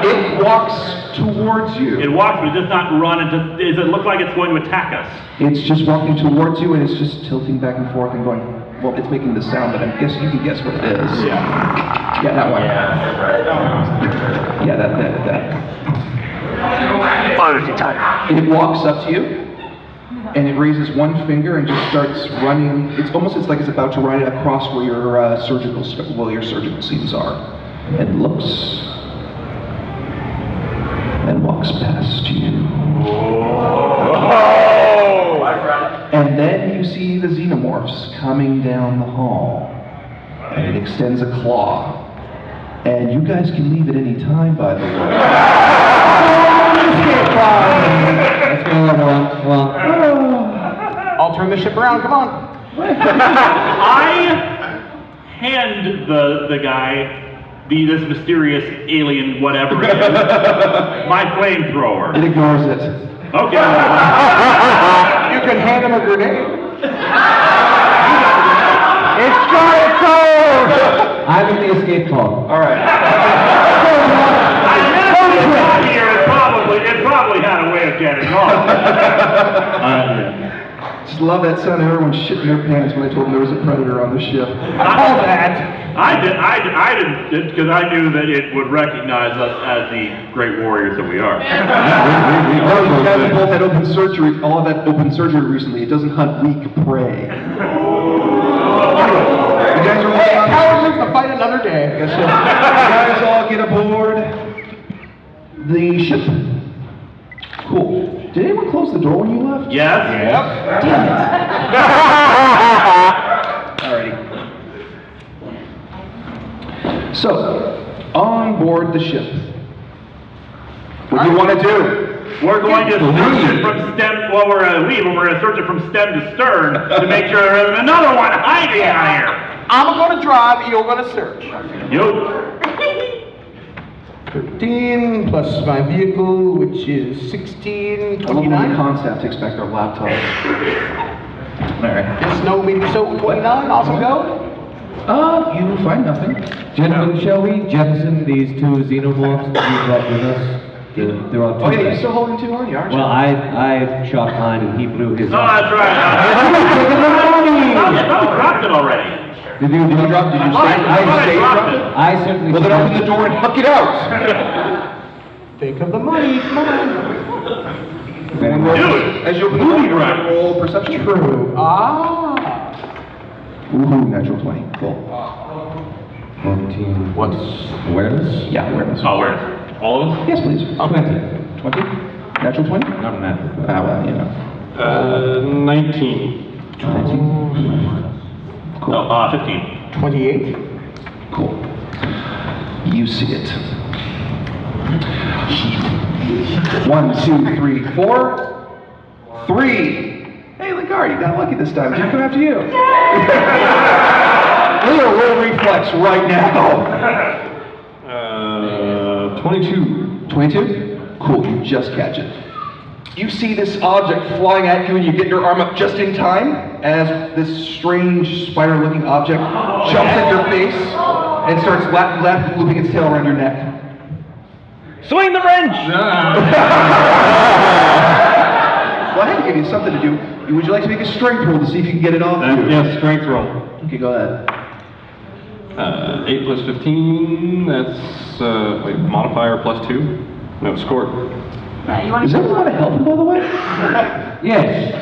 It walks towards you. It walks, but it does not run. Does it look like it's going to attack us? It's just walking towards you, and it's just tilting back and forth and going, well, it's making the sound, but I guess you can guess what it is. Yeah, that one. Yeah, that. It walks up to you, and it raises one finger and just starts running. It's like it's about to run it across where your surgical seams are, and looks and walks past you. And then you see the xenomorphs coming down the hall, and it extends a claw. And you guys can leave at any time, by the way. Let's go, everyone. Come on. I'll turn the ship around, come on. I hand the guy, this mysterious alien whatever it is, my flamethrower. It ignores it. Okay. You can hand him a grenade. It's got its own! I'm in the escape pod. All right. It probably had a way of getting off. Just love that sound of everyone shitting their pants when I told them there was a predator on the ship. I didn't, because I knew that it would recognize us as the great warriors that we are. You guys both had open surgery, all of that open surgery recently. It doesn't hunt weak prey. You guys are all Cowards to fight another day. You guys all get aboard the ship. Cool. Did anyone close the door when you left? Yes. Yep. Damn it. Alrighty. So, on board the ship. What do you want to do? We're going to search it from stem, well, we're going to leave and we're going to search it from stem to stern to make sure there isn't another one hiding out here. I'm going to drive, you're going to search. You. 13 plus my vehicle, which is 16, I love when the 29. concept takes back their laptops. Alright. Yes, no, maybe so, 29, awesome go. You find nothing. Gentlemen, shall we jettison these two xenomorphs that you brought with us? There are two. Oh, yeah, you're still holding two on you, aren't you? Well, I shot mine and he blew his. Oh, that's right. I thought we dropped it already. Did you drop? Did you I dropped it. I certainly. Well, then open the door and huck it out. Think of the money, come on. Dude, as you open the door, roll perception. True. Ah. Ooh, natural 20. Cool. 14. What's awareness? Yeah, awareness. Oh, where? All of them? Yes, please. 20. 20? Natural 20? Not a natural. Ah, well, you know. 19. 19. Cool. Oh, 15. 28. Cool. You see it. 1, 2, 3, 4. 3. Hey, Linkara, you got lucky this time. Did you come after you? Roll reflex right now. 22. 22? Cool, you just catch it. You see this object flying at you and you get your arm up just in time as this strange spider-looking object jumps at your face and starts looping its tail around your neck. Swing the wrench! Well, I had to give you something to do. Would you like to make a strength roll to see if you can get it off? Yes, strength roll. Okay, go ahead. 8 plus 15, that's, wait, modifier plus 2? No, score. Does everyone want to help him, by the way? Yes.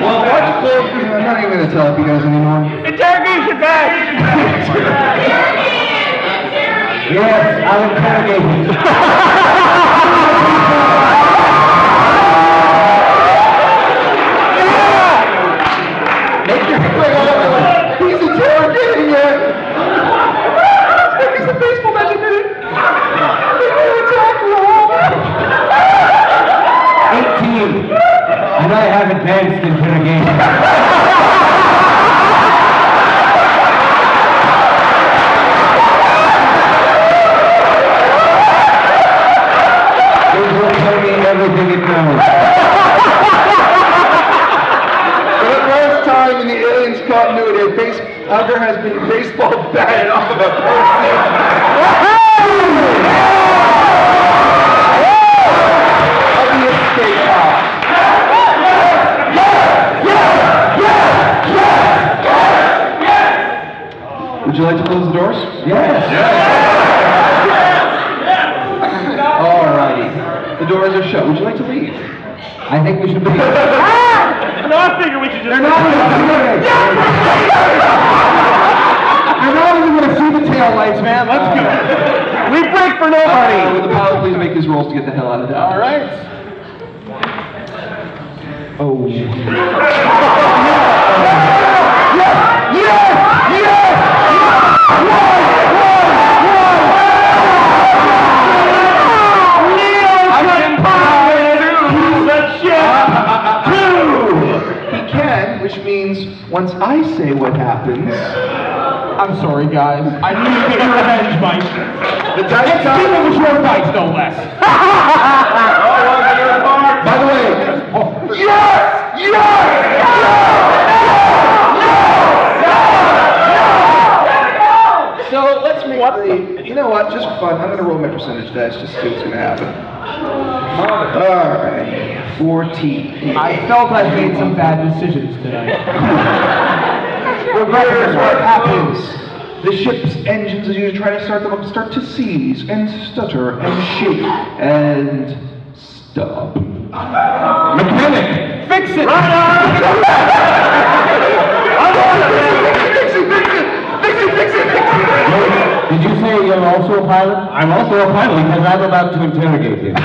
Well, watch close. I'm not even going to tell you guys anymore. Interrogation back! Yes, I'll interrogate him. He's interrogating you! He's a baseball magic minute! 18. And I have advanced interrogation. It will tell me everything it knows. For the first time in the aliens continuity, Hugger has been baseball batted off of a person. Of the escape pod. Would you like to close the doors? Yes. Alrighty. The doors are shut. Would you like to leave? I think we should leave. No, I figure we should just... They're not even going to see the tail lights, man. Let's go. We break for nobody! Would the pilot please make his rolls to get the hell out of there? All right. Oh. He can, which means once I say what happens. I'm sorry, guys. I knew you'd get your revenge, Mike. The dice top. It was your dice, no less. By the way, yes! So let's make you know what, just for fun, I'm going to roll my percentage dice just to see what's going to happen. Alright, 14. I felt I made some bad decisions tonight. Here's what happens. The ship's engines, as you try to start them up, start to seize and stutter and shake and stop. Mechanic! Fix it! Fix it! Did you say you're also a pilot? I'm also a pilot because I'm about to interrogate him.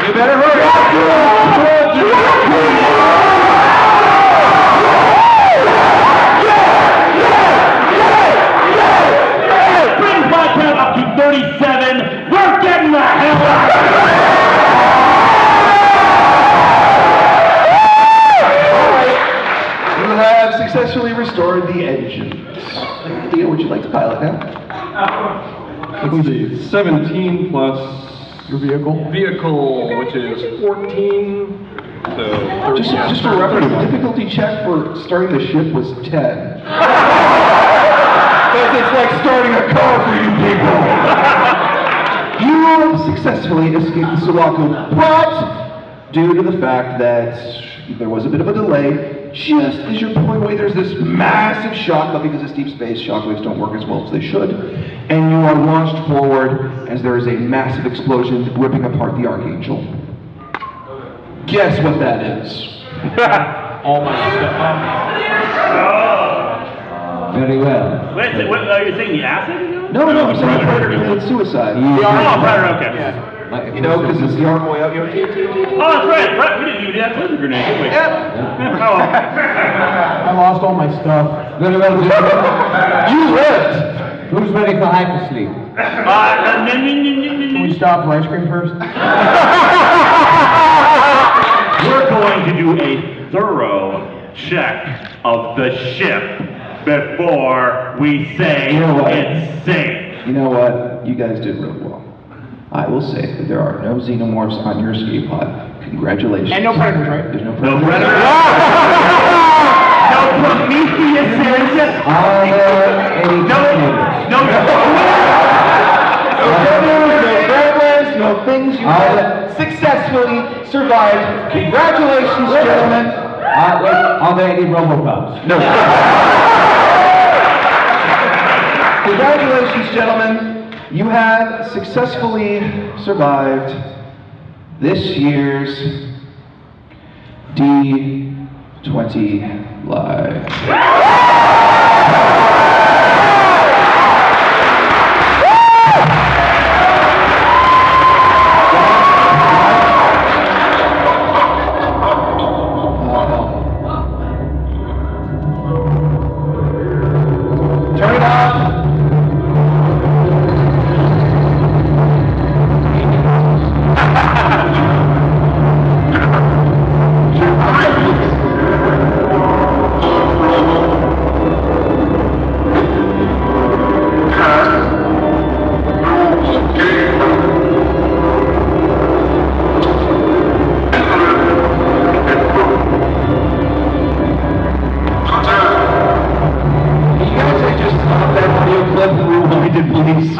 You better hurry. Brings my count up to 37. We're getting the hell out of You have successfully restored the engines. Theo, would you like to pilot now? Let's see, 17 plus Your vehicle? vehicle, which is 14. So 30. Just for reference, the difficulty check for starting the ship was 10. Because it's like starting a car for you people. You successfully escaped the Sulaco, but due to the fact that there was a bit of a delay, just as you're pulling away, there's this massive shock, but because it's deep space, shockwaves don't work as well as they should, and you are launched forward as there is a massive explosion ripping apart the Archangel. Guess what that is? All my stuff. Very well. Wait, what, are you saying the acid? No, I'm saying the Predator committed suicide. Oh, Predator, okay. You know, because it's the armory out here. Oh, that's right. We didn't even do that laser grenade, did we? Yep. I lost all my stuff. Very well, You lived! who's ready for hypersleep? Can we stop for ice cream first? We're going to do a thorough check of the ship before we say You know what? it's safe. You know what? You guys did really well. I will say that there are no xenomorphs on your escape pod. Congratulations. And no predators, right? There's no No predators. predator. No Prometheus. Are there any tornadoes? No. No predators, no gremlins, no the things you have successfully survived. Congratulations, gentlemen. Wait, are there any Robocops? No. Congratulations, gentlemen. You have successfully survived this year's D20Live. Turn it off.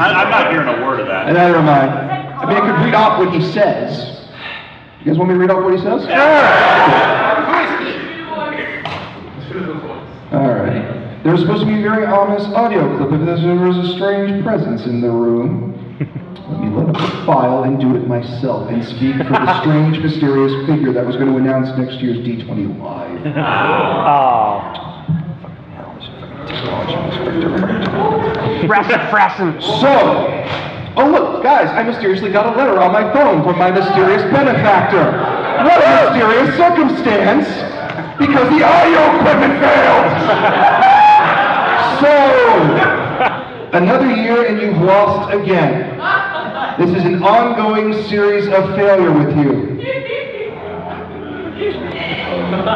I'm not hearing a word of that. Neither am I. I mean, I could read off what he says. You guys want me to read off what he says? Alright. There was supposed to be a very ominous audio clip if there was a strange presence in the room. Let me load up the file and do it myself and speak for the strange, mysterious figure that was going to announce next year's D20Live. So, oh look, guys, I mysteriously got a letter on my phone from my mysterious benefactor. What a mysterious circumstance, because the audio equipment failed. So, another year and you've lost again. This is an ongoing series of failure with you.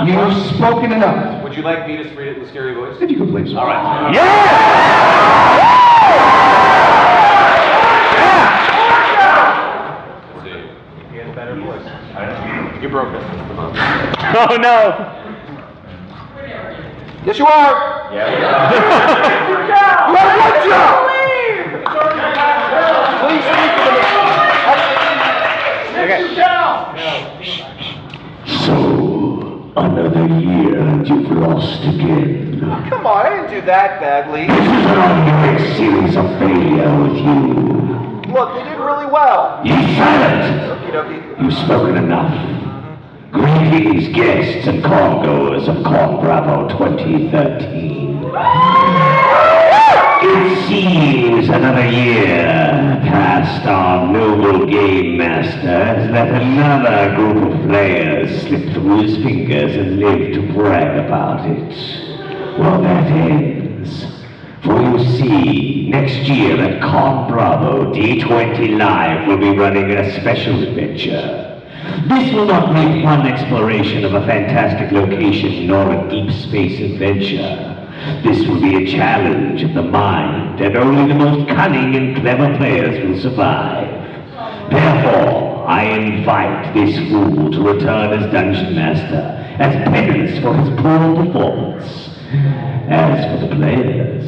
You've spoken enough. Would you like me to read it in a scary voice? If you could please. All right. You broke it. Oh no! Yes, you are. Yeah. You have one job. Please speak for the. So, another year and you've lost again. Come on, I didn't do that badly. This is an ongoing series of failure with you. Look, they did really well. You silent! Okie dokie. You've spoken enough. Greetings, guests and congoers of ConBravo 2013. It seems another year past our noble game master has let another group of players slip through his fingers and live to brag about it. Well, that ends. For you see, next year at ConBravo, D20Live will be running a special adventure. This will not make one exploration of a fantastic location nor a deep space adventure. This will be a challenge of the mind, and only the most cunning and clever players will survive. Therefore, I invite this fool to return as Dungeon Master, as penance for his poor performance. As for the players,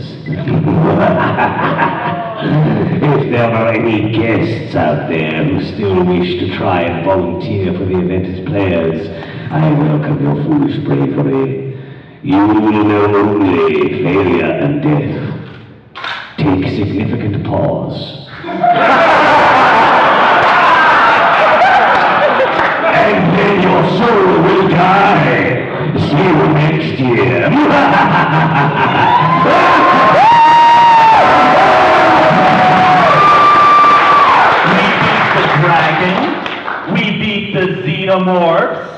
if there are any guests out there who still wish to try and volunteer for the event as players, I welcome your foolish bravery. You will know only failure and death. Take significant pause. And then your soul will die. See you next year. We beat the xenomorphs.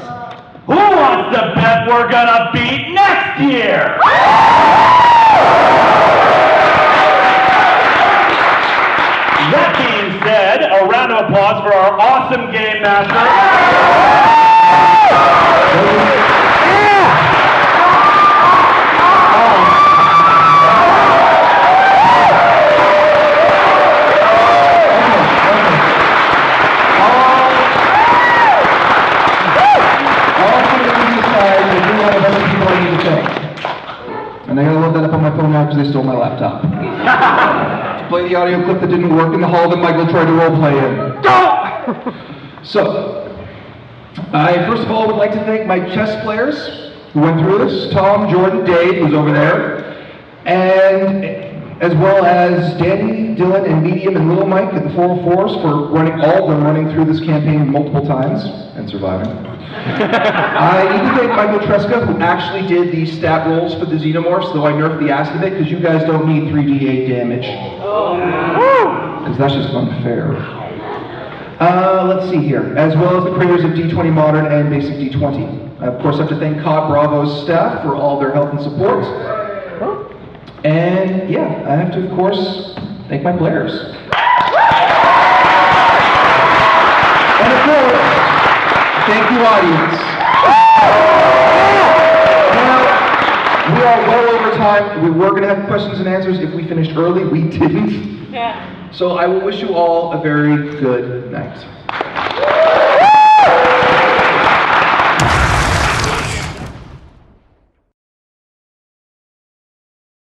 Who wants to bet we're gonna beat next year? That being said, a round of applause for our awesome game master. And I gotta load that up on my phone now because they stole my laptop. To play the audio clip that didn't work in the hall that Michael tried to roleplay in. Don't! So, I first of all would like to thank my chess players who went through this. Tom, Jordan, Dave, who's over there. And as well as Danny, Dylan, and Medium, and Little Mike at the 404s for running through this campaign multiple times and surviving. I need to thank Michael Tresca, who actually did the stat rolls for the Xenomorphs, though I nerfed the ass of it, because you guys don't need 3d8 damage. Because that's just unfair. Let's see here. As well as the creators of D20 Modern and Basic D20. I, of course, have to thank ConBravo's staff for all their help and support. And yeah, I have to, of course, thank my players. And of course, thank you, audience. Now, we are well over time. We were going to have questions and answers if we finished early. We didn't. So I will wish you all a very good night.